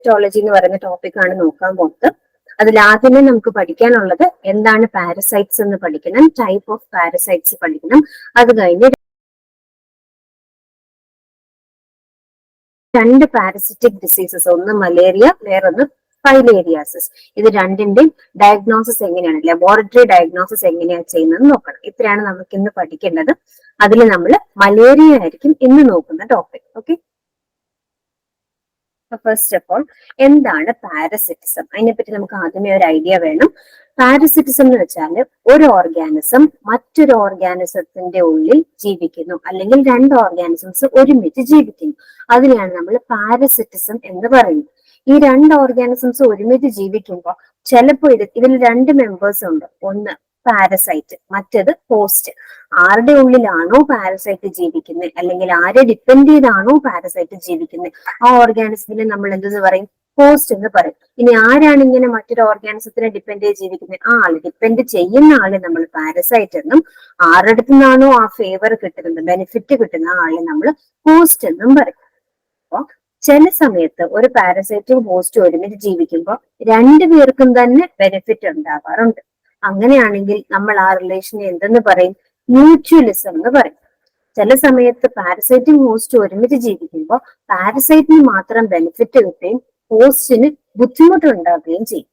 പാരസൈറ്റോളജി എന്ന് പറയുന്ന ടോപ്പിക്കാണ് നോക്കാൻ പോകുന്നത്. അതിൽ ആദ്യമേ നമുക്ക് പഠിക്കാനുള്ളത് എന്താണ് പാരസൈറ്റ്സ് എന്ന് പഠിക്കണം, ടൈപ്പ് ഓഫ് പാരസൈറ്റ്സ് പഠിക്കണം. അത് കഴിഞ്ഞ് രണ്ട് പാരസിറ്റിക് ഡിസീസസ്, ഒന്ന് മലേറിയ, വേറൊന്ന് ഫൈലേരിയാസിസ്. ഇത് രണ്ടിന്റെയും ഡയഗ്നോസിസ് എങ്ങനെയാണ്, ലബോറട്ടറി ഡയഗ്നോസിസ് എങ്ങനെയാണ് ചെയ്യുന്നത് നോക്കണം. ഇത്രയാണ് നമുക്ക് ഇന്ന് പഠിക്കേണ്ടത്. അതിൽ നമ്മൾ മലേറിയ ആയിരിക്കും ഇന്ന് നോക്കുന്ന topic. Okay, first of all എന്താണ് പാരസിറ്റിസം? അതിനെപ്പറ്റി നമുക്ക് ആദ്യമേ ഒരു ഐഡിയ വേണം. പാരസിറ്റിസം എന്ന് വെച്ചാൽ ഒരു ഓർഗാനിസം മറ്റൊരു ഓർഗാനിസത്തിന്റെ ഉള്ളിൽ ജീവിക്കുന്നു, അല്ലെങ്കിൽ രണ്ട് ഓർഗാനിസംസ് ഒരുമിച്ച് ജീവിക്കുന്നു. അതിനെയാണ് നമ്മൾ പാരസിറ്റിസം എന്ന് പറയുന്നത്. ഈ രണ്ട് ഓർഗാനിസംസ് ഒരുമിച്ച് ജീവിക്കുമ്പോൾ ചിലപ്പോൾ ഇതിൽ രണ്ട് മെമ്പേഴ്സ് ഉണ്ട്, ഒന്ന് പാരസൈറ്റ്, മറ്റേത് ഹോസ്റ്റ്. ആരുടെ ഉള്ളിലാണോ പാരസൈറ്റ് ജീവിക്കുന്നത്, അല്ലെങ്കിൽ ആരെ ഡിപ്പെൻഡ് ചെയ്താണോ പാരസൈറ്റ് ജീവിക്കുന്നത്, ആ ഓർഗാനിസത്തിനെ നമ്മൾ എന്തെന്ന് പറയും? ഹോസ്റ്റ് എന്ന് പറയും. ഇനി ആരാണ് ഇങ്ങനെ മറ്റൊരു ഓർഗാനിസത്തിനെ ഡിപ്പെൻഡ് ചെയ്ത് ജീവിക്കുന്നത്, ആ ആള്, ഡിപ്പെൻഡ് ചെയ്യുന്ന ആളെ നമ്മൾ പാരസൈറ്റ് എന്നും, ആരുടെ അടുത്ത് നിന്നാണോ ആ ഫേവർ കിട്ടുന്നത്, ബെനിഫിറ്റ് കിട്ടുന്ന ആളെ നമ്മൾ ഹോസ്റ്റ് എന്നും പറയും. അപ്പൊ ചില സമയത്ത് ഒരു പാരസൈറ്റും ഹോസ്റ്റും ഒരുമിച്ച് ജീവിക്കുമ്പോൾ രണ്ടുപേർക്കും തന്നെ ബെനിഫിറ്റ് ഉണ്ടാവാറുണ്ട്. അങ്ങനെയാണെങ്കിൽ നമ്മൾ ആ റിലേഷനെ എന്തെന്ന് പറയും? മ്യൂച്വലിസം എന്ന് പറയും. ചില സമയത്ത് പാരസൈറ്റും ഹോസ്റ്റും ഒരുമിച്ച് ജീവിക്കുമ്പോൾ പാരസൈറ്റിന് മാത്രം ബെനിഫിറ്റ് കിട്ടുകയും ഹോസ്റ്റിന് ബുദ്ധിമുട്ടുണ്ടാക്കുകയും ചെയ്യും.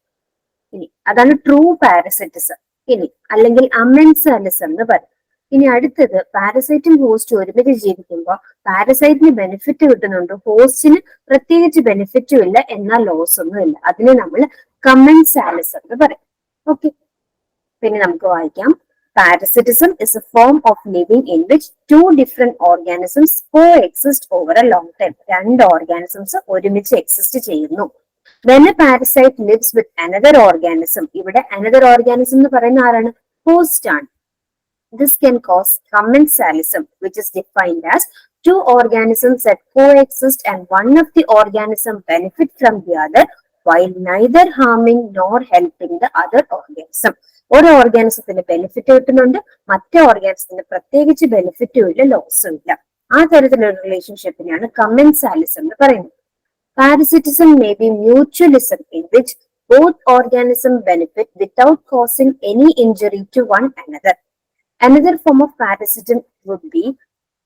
ഇനി അതാണ് ട്രൂ പാരസൈറ്റിസം. ഇനി അല്ലെങ്കിൽ അമെൻസാലിസം എന്ന് പറയും. ഇനി അടുത്തത്, പാരസൈറ്റും ഹോസ്റ്റും ഒരുമിച്ച് ജീവിക്കുമ്പോൾ പാരസൈറ്റിന് ബെനിഫിറ്റ് കിട്ടുന്നുണ്ട്, ഹോസ്റ്റിന് പ്രത്യേകിച്ച് ബെനിഫിറ്റും ഇല്ല, എന്നാൽ ലോസ് ഒന്നും ഇല്ല. അതിനെ നമ്മൾ കമൻസാലിസം എന്ന് പറയും. ഓക്കെ, പിന്നെ നമുക്ക് വായിക്കാം. Parasitism is a form of living in which two different organisms coexist over a long time. രണ്ട് ഓർഗാനിസംസ് ഒരുമിച്ച് എക്സിസ്റ്റ് ചെയ്യുന്നു. When a parasite lives with another organism, ഇവിടെ another organism എന്ന് പറയുന്ന ആരാണ്? ഹോസ്റ്റ് ആണ്. This can cause commensalism, which is defined as two organisms that coexist and one of the organism benefit from the other while neither harming nor helping the other organism. ഒരു ഓർഗാനിസത്തിന് benefit കിട്ടുന്നുണ്ട്, മറ്റേ ഓർഗാനിസത്തിന് പ്രത്യേകിച്ച് ബെനിഫിറ്റും ഇല്ല, ലോസും ഇല്ല. ആ തരത്തിലുള്ള റിലേഷൻഷിപ്പിനെയാണ് commensalism എന്ന് പറയുന്നത്. Parasitism may be mutualism in which both organisms benefit without causing any injury to one another. Another form of parasitism would be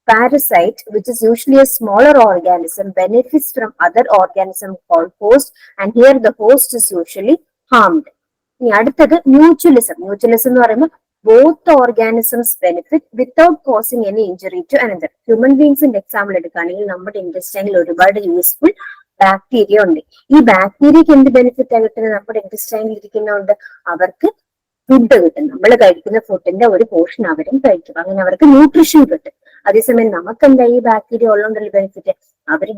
parasite, which is usually a smaller organism benefits from other organism called host, and here the host is usually harmed. ഇനി അടുത്തത് mutualism. Mutualism എന്ന് പറയുമ്പോൾ both organisms benefit without causing any injury to another. Human ബീങ്സിന്റെ example എടുക്കുകയാണെങ്കിൽ നമ്മുടെ ഇൻറ്റസ്റ്റൈനിൽ ഒരുപാട് useful bacteria ഉണ്ട്. ഈ ബാക്ടീരിയക്ക് എന്ത് ബെനിഫിറ്റ് ആണ് കിട്ടുന്നത്? നമ്മുടെ ഇൻറ്റസ്റ്റൈനിൽ ഇരിക്കുന്നതുകൊണ്ട് അവർക്ക് ഫുഡ് കിട്ടും. നമ്മൾ കഴിക്കുന്ന ഫുഡിന്റെ ഒരു പോർഷൻ അവരും കഴിക്കും. അങ്ങനെ അവർക്ക് ന്യൂട്രീഷൻ കിട്ടും. അതേസമയം നമുക്ക് എന്താ ഈ ബാക്ടീരിയ ഉള്ളതുകൊണ്ടുള്ള ബെനിഫിറ്റ്? അവര്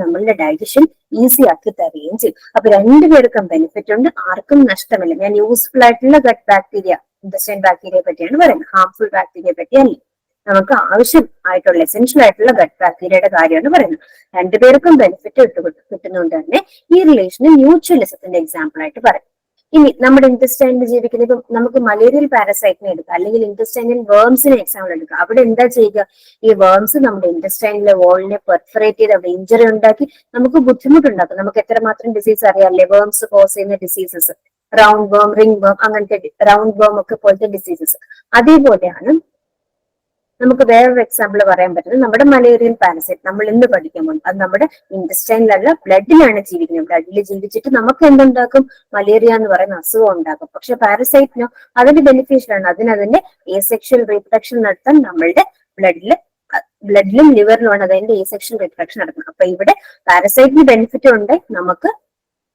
നമ്മളുടെ ഡൈജഷൻ ഈസി ആക്കി തരികയും ചെയ്യും. അപ്പൊ രണ്ടുപേർക്കും ബെനിഫിറ്റ് ഉണ്ട്, ആർക്കും നഷ്ടമില്ല. ഞാൻ യൂസ്ഫുൾ ആയിട്ടുള്ള ഗട്ട് ബാക്ടീരിയ, ഇൻറ്റസ്റ്റൈൻ ബാക്ടീരിയയെ പറ്റിയാണ് പറയുന്നത്, ഹാർംഫുൾ ബാക്ടീരിയയെ പറ്റിയല്ല. നമുക്ക് ആവശ്യം ആയിട്ടുള്ള എസെൻഷ്യൽ ആയിട്ടുള്ള ഗട്ട് ബാക്ടീരിയയുടെ കാര്യമാണ് പറയുന്നത്. രണ്ടുപേർക്കും ബെനിഫിറ്റ് കിട്ടുന്നതുകൊണ്ട് തന്നെ ഈ റിലേഷന് മ്യൂച്വലിസത്തിന്റെ എക്സാമ്പിൾ ആയിട്ട് പറയും. ഇനി നമ്മുടെ ഇൻറ്റസ്റ്റൈനിൽ ജീവിക്കുന്ന, ഇപ്പം നമുക്ക് മലേറിയൽ പാരസൈറ്റിനെ എടുക്കാം, അല്ലെങ്കിൽ ഇൻറ്റസ്റ്റൈനൽ വേർംസിനെ എക്സാമ്പിൾ എടുക്കാം. അവിടെ എന്താ ചെയ്യുക? ഈ വേർംസ് നമ്മുടെ ഇൻറ്റസ്റ്റൈനിലെ വോളിനെ പെർഫറേറ്റ് ചെയ്ത് അവിടെ ഇഞ്ചറി ഉണ്ടാക്കി നമുക്ക് ബുദ്ധിമുട്ടുണ്ടാക്കും. നമുക്ക് എത്രമാത്രം ഡിസീസ് അറിയാമല്ലേ വേർംസ് കോസ് ചെയ്യുന്ന ഡിസീസസ്, റൗണ്ട് വേം, റിംഗ് വേം, അങ്ങനത്തെ റൗണ്ട് വേം ഒക്കെ പോലത്തെ ഡിസീസസ്. അതേപോലെയാണ് നമുക്ക് വേറൊരു എക്സാമ്പിൾ പറയാൻ പറ്റുന്നത് നമ്മുടെ മലേറിയൽ പാരസൈറ്റ്. നമ്മൾ ഇന്ന് പഠിക്കാൻ പോകും അത് നമ്മുടെ ഇൻറ്റസ്റ്റൈനിലല്ല, ബ്ലഡിലാണ് ജീവിക്കുന്നത്. ബ്ലഡിൽ ജീവിച്ചിട്ട് നമുക്ക് എന്തുണ്ടാക്കും? മലേറിയ എന്ന് പറയുന്ന അസുഖം ഉണ്ടാക്കും. പക്ഷെ പാരസൈറ്റിനോ അതിന്റെ ബെനിഫിഷ്യൽ ആണ്. അതിന്റെ ഏസെക്ഷൽ റീപ്രൊഡക്ഷൻ നടത്താൻ നമ്മളുടെ ബ്ലഡിലും ലിവറിലുമാണ് അതിന്റെ ഏസെക്ഷൽ റീപ്രൊഡക്ഷൻ നടക്കുന്നത്. അപ്പൊ ഇവിടെ പാരസൈറ്റിന് ബെനിഫിറ്റ് ഉണ്ട്,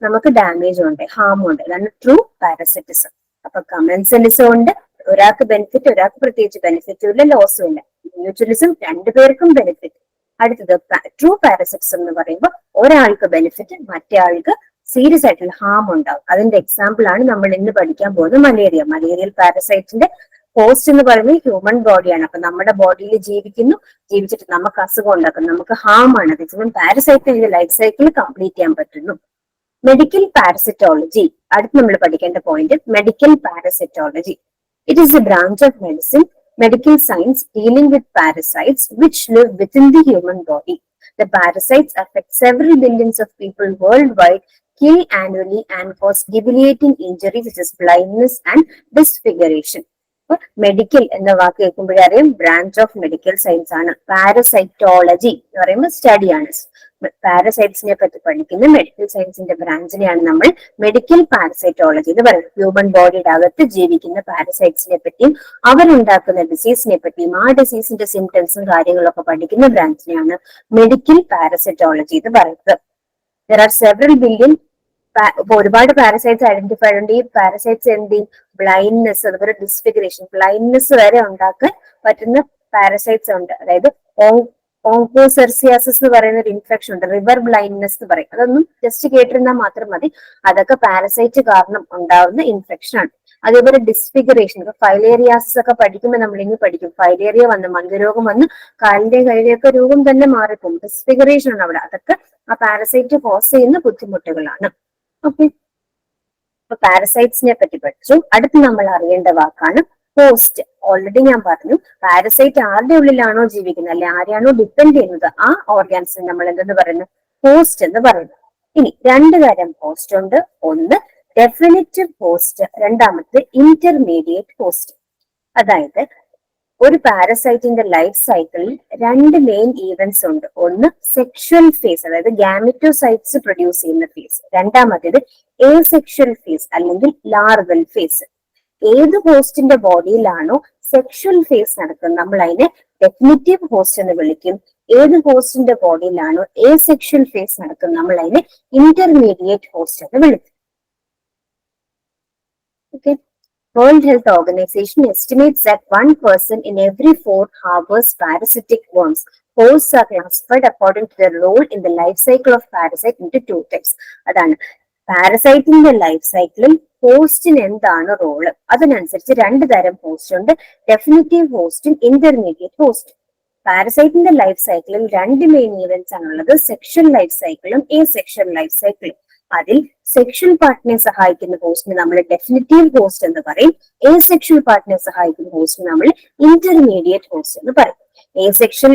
നമുക്ക് ഡാമേജും ഉണ്ട്, ഹാമും ഉണ്ട്. അതാണ് ട്രൂ പാരസൈറ്റിസം. അപ്പൊ കമൻസലിസം ഉണ്ട്, ഒരാൾക്ക് ബെനിഫിറ്റ്, ഒരാൾക്ക് പ്രത്യേകിച്ച് ബെനിഫിറ്റും ഇല്ല, ലോസും ഇല്ല. മ്യൂച്വലിസം രണ്ടുപേർക്കും ബെനിഫിറ്റ്. അടുത്തത് ട്രൂ പാരസിറ്റിസം എന്ന് പറയുമ്പോൾ ഒരാൾക്ക് ബെനിഫിറ്റ്, മറ്റേ ആൾക്ക് സീരിയസ് ആയിട്ടുള്ള ഹാം ഉണ്ടാവും. അതിന്റെ എക്സാമ്പിൾ ആണ് നമ്മൾ ഇന്ന് പഠിക്കാൻ പോകുന്നത് മലേറിയ. മലേറിയൽ പാരസൈറ്റിന്റെ ഹോസ്റ്റ് എന്ന് പറയുന്നത് ഹ്യൂമൻ ബോഡിയാണ്. അപ്പൊ നമ്മുടെ ബോഡിയിൽ ജീവിച്ചിട്ട് നമുക്ക് അസുഖം ഉണ്ടാക്കും, നമുക്ക് ഹാം ആണ്. അതേസമയം പാരസൈറ്റിന്റെ ലൈഫ് സൈക്കിൾ കംപ്ലീറ്റ് ചെയ്യാൻ പറ്റുന്നു. മെഡിക്കൽ പാരസിറ്റോളജി, അടുത്ത് നമ്മൾ പഠിക്കേണ്ട point medical പാരസിറ്റോളജി. It is a branch of medical science dealing with parasites which live within the human body. The parasites affect several billions of people worldwide, kill annually, and cause debilitating injuries such as blindness and disfiguration. Medical എന്ന വാക്ക് കേൾക്കുമ്പോഴറിയാം branch of medical science ആണ്. പാരസൈറ്റോളജി എന്ന് പറയുമ്പോൾ സ്റ്റഡിയാണ്. പാരസൈറ്റ്സിനെ പറ്റി പഠിക്കുന്ന medical സയൻസിന്റെ ബ്രാഞ്ചിനെയാണ് നമ്മൾ medical പാരസൈറ്റോളജി എന്ന് പറയുന്നത്. ഹ്യൂമൻ ബോഡിയുടെ അകത്ത് ജീവിക്കുന്ന പാരസൈറ്റ്സിനെ പറ്റിയും അവരുണ്ടാക്കുന്ന ഡിസീസിനെ പറ്റിയും ആ ഡിസീസിന്റെ സിംറ്റംസും കാര്യങ്ങളൊക്കെ പഠിക്കുന്ന ബ്രാഞ്ചിനെയാണ് മെഡിക്കൽ പാരസൈറ്റോളജി എന്ന് പറയുന്നത്. There are several billion ഒരുപാട് പാരസൈറ്റ്സ് ഐഡന്റിഫൈ ഉണ്ട്. ഈ പാരസൈറ്റ്സ് എന്ത് ചെയ്യും? ബ്ലൈൻഡ്നെസ്, അതുപോലെ ഡിസ്ഫിഗറേഷൻ, ബ്ലൈൻഡ്നെസ് വരെ ഉണ്ടാക്കാൻ പറ്റുന്ന പാരസൈറ്റ്സ് ഉണ്ട്. അതായത് ഓങ്കോസെർസിയാസിസ് എന്ന് പറയുന്ന ഒരു ഇൻഫെക്ഷൻ ഉണ്ട്, റിവർ ബ്ലൈൻഡ്നെസ് എന്ന് പറയും. അതൊന്നും ജസ്റ്റ് കേട്ടിരുന്നാൽ മാത്രം മതി. അതൊക്കെ പാരസൈറ്റ് കാരണം ഉണ്ടാവുന്ന ഇൻഫെക്ഷൻ ആണ്. അതേപോലെ ഡിസ്ഫിഗറേഷൻ, ഫൈലേറിയാസിസ് ഒക്കെ പഠിക്കുമ്പോൾ നമ്മൾ ഇനി പഠിക്കും. ഫൈലേറിയ വന്ന് മന്ദരോഗം വന്ന് കാലിന്റെയും കൈയുടെയൊക്കെ രൂപം തന്നെ മാറിപ്പോകും. ഡിസ്ഫിഗറേഷൻ ആണ് അവിടെ. അതൊക്കെ ആ പാരസൈറ്റ് കോസ് ചെയ്യുന്ന ബുദ്ധിമുട്ടുകളാണ്. ഓക്കെ, അപ്പൊ പാരസൈറ്റ്സിനെ പറ്റി പഠിച്ചു. അടുത്ത് നമ്മൾ അറിയേണ്ട വാക്കാണ് ഹോസ്റ്റ്. ഓൾറെഡി ഞാൻ പറഞ്ഞു, പാരസൈറ്റ് ആരുടെ ഉള്ളിലാണോ ജീവിക്കുന്നത്, അല്ലെ ആരെയാണോ ഡിപ്പെൻഡ് ചെയ്യുന്നത്, ആ ഓർഗാൻസിന് നമ്മൾ എന്തെന്ന് പറയുന്നത്? ഹോസ്റ്റ് എന്ന് പറയുന്നത്. ഇനി രണ്ടു തരം ഹോസ്റ്റ് ഉണ്ട്. ഒന്ന് ഡെഫിനിറ്റീവ് ഹോസ്റ്റ്, രണ്ടാമത്തെ ഇന്റർമീഡിയറ്റ് ഹോസ്റ്റ്. അതായത് ഒരു പാരസൈറ്റിന്റെ ലൈഫ് സൈക്കിളിൽ രണ്ട് മെയിൻ ഈവന്റ്സ് ഉണ്ട്. ഒന്ന് സെക്ഷൽ ഫേസ്, അതായത് ഗാമിറ്റോസൈറ്റ്സ് പ്രൊഡ്യൂസ് ചെയ്യുന്ന ഫേസ്. രണ്ടാമത്തേത് എസെക്ഷൽ ഫേസ് അല്ലെങ്കിൽ ലാർവൽ ഫേസ്. ഏത് ഹോസ്റ്റിന്റെ ബോഡിയിലാണോ സെക്ഷൽ ഫേസ് നടക്കുന്നത് നമ്മൾ അതിനെ ഡെഫിനിറ്റീവ് ഹോസ്റ്റ് എന്ന് വിളിക്കും. ഏത് ഹോസ്റ്റിന്റെ ബോഡിയിലാണോ എസെക്ഷൽ ഫേസ് നടക്കുന്നത് നമ്മൾ അതിനെ ഇന്റർമീഡിയറ്റ് ഹോസ്റ്റ് എന്ന് വിളിക്കും. Okay, World Health Organization estimates that 1 person in every 4 harbors parasitic worms. Hosts are classified according to their role in the life cycle of parasite into 2 types. അതാണ് പാരസൈറ്റിന്റെ life സൈക്കിളിൽ ഹോസ്റ്റിന് എന്താണ് role, അതിനനുസരിച്ച് രണ്ട് തരം host ഉണ്ട്. Definitive ഹോസ്റ്റും intermediate ഹോസ്റ്റും. പാരസൈറ്റിന്റെ ലൈഫ് സൈക്കിളിൽ രണ്ട് മെയിൻ ഈവന്റ്സ് ആണുള്ളത്. സെക്ഷൽ ലൈഫ് സൈക്കിളും എസെക്ഷൽ ലൈഫ് സൈക്കിളും. അതിൽ സെക്ഷൽ പാർട്ടിനെ സഹായിക്കുന്ന ഹോസ്റ്റിനെ നമ്മൾ ഡെഫിനിറ്റീവ് ഹോസ്റ്റ് എന്ന് പറയും. എസെക്ഷൽ പാർട്ടിനെ സഹായിക്കുന്ന ഹോസ്റ്റിനെ നമ്മൾ ഇന്റർമീഡിയറ്റ് ഹോസ്റ്റ് എന്ന് പറയും. എസെക്ഷൽ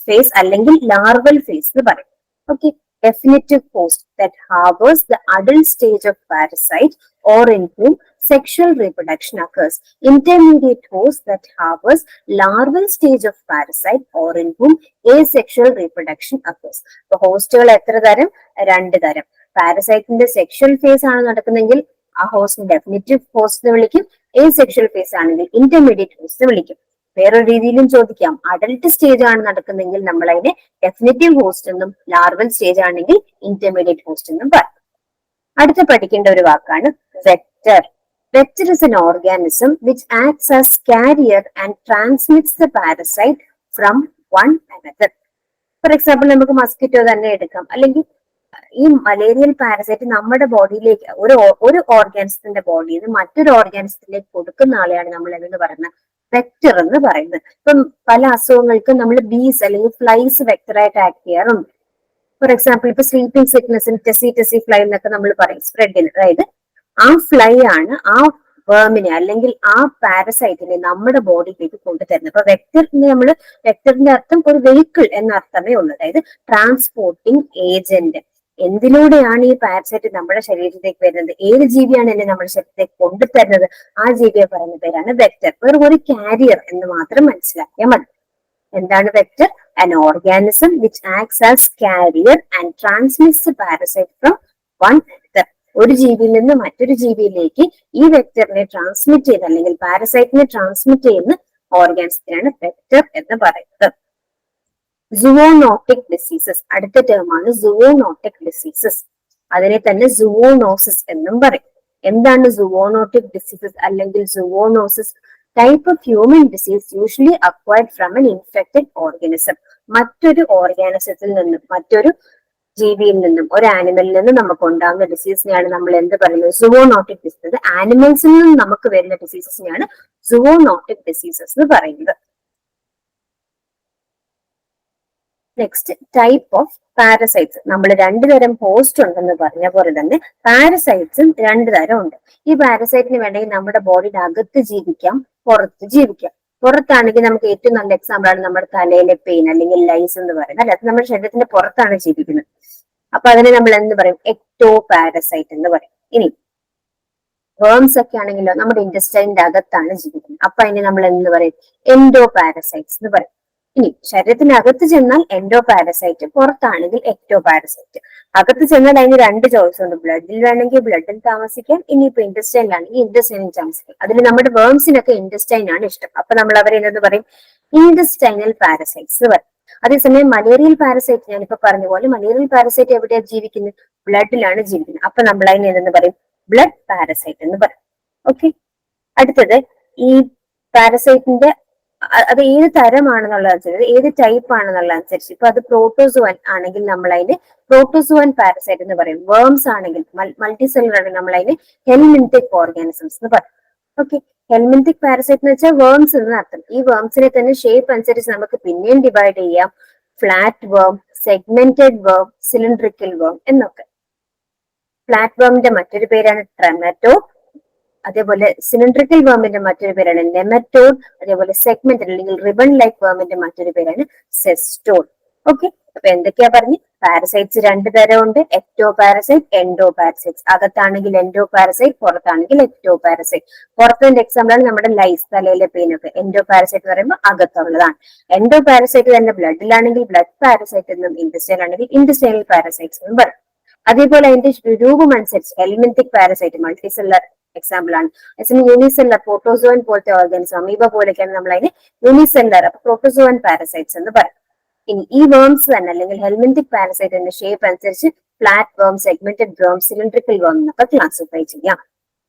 ഫേസ് അല്ലെങ്കിൽ ലാർവൽ ഫേസ് എന്ന് പറയും. Okay, definitive host that harbors the adult stage of parasite or in whom sexual reproduction occurs. Intermediate host that harbors larval stage of parasite or in whom asexual reproduction occurs. So ഹോസ്റ്റുകൾ എത്ര തരം? രണ്ട് തരം. പാരസൈറ്റിന്റെ sexual face ആണ് നടക്കുന്നെങ്കിൽ ആ ഹോസ്റ്റിന് definitive host എന്ന് വിളിക്കും. Sexual face ആണെങ്കിൽ intermediate host എന്ന് വിളിക്കും. വേറൊരു രീതിയിലും ചോദിക്കാം, അഡൽട്ട് സ്റ്റേജ് ആണ് നടക്കുന്നെങ്കിൽ നമ്മൾ അതിനെ ഡെഫിനിറ്റീവ് ഹോസ്റ്റ് എന്നും, ലാർവൽ സ്റ്റേജ് ആണെങ്കിൽ ഇന്റർമീഡിയറ്റ് ഹോസ്റ്റ് എന്നും പറയും. അടുത്ത പഠിക്കേണ്ട ഒരു വാക്കാണ് vector. Vector is an organism which acts as carrier and transmits the parasite from one another. For example നമുക്ക് മസ്കിറ്റോ തന്നെ എടുക്കാം. അല്ലെങ്കിൽ ഈ മലേറിയൽ പാരസൈറ്റ് നമ്മുടെ ബോഡിയിലേക്ക് ഒരു ഓർഗാനിസത്തിന്റെ ബോഡിയിൽ നിന്ന് മറ്റൊരു ഓർഗാനിസത്തിലേക്ക് കൊടുക്കുന്ന ആളെയാണ് നമ്മൾ എന്ന് പറയുന്നത് വെക്ടർ എന്ന് പറയുന്നത്. ഇപ്പം പല അസുഖങ്ങൾക്കും നമ്മൾ ബീസ് അല്ലെങ്കിൽ ഫ്ലൈസ് വെക്ടറായിട്ട് ആക്ട് ചെയ്യാറുണ്ട്. ഫോർ എക്സാമ്പിൾ ഇപ്പൊ സ്ലീപ്പിംഗ് സിക്നസിന് ടെസി ഫ്ലൈ എന്നൊക്കെ നമ്മൾ പറയും സ്പ്രെഡിന്. അതായത് ആ ഫ്ലൈ ആണ് ആ വേമിനെ അല്ലെങ്കിൽ ആ പാരസൈറ്റിനെ നമ്മുടെ ബോഡിയിലേക്ക് കൊണ്ടുതരുന്നത്. അപ്പൊ വെക്ടറിന്റെ അർത്ഥം ഒരു വെഹിക്കിൾ എന്ന അർത്ഥമേ ഉള്ളൂ. അതായത് ട്രാൻസ്പോർട്ടിംഗ് ഏജന്റ്. എന്തിലൂടെയാണ് ഈ പാരസൈറ്റ് നമ്മുടെ ശരീരത്തിലേക്ക് വരുന്നത്, ഏത് ജീവിയാണ് എന്നെ നമ്മുടെ ശരീരത്തിലേക്ക് കൊണ്ടുതരുന്നത്, ആ ജീവിയെ പറയുന്ന പേരാണ് വെക്ടർ. വേറെ ഒരു കാരിയർ എന്ന് മാത്രം മനസ്സിലാക്കിയാൽ മതി. എന്താണ് vector? an organism which acts as carrier and transmits the parasite from one another. ഒരു ജീവിയിൽ നിന്ന് മറ്റൊരു ജീവിയിലേക്ക് ഈ വെക്ടറിനെ ട്രാൻസ്മിറ്റ് ചെയ്യുന്ന അല്ലെങ്കിൽ പാരസൈറ്റിനെ ട്രാൻസ്മിറ്റ് ചെയ്യുന്ന ഓർഗാനിസത്തിനാണ് വെക്ടർ എന്ന് പറയുന്നത്. സൂവോനോട്ടിക് ഡിസീസസ് അടുത്ത ടേമാണ് സൂവോനോട്ടിക് ഡിസീസസ്. അതിനെ തന്നെ സൂവോനോസിസ് എന്നും പറയും. എന്താണ് സൂവോനോട്ടിക് ഡിസീസസ് അല്ലെങ്കിൽ zoonosis? Type of human disease usually acquired from an infected organism. മറ്റൊരു ഓർഗാനിസത്തിൽ നിന്നും മറ്റൊരു ജീവിയിൽ നിന്നും ഒരു ആനിമലിൽ നിന്നും നമുക്ക് ഉണ്ടാകുന്ന ഡിസീസിനെയാണ് നമ്മൾ എന്ത് പറയുന്നത്? സൂവോനോട്ടിക് ഡിസീസസ്. ആനിമൽസിൽ നിന്നും നമുക്ക് വരുന്ന ഡിസീസസിനെയാണ് സൂവോനോട്ടിക് ഡിസീസസ് എന്ന് പറയുന്നത്. Next type of parasites. നമ്മൾ രണ്ടു തരം ഹോസ്റ്റ് ഉണ്ടെന്ന് പറഞ്ഞ പോലെ തന്നെ പാരസൈറ്റ്സും രണ്ടു തരം ഉണ്ട്. ഈ പാരസൈറ്റിന് വേണമെങ്കിൽ നമ്മുടെ ബോഡിയുടെ അകത്ത് ജീവിക്കാം, പുറത്ത് ജീവിക്കാം. പുറത്താണെങ്കിൽ നമുക്ക് ഏറ്റവും നല്ല എക്സാമ്പിൾ ആണ് നമ്മുടെ തലയിലെ പെയിൻ അല്ലെങ്കിൽ ലൈസ് എന്ന് പറയുന്നത്. അല്ല, അത് നമ്മുടെ ശരീരത്തിന്റെ പുറത്താണ് ജീവിക്കുന്നത്. അപ്പൊ അതിനെ നമ്മൾ എന്ത് പറയും? എക്ടോ പാരസൈറ്റ് എന്ന് പറയും. ഇനി വേംസ് ഒക്കെ ആണെങ്കിലോ നമ്മുടെ ഇൻഡസ്റ്റൈനിന്റെ അകത്താണ് ജീവിക്കുന്നത്. അപ്പൊ അതിനെ നമ്മൾ എന്ത് പറയും? എൻഡോ പാരസൈറ്റ്സ് എന്ന് പറയും. ഇനി ശരീരത്തിനകത്ത് ചെന്നാൽ എൻഡോ പാരസൈറ്റ്, പുറത്താണെങ്കിൽ എക്ടോ പാരസൈറ്റ്. അകത്ത് ചെന്നാൽ അതിന് രണ്ട് ചോയ്സ് ഉണ്ട്. ബ്ലഡിൽ വേണമെങ്കിൽ ബ്ലഡിൽ താമസിക്കാം, ഇനിയിപ്പോ ഇൻഡസ്റ്റൈനിലാണെങ്കിൽ ഇൻഡസ്റ്റൈനിൽ താമസിക്കാം. അതിൽ നമ്മുടെ വേംസിനൊക്കെ ഇൻഡസ്റ്റൈൻ ആണ് ഇഷ്ടം. അപ്പൊ നമ്മൾ അവരെ എന്ത് പറയും? ഇൻഡസ്റ്റൈനൽ പാരസൈറ്റ്സ് പറയും. അതേസമയം മലേറിയൽ പാരസൈറ്റ്, ഞാനിപ്പോ പറഞ്ഞ പോലെ മലേറിയൽ പാരസൈറ്റ് എവിടെയാണ് ജീവിക്കുന്നത്? ബ്ലഡിലാണ് ജീവിക്കുന്നത്. അപ്പൊ നമ്മൾ അതിനെ എന്തെന്ന് പറയും? ബ്ലഡ് പാരസൈറ്റ് എന്ന് പറയും. ഓക്കെ, അടുത്തത് ഈ പാരസൈറ്റിന്റെ അത് ഏത് തരമാണെന്നുള്ളതനുസരിച്ച്, ഏത് ടൈപ്പ് ആണെന്നുള്ളതനുസരിച്ച്, ഇപ്പൊ അത് പ്രോട്ടോസോവൻ ആണെങ്കിൽ നമ്മൾ അതിന് പ്രോട്ടോസോവൻ പാരസൈറ്റ് എന്ന് പറയും. വേംസ് ആണെങ്കിൽ മൾട്ടി സെല്ലുലർ ആണെങ്കിൽ നമ്മൾ അതിന് ഹെൽമിന്തിക് ഓർഗാനിസംസ് എന്ന് പറയും. ഓക്കെ, ഹെൽമിന്തിക് പാരസൈറ്റ് എന്ന് വെച്ചാൽ വേംസ് എന്ന് അർത്ഥം. ഈ വേംസിനെ തന്നെ ഷേപ്പ് അനുസരിച്ച് നമുക്ക് പിന്നെയും ഡിവൈഡ് ചെയ്യാം. ഫ്ലാറ്റ് വേം, സെഗ്മെന്റഡ് വേം, സിലിണ്ട്രിക്കൽ വേം എന്നൊക്കെ. ഫ്ലാറ്റ് വേമിന്റെ മറ്റൊരു പേരാണ് ട്രെമറ്റോഡ്. അതേപോലെ സിലിണ്ട്രിക്കൽ വേമിന്റെ മറ്റൊരു പേരാണ് നെമറ്റോഡ്. അതേപോലെ സെഗ്മെന്റഡ് അല്ലെങ്കിൽ റിബൺ ലൈക്ക് വേമിന്റെ മറ്റൊരു പേരാണ് സെസ്റ്റോഡ്. ഓക്കെ, അപ്പൊ എന്തൊക്കെയാ പറഞ്ഞു? പാരസൈറ്റ്സ് രണ്ട് തരം ഉണ്ട്. Ectoparasite, endoparasites. അകത്താണെങ്കിൽ എൻഡോ പാരസൈറ്റ്, പുറത്താണെങ്കിൽ എക്ടോ പാരസൈറ്റ്. പുറത്തിന്റെ എക്സാമ്പിൾ ആണ് നമ്മുടെ ലൈസ്, തലയിലെ പെയിനൊക്കെ. എൻഡോ പാരസൈറ്റ് എന്ന് പറയുമ്പോൾ അകത്തുള്ളതാണ്. എൻഡോ പാരസൈറ്റ് തന്നെ ബ്ലഡിലാണെങ്കിൽ ബ്ലഡ് പാരസൈറ്റ് എന്നും, ഇൻഡസ്റ്റൈൻ ആണെങ്കിൽ ഇൻഡസ്റ്റൈനൽ പാരസൈറ്റ്സ് എന്നും പറയും. അതേപോലെ അതിന്റെ രൂപം അനുസരിച്ച് helminthic parasite multi seller example ആണ്. അതേസമയം യൂണിസെല്ലർ പ്രോട്ടോസോവൻ പോലത്തെ ഓർഗാനിസം, അമീബ പോലെയൊക്കെയാണ് നമ്മൾ അതിന് യൂണിസെല്ലർ, അപ്പൊ പ്രോട്ടോസോവൻ പാരസൈറ്റ്സ് എന്ന് പറയും. ഇനി ഈ വേംസ് തന്നെ അല്ലെങ്കിൽ ഹെൽമിന്തിക് പാരസൈറ്റിന്റെ ഷേപ്പ് അനുസരിച്ച് ഫ്ലാറ്റ് വേം, സെഗ്മെന്റഡ് വേം, സിലിണ്ട്രിക്കൽ വേം എന്നൊക്കെ ക്ലാസിഫൈ ചെയ്യാം.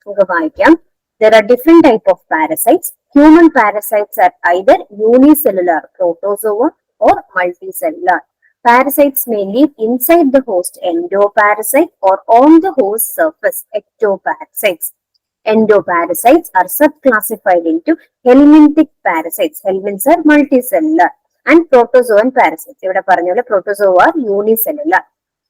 നമുക്ക് വായിക്കാം. There are different type of parasites. Human parasites are either unicellular protozoa or multicellular. Parasites may live inside the host, endoparasite, or on the host surface, ectoparasites. Endoparasites are subclassified into helminthic parasites. Helminths are multicellular. And protozoan parasites. ഇവിടെ പറഞ്ഞ പോലെ protozoa are unicellular.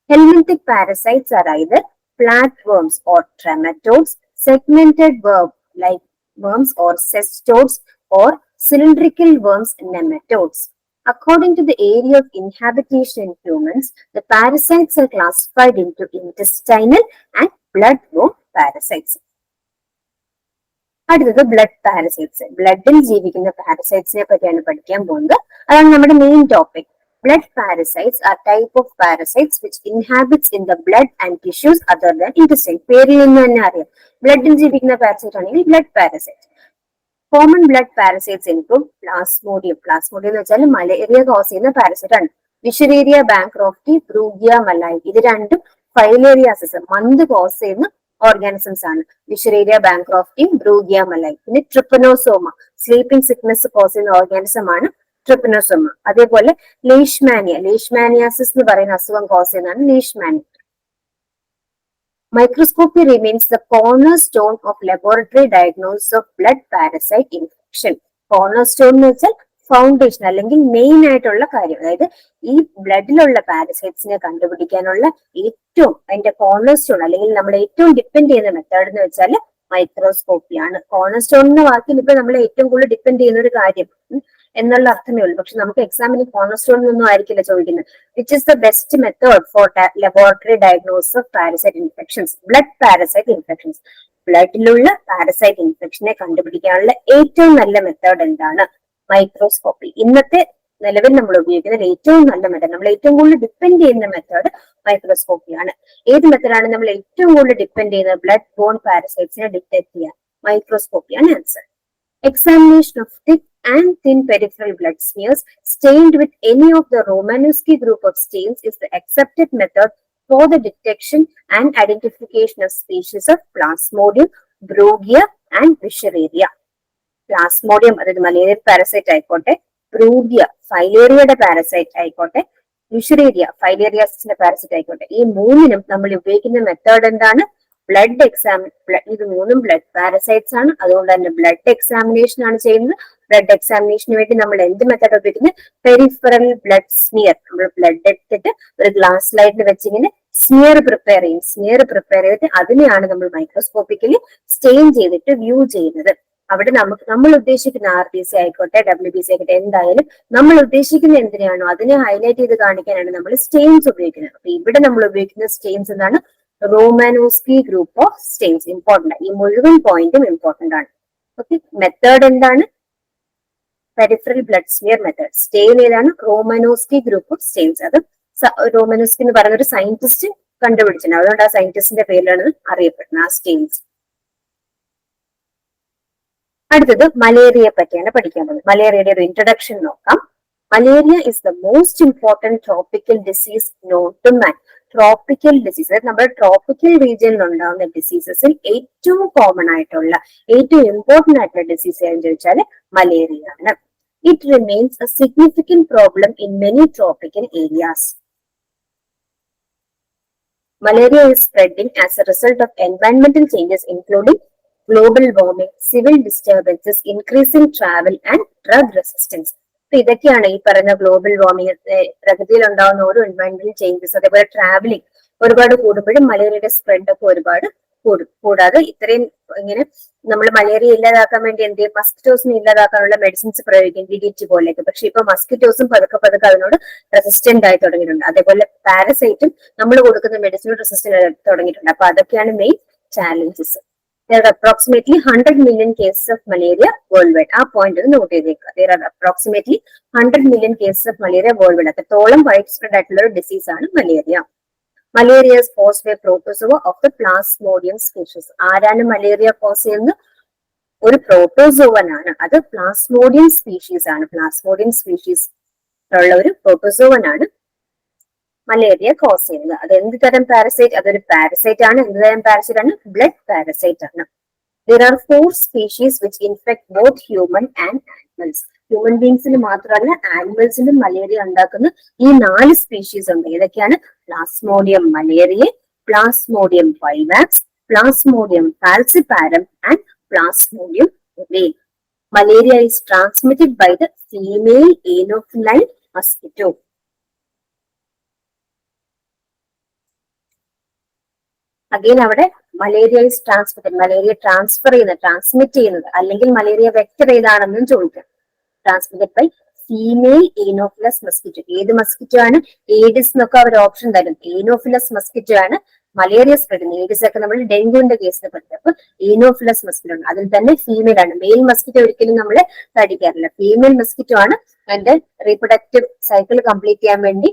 Helminthic parasites are either flatworms or trematodes, segmented worm like worms or cestodes, or cylindrical worms, nematodes. According to the area of inhabitation in humans, the parasites are classified into intestinal and bloodborne parasites. അടുത്തത് blood parasites. ബ്ലഡിൽ ജീവിക്കുന്ന പാരസൈറ്റ്സിനെ പറ്റിയാണ് പഠിക്കാൻ പോകുന്നത്. അതാണ് നമ്മുടെ main topic. Blood parasites are type of parasites which inhabits in the blood and tissues other than intestine. പേരിൽ നിന്ന് തന്നെ അറിയാം, ബ്ലഡിൽ ജീവിക്കുന്ന പാരസൈറ്റ് ആണെങ്കിൽ blood parasite. Common blood parasites include Plasmodium. Plasmodium എന്ന് വെച്ചാൽ മലേറിയ കോസ് ചെയ്യുന്ന പാരസൈറ്റ് ആണ്. വിഷറേറിയ ബാങ്ക്രോഫ്റ്റി, ബ്രൂഗിയ മലൈ, ഇത് രണ്ടും ഫൈലേറിയാസിസ്, മന്ത് കോസ് ചെയ്യുന്ന ഓർഗാനിസംസ് ആണ്. വിഷറേറിയ ബാങ്ക്രോഫ്റ്റി, ബ്രൂഗിയ മലൈ. പിന്നെ ട്രിപ്പനോസോമ, സ്ലീപ്പിംഗ് സിക്നസ് കോസ് ചെയ്യുന്ന ഓർഗാനിസം ആണ് ട്രിപ്പനോസോമ. അതേപോലെ ലീഷ്മാനിയ, ലീഷ്മാനിയാസിസ് എന്ന് പറയുന്ന അസുഖം കോസ് ചെയ്യുന്നതാണ് leishmania. Microscopy remains the cornerstone of laboratory diagnosis of blood parasite infection. Cornerstone എന്ന് വെച്ചാൽ ഫൗണ്ടേഷൻ അല്ലെങ്കിൽ മെയിൻ ആയിട്ടുള്ള കാര്യം. അതായത് ഈ ബ്ലഡിലുള്ള പാരസൈറ്റ്സിനെ കണ്ടുപിടിക്കാനുള്ള ഏറ്റവും അതിന്റെ കോർണർസ്റ്റോൺ അല്ലെങ്കിൽ നമ്മൾ ഏറ്റവും ഡിപ്പെൻഡ് ചെയ്യുന്ന മെത്തേഡ് എന്ന് വെച്ചാൽ മൈക്രോസ്കോപ്പിയാണ്. കോർണർസ്റ്റോൺ എന്ന വാക്കിൽ ഇപ്പൊ നമ്മൾ ഏറ്റവും കൂടുതൽ ഡിപ്പെൻഡ് ചെയ്യുന്ന ഒരു കാര്യം എന്നുള്ള അർത്ഥമേ ഉള്ളൂ. പക്ഷെ നമുക്ക് എക്സാമിന് കോർണർസ്റ്റോൺ ഒന്നും ആയിരിക്കില്ല ചോദിക്കുന്നത്. Which is the best method for laboratory diagnosis of parasite infections? Blood parasite infections. ബ്ലഡിലുള്ള പാരസൈറ്റ് ഇൻഫെക്ഷനെ കണ്ടുപിടിക്കാനുള്ള ഏറ്റവും നല്ല മെത്തേഡ് എന്താണ്? മൈക്രോസ്കോപ്പി. ഇന്നത്തെ നിലവിൽ നമ്മൾ ഉപയോഗിക്കുന്ന ഏറ്റവും നല്ല മെത്തേഡ്, നമ്മൾ ഏറ്റവും കൂടുതൽ ഡിപ്പെൻഡ് ചെയ്യുന്ന മെത്തേഡ് മൈക്രോസ്കോപ്പിയാണ്. ഏത് മെത്തേഡാണ് നമ്മൾ ഏറ്റവും കൂടുതൽ ഡിപ്പെൻഡ് ചെയ്യുന്നത്? ബ്ലഡ് ബോൺ പാരസൈറ്റ്സിനെ ഡിറ്റക്ട് ചെയ്യാൻ മൈക്രോസ്കോപ്പിയാണ് answer. Examination of thick and thin peripheral blood smears stained with any of the Romanowski group of stains is the accepted method for the detection and identification of species of Plasmodium, Brugia and Wuchereria. Plasmodium അതായത് malaria parasite ആയിക്കോട്ടെ, ബ്രൂഗിയ ഫൈലേറിയയുടെ parasite ആയിക്കോട്ടെ, വുഷറേരിയ ഫൈലേറിയാസിന്റെ parasite ആയിക്കോട്ടെ, ഈ മൂന്നിനും നമ്മൾ ഉപയോഗിക്കുന്ന method എന്താണ്? Blood ഇത് മൂന്നും ബ്ലഡ് പാരസൈറ്റ്സ് ആണ്. അതുകൊണ്ട് തന്നെ ബ്ലഡ് എക്സാമിനേഷൻ ആണ് ചെയ്യുന്നത്. ബ്ലഡ് എക്സാമിനേഷന് വേണ്ടി നമ്മൾ എന്ത് മെത്തേഡ് ഉപയോഗിക്കുന്നത്? Peripheral blood smear. നമ്മൾ ബ്ലഡ് എടുത്തിട്ട് ഒരു ഗ്ലാസ് സ്ലൈഡിൽ വെച്ചിങ്ങനെ സ്മിയർ പ്രിപ്പയർ ചെയ്യും. സ്മിയർ പ്രിപ്പയർ ചെയ്തിട്ട് അതിനെയാണ് നമ്മൾ മൈക്രോസ്കോപ്പിക്കലി സ്റ്റെയിൻ ചെയ്തിട്ട് വ്യൂ ചെയ്യുന്നത്. അവിടെ നമ്മൾ ഉദ്ദേശിക്കുന്ന RBC ആയിക്കോട്ടെ WBC ആയിക്കോട്ടെ, എന്തായാലും നമ്മൾ ഉദ്ദേശിക്കുന്ന എന്തിനാണോ അതിനെ ഹൈലൈറ്റ് ചെയ്ത് കാണിക്കാനാണ് നമ്മൾ സ്റ്റെയിൻസ് ഉപയോഗിക്കുന്നത്. അപ്പൊ ഇവിടെ നമ്മൾ ഉപയോഗിക്കുന്ന സ്റ്റെയിൻസ് എന്താണ്? Romanowsky group of stains. Important, ഈ മുഴുവൻ പോയിന്റും ഇമ്പോർട്ടന്റ് ആണ്. ഓക്കെ, മെത്തേഡ് എന്താണ്? Peripheral blood smear method. Stain ഏതാണ്? Romanowsky group of stains. അത് റോമാനോസ്കി എന്ന് പറയുന്ന ഒരു സയന്റിസ്റ്റ് കണ്ടുപിടിച്ചിട്ടുണ്ട്, അതുകൊണ്ട് ആ സയന്റിസ്റ്റിന്റെ പേരിലാണ് അറിയപ്പെടുന്നത് ആ സ്റ്റെയിൻസ്. അടുത്തത് മലേറിയയെ പറ്റിയാണ് പഠിക്കാൻ പോകുന്നത്. മലേറിയയുടെ ഒരു ഇൻട്രൊഡക്ഷൻ നോക്കാം. Malaria is the most important tropical disease known to man. Tropical disease, അതായത് നമ്മുടെ ട്രോപ്പിക്കൽ റീജിയനിൽ ഉണ്ടാകുന്ന ഡിസീസസിൽ ഏറ്റവും കോമൺ ആയിട്ടുള്ള, ഏറ്റവും ഇമ്പോർട്ടന്റ് ആയിട്ടുള്ള ഡിസീസ് ഏതെന്ന് ചോദിച്ചാൽ മലേറിയ ആണ്. It remains A significant problem in many tropical areas. Malaria is spreading as a result of environmental changes including global warming, civil disturbances, increasing travel and drug resistance. അപ്പൊ ഇതൊക്കെയാണ് ഈ പറയുന്ന global warming, പ്രകൃതിയിൽ ഉണ്ടാകുന്ന ഓരോ എൻവയൺമെന്റൽ changes, അതേപോലെ travelling ഒരുപാട് കൂടുമ്പോഴും മലേറിയയുടെ സ്പ്രെഡ് ഒക്കെ ഒരുപാട് കൂടും. കൂടാതെ ഇത്രയും ഇങ്ങനെ നമ്മൾ മലേറിയ ഇല്ലാതാക്കാൻ വേണ്ടി എന്ത് ചെയ്യും? മസ്കിറ്റോസിനെ ഇല്ലാതാക്കാനുള്ള മെഡിസിൻസ് പ്രയോഗിക്കും, DDT പോലെയൊക്കെ. പക്ഷെ ഇപ്പൊ മസ്കിറ്റോസും പതുക്കെ പതുക്കെ അതിനോട് റെസിസ്റ്റന്റ് ആയി തുടങ്ങിയിട്ടുണ്ട്. അതേപോലെ പാരസൈറ്റും നമ്മൾ കൊടുക്കുന്ന മെഡിസിനോട് റെസിസ്റ്റന്റ് ആയി തുടങ്ങിയിട്ടുണ്ട്. അപ്പൊ അതൊക്കെയാണ് main challenges. There are approximately 100 million cases of malaria worldwide. ആ പോയിന്റ് ഒന്ന് നോട്ട് ചെയ്തേക്കുക. There are approximately 100 million cases of malaria worldwide. അത്രത്തോളം വൈഡ് സ്പ്രെഡ് ആയിട്ടുള്ള ഒരു ഡിസീസ് ആണ് malaria. Malaria is caused by protozoa of the Plasmodium species. ആരാണ് malaria cos ചെയ്യുന്നത്? ഒരു പ്രോട്ടോസോവൻ ആണ്. അത് പ്ലാസ്മോഡിയം സ്പീഷീസ് ആണ്. പ്ലാസ്മോഡിയം സ്പീഷീസ് ഉള്ള ഒരു പ്രോട്ടോസോവൻ ആണ് മലേറിയ കോസ് ചെയ്യുന്നത്. അത് എന്ത് തരം പാരസൈറ്റ്? അതൊരു പാരസൈറ്റ് ആണ്. എന്ത് തരം പാരസൈറ്റ് ആണ്? ബ്ലഡ് പാരസൈറ്റ് ആണ്. There are 4 species which infect both human and animals. Human ബീങ്സിന് മാത്രമല്ല ആനിമൽസിനും മലേറിയ ഉണ്ടാക്കുന്ന ഈ 4 സ്പീഷീസ് ഉണ്ട്. ഏതൊക്കെയാണ്? Plasmodium malariae, Plasmodium vivax, Plasmodium falciparum and Plasmodium ovale. Malaria is transmitted by the female anopheline mosquito. Again അവിടെ malaria is transmitted, malaria transmit ചെയ്യുന്നത് അല്ലെങ്കിൽ മലേറിയ വെക്ടർ ഏതാണെന്നും ചോദിക്കാം. Transmitted by female Anopheles mosquito. ഏത് mosquito ആണ്? Aedes എന്നൊക്കെ അവർ option തരും. ഏനോഫിലസ് മസ്കിറ്റോ ആണ് മലേറിയ സ്പ്രെഡ് ചെയ്യുന്നത്. ഏഡിസ് ഒക്കെ നമ്മൾ ഡെങ്കുവിന്റെ കേസിനെ പറ്റി. അപ്പൊ ഏനോഫിലസ് മസ്കിറ്റോ ആണ്. അതിൽ തന്നെ ഫീമെയിൽ ആണ്. മെയിൽ മസ്കിറ്റോ ഒരിക്കലും നമ്മൾ കടിക്കാറില്ല. ഫീമെയിൽ മസ്കിറ്റോ ആണ് അതിന്റെ റീപ്രൊഡക്റ്റീവ് സൈക്കിൾ കംപ്ലീറ്റ് ചെയ്യാൻ വേണ്ടി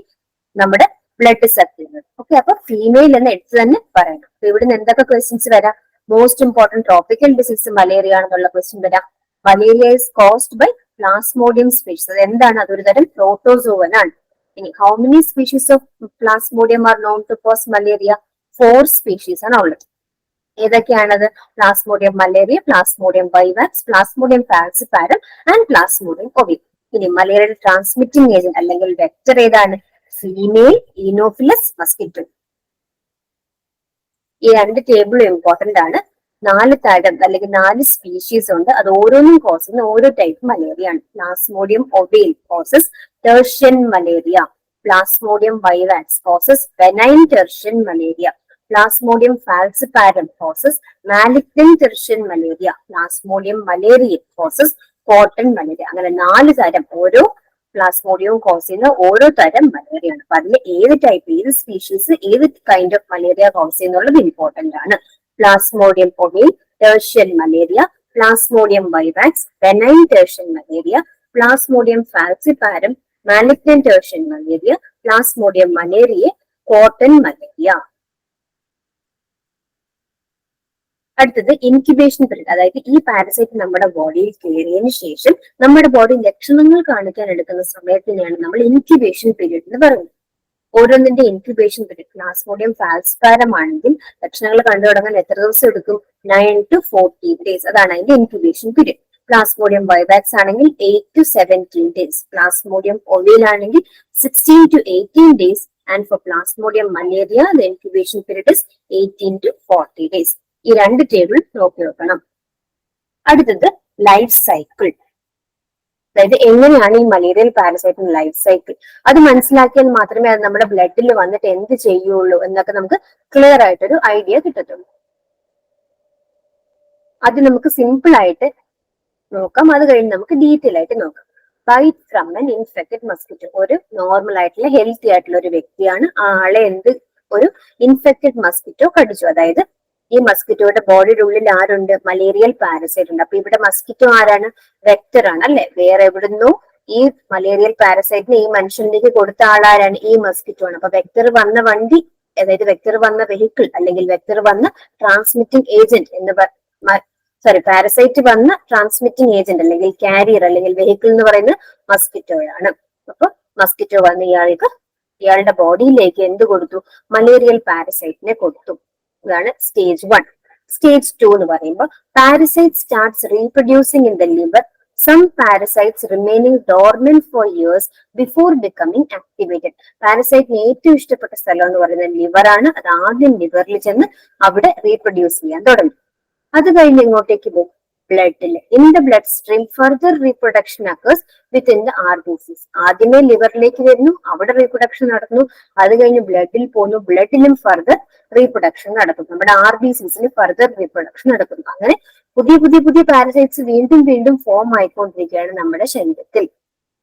നമ്മുടെ ബ്ലഡ് സക്ക് ചെയ്യുന്നത്. ഓക്കെ, അപ്പൊ ഫീമെയിൽ എന്ന് എടുത്ത് തന്നെ പറയണം. അപ്പൊ ഇവിടുന്ന് എന്തൊക്കെ ക്വസ്റ്റ്യൻസ് വരാം? Most important tropical disease malaria ആണെന്നുള്ള ക്വസ്റ്റ്യൻ വരാം. Malaria is caused by Plasmodium species. അത് എന്താണ്? അതൊരു തരം പ്രോട്ടോസോവൻ ആണ്. ഇനി how many species of Plasmodium are known to cause malaria? 4 species ആണ് ഉള്ളത്. ഏതൊക്കെയാണത്? Plasmodium malariae, Plasmodium vivax, Plasmodium falciparum and Plasmodium ovale. ഇനി മലേറിയയുടെ ട്രാൻസ്മിറ്റിംഗ് ഏജന്റ് അല്ലെങ്കിൽ വെക്ടർ ഏതാണ്? Female Anopheles mosquito. ഈ 2 ടേബിളും ഇമ്പോർട്ടന്റ് ആണ്. 4 തരം അല്ലെങ്കിൽ 4 സ്പീഷീസ് ഉണ്ട്. അത് ഓരോന്നും കോസ് ചെയ്യുന്ന ഓരോ ടൈപ്പ് മലേറിയ ആണ്. Plasmodium ovale causes tertian malaria. Plasmodium vivax causes benign tertian malaria. Plasmodium falciparum causes malignant tertian malaria. Plasmodium malariae causes quartan malaria. അങ്ങനെ 4 തരം ഓരോ പ്ലാസ്മോഡിയം കോസ് ചെയ്യുന്ന ഓരോ തരം മലേറിയ ആണ്. അപ്പൊ അതിൽ ഏത് ടൈപ്പ്, ഏത് സ്പീഷീസ്, ഏത് കൈൻഡ് ഓഫ് മലേറിയ കോസ് ചെയ്യുന്നുള്ളത് ഇമ്പോർട്ടന്റ് ആണ്. Plasmodium ovale tertian malaria, Plasmodium vivax benign tertian malaria, Plasmodium falciparum malignant tertian malaria, Plasmodium malariae quartan malaria. അടുത്തത് ഇൻക്യുബേഷൻ പീരീഡ്. അതായത് ഈ പാരസൈറ്റ് നമ്മുടെ ബോഡിയിൽ കയറിയതിനു ശേഷം നമ്മുടെ ബോഡി ലക്ഷണങ്ങൾ കാണിക്കാൻ എടുക്കുന്ന സമയത്തിനെയാണ് നമ്മൾ ഇൻക്യുബേഷൻ പീരീഡ് എന്ന് പറയുന്നത്. ഓരോന്നിന്റെ ഇൻക്യുബേഷൻ പീരീഡ്. പ്ലാസ്മോഡിയം ഫാൽസിപാരം ആണെങ്കിൽ ലക്ഷണങ്ങൾ കണ്ടു തുടങ്ങാൻ എത്ര ദിവസം എടുക്കും? 9 to 14 days. അതാണ് അതിന്റെ ഇൻക്യുബേഷൻ പീരീഡ്. പ്ലാസ്മോഡിയം വൈവാക്സ് ആണെങ്കിൽ 8 to 17 days. പ്ലാസ്മോഡിയം ഒവേൽ ആണെങ്കിൽ 16 to 18 days. And for Plasmodium malaria, the incubation period is 18 to 40 days. ഈ 2 ടേബിൾ നോക്കി വെക്കണം. അടുത്തത് ലൈഫ് സൈക്കിൾ. അതായത് എങ്ങനെയാണ് ഈ മലേറിയൽ പാരസൈറ്റിന്റെ ലൈഫ് സൈക്കിൾ, അത് മനസ്സിലാക്കിയാൽ മാത്രമേ അത് നമ്മുടെ ബ്ലഡിൽ വന്നിട്ട് എന്ത് ചെയ്യുള്ളൂ എന്നൊക്കെ നമുക്ക് ക്ലിയർ ആയിട്ടൊരു ഐഡിയ കിട്ടത്തുള്ളൂ. അത് നമുക്ക് സിമ്പിൾ ആയിട്ട് നോക്കാം. അത് കഴിഞ്ഞ് നമുക്ക് ഡീറ്റെയിൽ ആയിട്ട് നോക്കാം. Bite from an infected mosquito. ഒരു നോർമൽ ആയിട്ടുള്ള ഹെൽത്തി ആയിട്ടുള്ള ഒരു വ്യക്തിയാണ്, ആളെ ഒരു ഇൻഫെക്റ്റഡ് മസ്കിറ്റോ കടിച്ചു. അതായത് ഈ മസ്കിറ്റോയുടെ ബോഡിയുടെ ഉള്ളിൽ ആരുണ്ട്? മലേറിയൽ പാരസൈറ്റ് ഉണ്ട്. അപ്പൊ ഇവിടെ മസ്കിറ്റോ ആരാണ്? വെക്ടർ ആണ് അല്ലെ. വേറെ എവിടുന്നോ ഈ മലേറിയൽ പാരസൈറ്റിനെ ഈ മനുഷ്യനിലേക്ക് കൊടുത്ത ആളാരാണ്? ഈ മസ്കിറ്റോ ആണ്. അപ്പൊ വെക്ടർ വന്ന വണ്ടി, അതായത് വെക്ടർ വന്ന വെഹിക്കിൾ അല്ലെങ്കിൽ വെക്ടർ വന്ന ട്രാൻസ്മിറ്റിംഗ് ഏജന്റ് എന്ന് പാരസൈറ്റ് വന്ന ട്രാൻസ്മിറ്റിംഗ് ഏജന്റ് അല്ലെങ്കിൽ കാരിയർ അല്ലെങ്കിൽ വെഹിക്കിൾ എന്ന് പറയുന്നത് മസ്കിറ്റോയാണ്. അപ്പൊ മസ്കിറ്റോ വന്ന് ഇയാളുടെ ബോഡിയിലേക്ക് എന്ത് കൊടുത്തു? മലേറിയൽ പാരസൈറ്റിനെ കൊടുത്തു. ഇതാണ് സ്റ്റേജ് 1. സ്റ്റേജ് 2 എന്ന് പറയുമ്പോൾ parasite starts reproducing in the liver. Some parasites remaining dormant for years before becoming activated. പാരസൈറ്റിന് ഏറ്റവും ഇഷ്ടപ്പെട്ട സ്ഥലം എന്ന് പറയുന്നത് ലിവറാണ്. അത് ആദ്യം ലിവറിൽ ചെന്ന് അവിടെ റീപ്രൊഡ്യൂസ് ചെയ്യാൻ തുടങ്ങി. അത് കഴിഞ്ഞ് ഇങ്ങോട്ടേക്ക് പോകും ബ്ലഡിൽ. In the blood stream further reproduction occurs within the RBCs. ആദ്യമേ ലിവറിലേക്ക് വരുന്നു, അവിടെ റീപ്രൊഡക്ഷൻ നടത്തുന്നു. അത് കഴിഞ്ഞ് ബ്ലഡിൽ പോകുന്നു, ബ്ലഡിലും ഫർദർ റീപ്രൊഡക്ഷൻ നടത്തുന്നു. നമ്മുടെ RBCസിൽ ഫർദർ റീപ്രൊഡക്ഷൻ നടത്തുന്നു. അങ്ങനെ പുതിയ പുതിയ പുതിയ പാരസൈറ്റ്സ് വീണ്ടും വീണ്ടും ഫോം ആയിക്കൊണ്ടിരിക്കുകയാണ് നമ്മുടെ ശരീരത്തിൽ.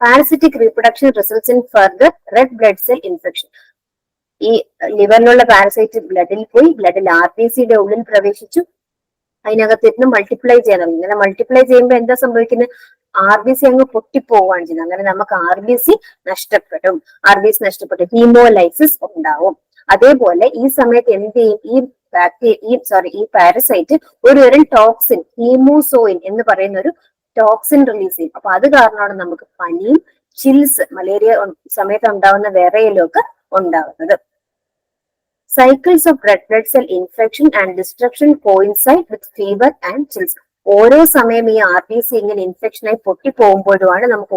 Parasitic reproduction results in further red blood cell infection. ഈ ലിവറിലുള്ള പാരസൈറ്റ് ബ്ലഡിൽ പോയി, ബ്ലഡിൽ RBCയുടെ ഉള്ളിൽ പ്രവേശിച്ചു, അതിനകത്തിരുന്ന് മൾട്ടിപ്ലൈ ചെയ്യണം. ഇങ്ങനെ മൾട്ടിപ്ലൈ ചെയ്യുമ്പോൾ എന്താ സംഭവിക്കുന്നത്? RBC അങ്ങ് പൊട്ടിപ്പോവാണ് ചെയ്യുന്നത്. അങ്ങനെ നമുക്ക് RBC നഷ്ടപ്പെടും. RBC നഷ്ടപ്പെട്ടു ഹീമോലൈസിസ് ഉണ്ടാവും. അതേപോലെ ഈ സമയത്ത് എന്ത് ചെയ്യും? ഈ പാരസൈറ്റ് ഒരു ടോക്സിൻ, ഹീമോസോയിൻ എന്ന് പറയുന്ന ഒരു ടോക്സിൻ റിലീസ് ചെയ്യും. അപ്പൊ അത് കാരണമാണ് നമുക്ക് പനിയും ചിൽസ്, മലേറിയ സമയത്ത് ഉണ്ടാവുന്ന വിറയലും ഒക്കെ ഉണ്ടാവുന്നത്. Cycles of red blood cell infection and destruction coincide with fever and chills. ഓരോ സമയം ഈ RBC ഇങ്ങനെ ഇൻഫെക്ഷനായി പൊട്ടിപ്പോകുമ്പോഴുമാണ് നമുക്ക്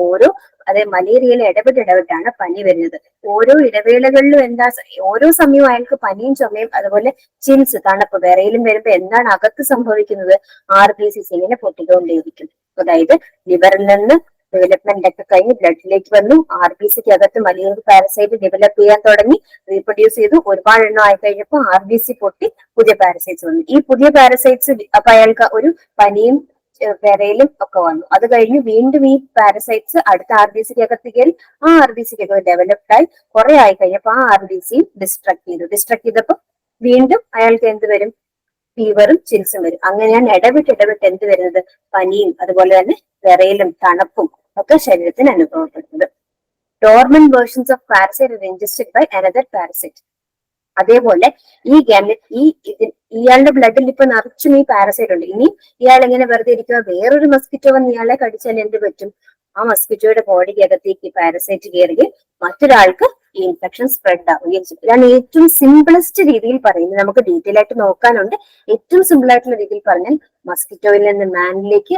മലേറിയയിൽ ഇടവിട്ടാണ് പനി വരുന്നത്. ഓരോ ഇടവേളകളിലും ഓരോ സമയവും അയാൾക്ക് പനിയും ചുമയും അതുപോലെ ചിൽസ്, തണുപ്പ്, വിറയിലും വരുമ്പോ എന്താണ് അകത്ത് സംഭവിക്കുന്നത്? RBCs ഇങ്ങനെ പൊട്ടിക്കൊണ്ടേയിരിക്കും. അതായത് ലിവറിൽ നിന്ന് ഡെവലപ്മെന്റ് ഒക്കെ കഴിഞ്ഞ് ബ്ലഡിലേക്ക് വന്നു, RBCക്ക് അകത്ത് മലേറിയൽ പാരസൈറ്റ് ഡെവലപ്പ് ചെയ്യാൻ തുടങ്ങി, റീപ്രൊഡ്യൂസ് ചെയ്തു. ഒരുപാട് എണ്ണം ആയി കഴിഞ്ഞപ്പോൾ RBC പൊട്ടി പുതിയ പാരസൈറ്റ്സ് വന്നു. ഈ പുതിയ പാരസൈറ്റ്സ് അപ്പൊ അയാൾക്ക് ഒരു പനിയും വിറയിലും ഒക്കെ വന്നു. അത് കഴിഞ്ഞ് വീണ്ടും ഈ പാരസൈറ്റ്സ് അടുത്ത RBCക്ക് അകത്ത് കയറി, ആ RBCക്ക് അകത്ത് ഡെവലപ്ഡ് ആയി കുറെ ആയി കഴിഞ്ഞപ്പോൾ ആ RBC ഡിസ്ട്രക്ട് ചെയ്തപ്പോൾ വീണ്ടും അയാൾക്ക് എന്ത് വരും? ഫീവറും ചിൽസും വരും. അങ്ങനെയാണ് ഇടവിട്ട് എന്ത് വരുന്നത്? പനിയും അതുപോലെ തന്നെ വിറയിലും തണുപ്പും ഒക്കെ ശരീരത്തിന് അനുഭവപ്പെടുന്നത്. Dormant versions of parasite are ingested by another parasite. അതേപോലെ ഇയാളുടെ ബ്ലഡിൽ ഇപ്പൊ നിറച്ചും ഈ പാരസൈറ്റ് ഉണ്ട്. ഇനി ഇയാൾ എങ്ങനെ വെറുതെ ഇരിക്കുക? വേറൊരു മസ്കിറ്റോ വന്ന് ഇയാളെ കടിച്ചാൽ എന്ത് പറ്റും? ആ മസ്കിറ്റോയുടെ ബോഡിക്ക് അകത്തേക്ക് പാരസൈറ്റ് കയറുകയും മറ്റൊരാൾക്ക് ഈ ഇൻഫെക്ഷൻ സ്പ്രെഡ് ആവുകയും ചെയ്യും. ഇതാണ് ഏറ്റവും സിംപിളസ്റ്റ് രീതിയിൽ പറയുന്നത്. നമുക്ക് ഡീറ്റെയിൽ ആയിട്ട് നോക്കാനുണ്ട്. ഏറ്റവും സിമ്പിൾ ആയിട്ടുള്ള രീതിയിൽ പറഞ്ഞാൽ മസ്കിറ്റോയിൽ നിന്ന് മാനിലേക്ക്,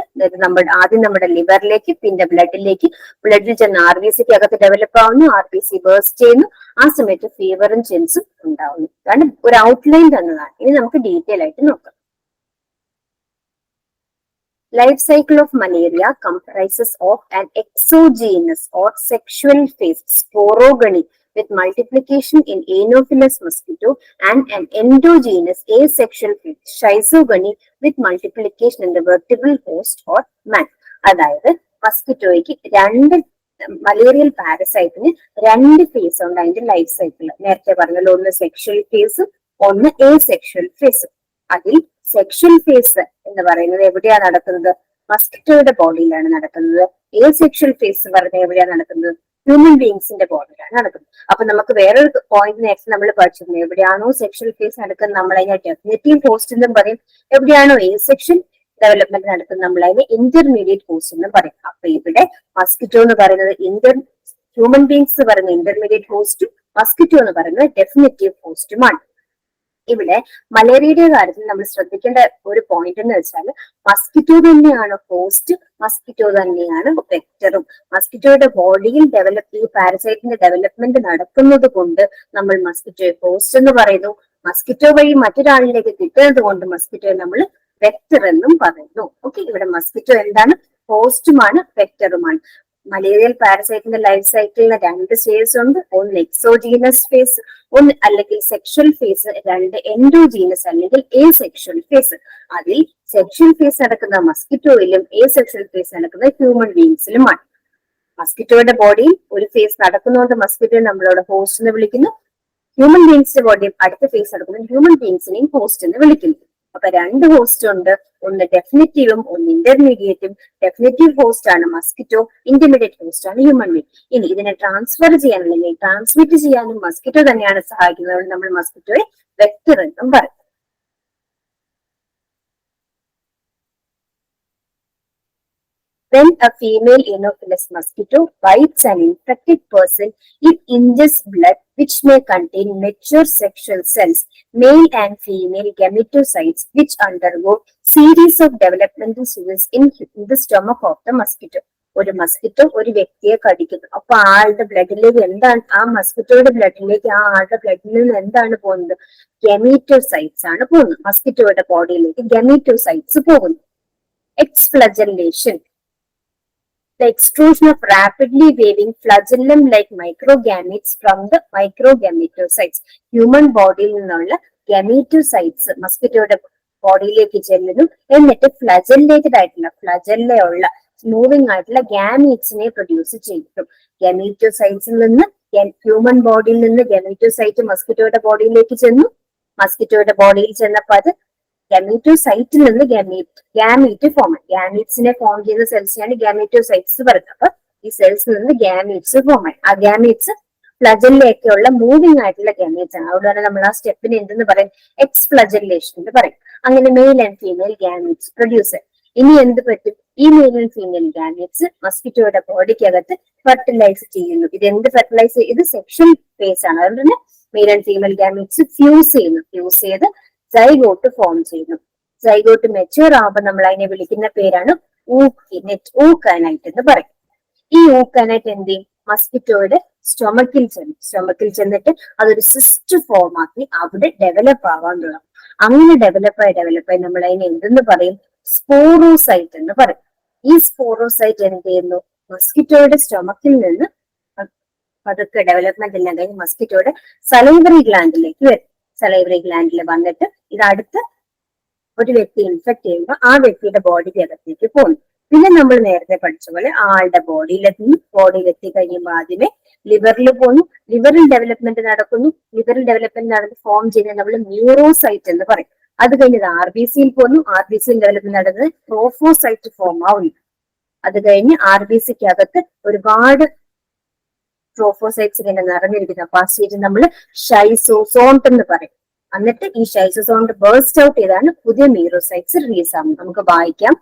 ആദ്യം നമ്മുടെ ലിവറിലേക്ക്, പിന്നെ ബ്ലഡിലേക്ക്, ബ്ലഡിൽ ചെന്ന് RBCക്ക് അകത്ത് ഡെവലപ്പ് ആവുന്നു, RBC ബേസ്റ്റ് ചെയ്യുന്നു. ആ സമയത്ത് ഫീവറും ചിൽസും ഉണ്ടാവുന്നു. അതാണ് ഒരു ഔട്ട്ലൈൻ തന്നതാണ്. ഇനി നമുക്ക് ഡീറ്റെയിൽ ആയിട്ട് നോക്കാം. Life cycle of malaria comprises of an exogenous or sexual phase, sporogony, with multiplication in Anopheles mosquito, and an endogenous asexual phase, schizogony, with multiplication in the vertebral host or man. അതായത് മസ്കിറ്റോയ്ക്ക് malarial പാരസൈറ്റിന് രണ്ട് face ഉണ്ട് അതിന്റെ life cycle. നേരത്തെ പറഞ്ഞല്ലോ, ഒന്ന് sexual face, ഒന്ന് asexual face. അതിൽ sexual face എന്ന് പറയുന്നത് എവിടെയാണ് നടക്കുന്നത്? മസ്കിറ്റോയുടെ ബോഡിയിലാണ് നടക്കുന്നത്. എസെക്ഷൽ ഫേസ് പറഞ്ഞത് എവിടെയാണ് നടക്കുന്നത്? ഹ്യൂമൻ ബീങ്സിന്റെ ബോഡിയിലാണ് നടക്കുന്നത്. അപ്പൊ നമുക്ക് വേറൊരു പോയിന്റ് നേരത്തെ നമ്മൾ പഠിച്ചിരുന്നത്, എവിടെയാണോ സെക്ഷൽ ഫേസ് നടക്കുന്നത് നമ്മൾ അതിനെ ഡെഫിനറ്റീവ് പോസ്റ്റ് എന്നും പറയും. എവിടെയാണോ എസെക്ഷൽ ഡെവലപ്മെന്റ് നടക്കുന്നത് നമ്മൾ അതിനെ ഇന്റർമീഡിയറ്റ് പോസ്റ്റ് എന്നും പറയും. അപ്പൊ ഇവിടെ മസ്കിറ്റോ എന്ന് പറയുന്നത് ഹ്യൂമൻ ബീങ്സ് പറയുന്ന ഇന്റർമീഡിയറ്റ് പോസ്റ്റും മസ്കിറ്റോ എന്ന് പറയുന്നത് ഡെഫിനറ്റീവ് പോസ്റ്റുമാണ്. ഇവിടെ മലേറിയയുടെ കാര്യത്തിൽ നമ്മൾ ശ്രദ്ധിക്കേണ്ട ഒരു പോയിന്റ് എന്ന് വെച്ചാൽ മസ്കിറ്റോ തന്നെയാണ് ഹോസ്റ്റ്, മസ്കിറ്റോ തന്നെയാണ് വെക്ടറും. മസ്കിറ്റോയുടെ ബോഡിയിൽ ഈ പാരസൈറ്റിന്റെ ഡെവലപ്മെന്റ് നടക്കുന്നത് കൊണ്ട് നമ്മൾ മസ്കിറ്റോയെ ഹോസ്റ്റ് എന്ന് പറയുന്നു. മസ്കിറ്റോ വഴി മറ്റൊരാളിലേക്ക് കിട്ടുന്നത് കൊണ്ട് മസ്കിറ്റോയെ നമ്മൾ വെക്ടർ എന്നും പറയുന്നു. ഓക്കെ, ഇവിടെ മസ്കിറ്റോ എന്താണ്? ഹോസ്റ്റുമാണ്, വെക്ടറുമാണ്. മലേറിയൽ പാരസൈറ്റിന്റെ ലൈഫ് സൈക്കിളിന് 2 സ്റ്റേജസ് ഉണ്ട്. ഒന്ന് എക്സോജീനസ് ഫേസ്, ഒന്ന് അല്ലെങ്കിൽ സെക്ഷൽ ഫേസ്, രണ്ട് എൻഡോജീനസ് അല്ലെങ്കിൽ എ സെക്ഷൽ ഫേസ്. അതിൽ സെക്ഷൽ ഫേസ് നടക്കുന്ന മസ്കിറ്റോയിലും എ സെക്ഷൽ ഫേസ് നടക്കുന്ന ഹ്യൂമൻ ബീങ്സിലുമാണ്. മസ്കിറ്റോയുടെ ബോഡിയിൽ ഒരു ഫേസ് നടക്കുന്നതുകൊണ്ട് മസ്കിറ്റോ നമ്മളോട് ഹോസ്റ്റ് എന്ന് വിളിക്കുന്നു. ഹ്യൂമൻ ബീങ്സിന്റെ ബോഡിയിൽ അടുത്ത ഫേസ് നടക്കുന്നത് ഹ്യൂമൻ ബീങ്സിനെയും ഹോസ്റ്റ് എന്ന് വിളിക്കുന്നു. അപ്പൊ 2 ഹോസ്റ്റ് ഉണ്ട്, ഒന്ന് ഡെഫിനിറ്റീവും ഒന്ന് ഇന്റർമീഡിയറ്റും. ഡെഫിനിറ്റീവ് ഹോസ്റ്റ് ആണ് മസ്കിറ്റോ, ഇന്റർമീഡിയറ്റ് ഹോസ്റ്റ് ആണ് ഹ്യൂമൻ ബീങ്. ഇനി ഇതിനെ ട്രാൻസ്ഫർ ചെയ്യാൻ അല്ലെങ്കിൽ ട്രാൻസ്മിറ്റ് ചെയ്യാനും മസ്കിറ്റോ തന്നെയാണ് സഹായിക്കുന്നത്. നമ്മൾ മസ്കിറ്റോയെ വെക്ടർ എന്നും പറയും. When a female Anopheles mosquito bites an infected person, it ingests blood which may contain mature sexual cells, male and female gametocytes, which undergo series of developmental stages in the stomach of the mosquito. ഒരു mosquito ഒരു വ്യക്തിയെ കടിക്കുന്നു. അപ്പൊ ആളുടെ ബ്ലഡിലേക്ക് എന്താണ്, ആ മസ്കിറ്റോയുടെ ബ്ലഡിലേക്ക് ആ ആളുടെ ബ്ലഡിൽ നിന്ന് എന്താണ് പോകുന്നത്? ഗമീറ്റോസൈറ്റ്സ് ആണ് പോകുന്നത്. മസ്കിറ്റോയുടെ ബോഡിയിലേക്ക് ഗമീറ്റോസൈറ്റ്സ് പോകുന്നു. എക്സ്ഫ്ലജല്ലേഷൻ, the extrusion of rapidly waving flagellum-like microgametes from the microgametocytes. Human ബോഡിയിൽ നിന്നുള്ള ഗമീറ്റോസൈറ്റ്സ് മസ്കിറ്റോയുടെ ബോഡിയിലേക്ക് ചെല്ലുന്നു. എന്നിട്ട് ഫ്ലജല്ലേറ്റഡ് ആയിട്ടുള്ള ഫ്ലജല്ലയുള്ള മൂവിംഗ് ആയിട്ടുള്ള ഗാമീറ്റ്സിനെ പ്രൊഡ്യൂസ് ചെയ്യും. ഗമീറ്റോസൈറ്റ്സിൽ നിന്ന് ഹ്യൂമൻ ബോഡിയിൽ നിന്ന് ഗമീറ്റോസൈറ്റ് മസ്കിറ്റോയുടെ ബോഡിയിലേക്ക് ചെന്നു. മസ്കിറ്റോയുടെ ബോഡിയിൽ ചെന്നപ്പോൾ അത് ഗമീറ്റോസൈറ്റിൽ നിന്ന് ഗാമീറ്റ് ഫോം ആയി. ഗാമീറ്റ്സിനെ ഫോം ചെയ്യുന്ന സെൽസിനാണ് ഗാമീറ്റോസൈറ്റ്സ് പറയുന്നത്. അപ്പൊ ഈ സെൽസിൽ നിന്ന് ഗാമീറ്റ്സ് ഫോം ആയി. ആ ഗാമീറ്റ്സ് ഫ്ലജലിലേക്കുള്ള മൂവിംഗ് ആയിട്ടുള്ള ഗാമീറ്റ്സ് ആണ്. അതുകൊണ്ട് തന്നെ നമ്മൾ ആ സ്റ്റെപ്പിന് എന്തെന്ന് പറയും? എക്സ്ഫ്ലജല്ലേഷൻ എന്ന് പറയും. അങ്ങനെ male and female gametes produce. ഇനി എന്ത് പറ്റും? ഈ മെയിൽ ആൻഡ് ഫീമെയിൽ ഗാമീറ്റ്സ് മസ്കിറ്റോയുടെ ബോഡിക്കകത്ത് ഫെർട്ടിലൈസ് ചെയ്യുന്നു. ഇത് എന്ത് ഫെർട്ടിലൈസ്? ഇത് സെക്ഷൽ ഫേസ് ആണ്. അതുകൊണ്ട് തന്നെ mail and female gametes fuse ചെയ്യുന്നു. ഫ്യൂസ് ചെയ്ത് സൈഗോട്ട് ഫോം ചെയ്യുന്നു. സൈഗോട്ട് മെച്യൂർ ആവുമ്പോൾ നമ്മൾ അതിനെ വിളിക്കുന്ന പേരാണ് ഊക്കാനൈറ്റ് എന്ന് പറയും. ഈ ഊക്കാനൈറ്റ് എന്ത് ചെയ്യും? മസ്കിറ്റോയുടെ സ്റ്റൊമക്കിൽ ചെന്നിട്ട് അതൊരു സിസ്റ്റ് ഫോം ആക്കി അവിടെ ഡെവലപ്പ് ആവാൻ തുടങ്ങും. അങ്ങനെ ഡെവലപ്പായി നമ്മൾ അതിനെ എന്തെന്ന് പറയും? സ്പോറോസൈറ്റ് എന്ന് പറയും. ഈ സ്പോറോസൈറ്റ് എന്ത് ചെയ്യുന്നു? മസ്കിറ്റോയുടെ സ്റ്റൊമക്കിൽ നിന്ന് അതൊക്കെ ഡെവലപ്മെന്റ് എല്ലാം കഴിഞ്ഞ് മസ്കിറ്റോയുടെ സലൈവറി ഗ്ലാൻഡിലേക്ക് വരും. സലൈവറി ഗ്ലാൻഡിൽ വന്നിട്ട് ഇത് അടുത്ത് ഒരു വ്യക്തി ഇൻഫെക്ട് ചെയ്യുമ്പോൾ ആ വ്യക്തിയുടെ ബോഡിക്ക് അകത്തേക്ക് പോകുന്നു. പിന്നെ നമ്മൾ നേരത്തെ പഠിച്ച പോലെ ആളുടെ ബോഡിയിലെത്തി കഴിയുമ്പോൾ ആദ്യമേ ലിവറിൽ പോകുന്നു. ലിവറിൽ ഡെവലപ്മെന്റ് നടക്കുന്നു. ലിവറിൽ ഡെവലപ്മെന്റ് നടന്ന് ഫോം ചെയ്യുന്നത് നമ്മൾ ന്യൂറോസൈറ്റ് എന്ന് പറയും. അത് കഴിഞ്ഞത് RBCയിൽ പോകുന്നു. RBCയിൽ ഡെവലപ്മെന്റ് നടന്നത് ട്രോഫോസൈറ്റ് ഫോം ആവുന്നു. അത് കഴിഞ്ഞ് RBCക്ക് അകത്ത് ഒരുപാട് ട്രോഫോസൈറ്റ്സ് ഇങ്ങനെ നിറഞ്ഞിരിക്കുന്ന ആ സ്റ്റേജ് നമ്മൾ ഷൈസോസോണ്ട് എന്ന് പറയും. എന്നിട്ട് ഈ ഷൈസോസോണ്ട് ബേസ്റ്റ് ഔട്ട് ചെയ്താണ് പുതിയ മീറോസൈറ്റ്സ് റിലീസ് ആവുന്നത്. നമുക്ക് വായിക്കാം.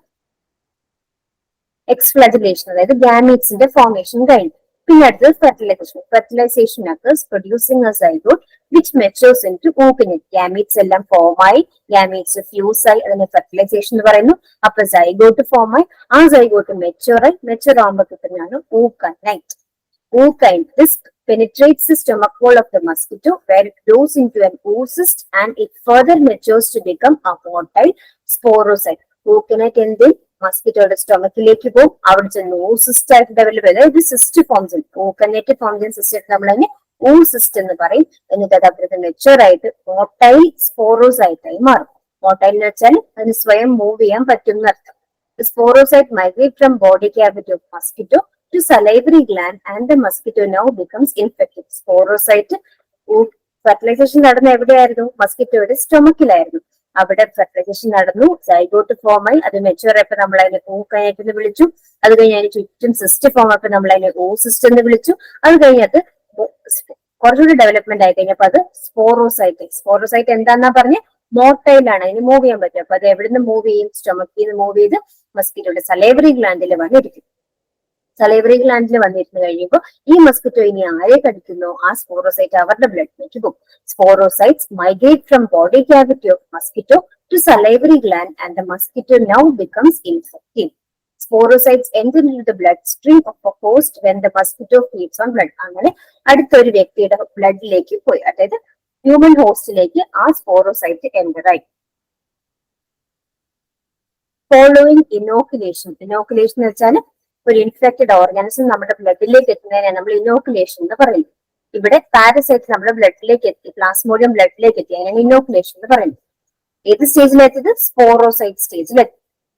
എക്സ്ഫ്ലജലേഷൻ, അതായത് ഗാമീറ്റ്സിന്റെ ഫോർമേഷൻ കഴിഞ്ഞു. പിന്നെ അടുത്തത് fertilisation. Fertilisation occurs producing a zygote which matures into ookinete. Gametes എല്ലാം ഫോം ആയി, ഗാമീറ്റ്സ് ഫ്യൂസ് ആയി, അതിനെ ഫെർട്ടിലൈസേഷൻ എന്ന് പറയുന്നു. അപ്പൊ സൈഗോട്ട് ഫോം ആയി, ആ സൈഗോട്ട് മെച്യൂർ ആകുമ്പോൾ കിട്ടുന്നതാണ് ഊക്കനൈറ്റ്. Oocyte. This penetrates the stomach wall of the mosquito where it grows into an oocyst and it further matures to become a motile sporocyte. Ookinite എന്ത്? മസ്കിറ്റോയുടെ സ്റ്റൊമക്കിലേക്ക് പോകും. അവിടെ ചെന്ന് oocyst ആയിട്ട് ഡെവലപ്പ് ചെയ്ത് ഇത് സിസ്റ്റ് ഫോം ചെയ്യും. ookinate ഫോം ചെയ്യുന്ന system നമ്മൾ അതിനെ oocyst എന്ന് പറയും. എന്നിട്ട് അത് അവിടുത്തെ മെച്യൂർ ആയിട്ട് motile sporocyte ആയി മാറും. motile എന്ന് വെച്ചാൽ അതിന് സ്വയം മൂവ് ചെയ്യാൻ പറ്റും എന്നർത്ഥം. The sporocyte migrate from body cavity of mosquito to salivary gland and the mosquito now becomes infected. Sporozoite fertilisation നടന്ന എവിടെയായിരുന്നു? മസ്കിറ്റോയുടെ സ്റ്റൊമക്കിലായിരുന്നു. അവിടെ ഫെർട്ടിലൈസേഷൻ നടന്നു, സൈഗോട്ട് ഫോം ആയി, അത് മെച്യൂർ ആയപ്പോൾ നമ്മൾ അതിനെ ഊക്കനൈറ്റ് എന്ന് വിളിച്ചു. അത് കഴിഞ്ഞ് അതിന് ചുറ്റും സിസ്റ്റ് ഫോം ആയപ്പോൾ നമ്മൾ അതിനെ oocyst എന്ന് വിളിച്ചു. അത് കഴിഞ്ഞത് കുറച്ചുകൂടി ഡെവലപ്മെന്റ് ആയി കഴിഞ്ഞപ്പോൾ അത് സ്പോറോസൈറ്റ്. സ്പോറോസൈറ്റ് എന്താന്നാ പറഞ്ഞ്? മോട്ടൈലാണ്, അതിന് മൂവ് ചെയ്യാൻ പറ്റും. അപ്പൊ അത് എവിടെ നിന്ന് മൂവ് ചെയ്യും? സ്റ്റൊമക്കിൽ നിന്ന് മൂവ് ചെയ്ത് മസ്കിറ്റോയുടെ സലൈവറി ഗ്ലാൻഡിൽ വന്നിരിക്കും. സലൈവറി ഗ്ലാൻഡിൽ വന്നിരുന്നു കഴിയുമ്പോൾ ഈ മസ്കിറ്റോ ഇനി ആരെ കടിക്കുന്നു? ആ സ്പോറോസൈറ്റ് അവരുടെ ബ്ലഡിലേക്ക് പോകും. Sporozoites migrate from body cavity of mosquito to salivary gland and the mosquito now becomes infective. Sporozoites enter into the bloodstream of a host when the mosquito feeds on blood. അങ്ങനെ അടുത്തൊരു വ്യക്തിയുടെ ബ്ലഡിലേക്ക് പോയി, അതായത് ഹ്യൂമൻ ഹോസ്റ്റിലേക്ക് ആ സ്പോറോസൈറ്റ് enter ആയി. Following inoculation. Inoculation എന്ന് വെച്ചാൽ ഒരു ഇൻഫെക്റ്റഡ് ഓർഗാനിസം നമ്മുടെ ബ്ലഡിലേക്ക് എത്തുന്നതിനെ നമ്മൾ ഇനോക്കുലേഷൻ എന്ന് പറയുന്നു. ഇവിടെ പാരസൈറ്റ് നമ്മുടെ ബ്ലഡിലേക്ക് എത്തി, പ്ലാസ്മോഡിയം ബ്ലഡിലേക്ക് എത്തി, അതിനാണ് ഇനോക്കുലേഷൻ എന്ന് പറയുന്നത്. ഏത് സ്റ്റേജിലെത്തിയത്? സ്പോറോസൈറ്റ് സ്റ്റേജിലെത്തി.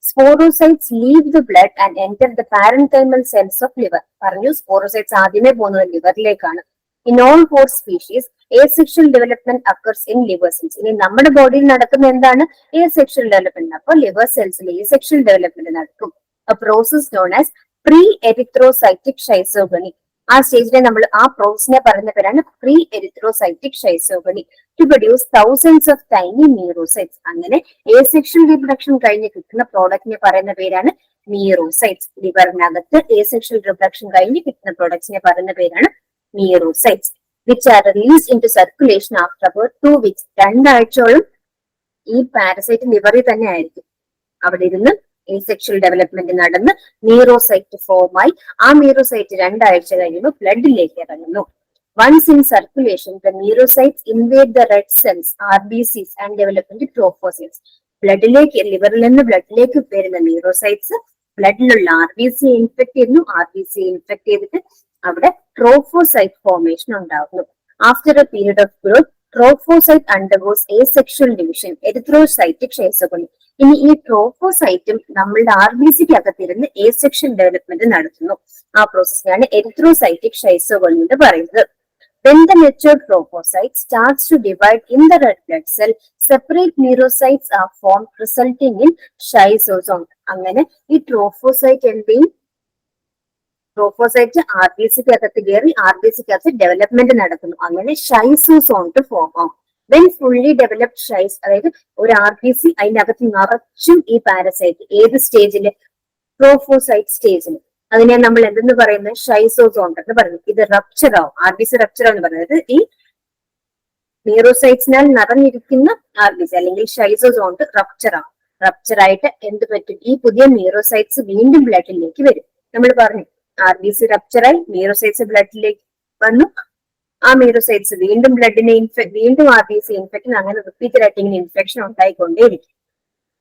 Sporozoites leave the blood and enter the parenchymal cells of liver. പറഞ്ഞു, സ്പോറോസൈറ്റ്സ് ആദ്യമേ പോകുന്നത് ലിവറിലേക്കാണ്. In all 4 species asexual development occurs in liver cells. ഇനി നമ്മുടെ ബോഡിയിൽ നടക്കുന്ന എന്താണ്? asexual development. അപ്പോൾ ലിവർ സെൽസിൽ asexual development നടക്കും. A process known as pre-erythrocytic schizophreny. ആ സ്റ്റേജിനെ നമ്മൾ ആ പ്രോസസിനെ പറയുന്ന പേരാണ് pre erythrocytic schizogony to produce thousands of tiny merozoites. അങ്ങനെ asexual reproduction കഴിഞ്ഞ് കിട്ടുന്ന പ്രോഡക്റ്റിനെ പറയുന്ന പേരാണ് മീറോസൈറ്റ്സ്. ലിവറിനകത്ത് asexual reproduction കഴിഞ്ഞ് കിട്ടുന്ന പ്രോഡക്ട്സിനെ പറയുന്ന പേരാണ് മീറോസൈറ്റ്സ്, which are released into circulation after about 2 weeks. 2 ആഴ്ചയോളം ഈ പാരസൈറ്റ് ലിവറിൽ തന്നെ ആയിരിക്കും. അവിടെ ഇരുന്ന് asexual ഡെവലപ്മെന്റ് നടന്ന് മീറോസൈറ്റ് ഫോം ആയി ആ മീറോസൈറ്റ് 2 ആഴ്ച കഴിയുമ്പോൾ ബ്ലഡിലേക്ക് ഇറങ്ങുന്നു. Once in circulation, the merocytes invade the red cells, RBCs, and develop into trophocytes. ബ്ലഡിലേക്ക്, ലിവറിൽ നിന്ന് ബ്ലഡിലേക്ക് വരുന്ന മീറോസൈറ്റ്സ് ബ്ലഡിലുള്ള RBC ഇൻഫെക്ട് ചെയ്യുന്നു. RBC ഇൻഫെക്ട് ചെയ്തിട്ട് അവിടെ ട്രോഫോസൈറ്റ് ഫോർമേഷൻ ഉണ്ടാകുന്നു. After a period of growth, trophozoite undergoes asexual division, erythrocytic schizogony. ഇനി ഈ ട്രോഫോസൈറ്റും നമ്മളുടെ RBCക്ക് അകത്തിരുന്ന് asexual ഡെവലപ്മെന്റ് നടത്തുന്നു. ആ പ്രോസസ്സിനാണ് എരിത്രോസൈറ്റിക് ഷൈസോഗണി എന്ന് പറയുന്നത്. When the mature trophocyte starts to divide in the red blood cell, separate merocytes are formed, resulting in schizosome. അങ്ങനെ ഈ ട്രോഫോസൈറ്റ് എന്ത് ചെയ്യും? ട്രോഫോസൈറ്റ് RBCക്ക് അകത്ത് കയറി RBCക്ക് അകത്ത് ഡെവലപ്മെന്റ് നടക്കുന്നു. അങ്ങനെ ഷൈസോസോം ഫോം ആവും. വെൻ ഫുള്ളി ഡെവലപ്ഡ് ഷൈസ്, അതായത് ഒരു RBC അതിനകത്ത് നിറച്ചും ഈ പാരസൈറ്റ് ഏത് സ്റ്റേജില്? ട്രോഫോസൈറ്റ് സ്റ്റേജിൽ. അതിനെ നമ്മൾ എന്തെന്ന് പറയുന്നത്? ഷൈസോസോം എന്ന് പറയുന്നത്. ഇത് റപ്ചർ ആവും, RBC റപ്ചർ എന്ന് പറയുന്നത് ഈ മീറോസൈറ്റ്സിനാൽ നിറഞ്ഞിരിക്കുന്ന RBC അല്ലെങ്കിൽ ഷൈസോസോം റപ്ചർ ആവും. റപ്ചർ ആയിട്ട് എന്ത് പറ്റും? ഈ പുതിയ മീറോസൈറ്റ്സ് വീണ്ടും ബ്ലഡിലേക്ക് വരും. നമ്മൾ പറഞ്ഞു RBC റപ്ചറായി മീറോസൈറ്റ്സ് ബ്ലഡിലേക്ക് വന്നു. ആ മീറോസൈറ്റ്സ് വീണ്ടും ബ്ലഡിനെ വീണ്ടും RBC ഇൻഫെക്ഷൻ, അങ്ങനെ റിപ്പീറ്റഡ് ആയിട്ട് ഇങ്ങനെ infection ഉണ്ടായിക്കൊണ്ടേയിരിക്കും.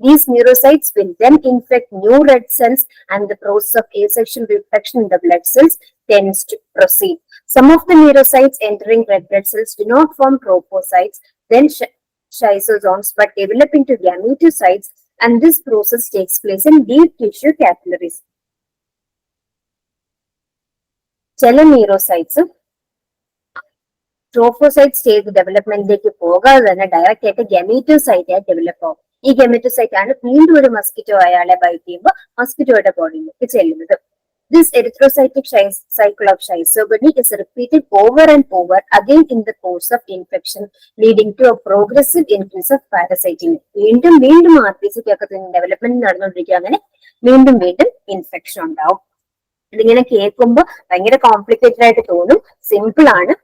These merocytes will then infect new red cells and the process of asexual reproduction in the blood cells tends to proceed. Some of the merocytes entering red blood cells do not form trophocytes, then schizosomes, but develop into gametocytes, and this process takes place in deep tissue capillaries. ചില മീറോസൈറ്റ്സ് ട്രോഫോസൈറ്റ് stage ഡെവലപ്മെന്റിലേക്ക് പോകാതെ തന്നെ direct ആയിട്ട് ഗമീറ്റോസൈറ്റ് ആയി develop ആവും. ഈ ഗമീറ്റോസൈറ്റ് ആണ് വീണ്ടും ഒരു മസ്കിറ്റോ അയാളെ ബൈറ്റ് ചെയ്യുമ്പോൾ മസ്കിറ്റോയുടെ ബോഡിയിലേക്ക് ചെല്ലുന്നത്. This erythrocytic cycle of schizogony is repeated over and over again in the course of infection, leading to a progressive increase of parasiting. വീണ്ടും വീണ്ടും RBCക്ക് അകത്ത് ഡെവലപ്മെന്റ് നടന്നുകൊണ്ടിരിക്കുക. അങ്ങനെ വീണ്ടും വീണ്ടും ഇൻഫെക്ഷൻ ഉണ്ടാവും. ഇതിങ്ങനെ കേൾക്കുമ്പോൾ ഭയങ്കര കോംപ്ലിക്കേറ്റഡ് ആയിട്ട് തോന്നും. സിമ്പിൾ ആണ്.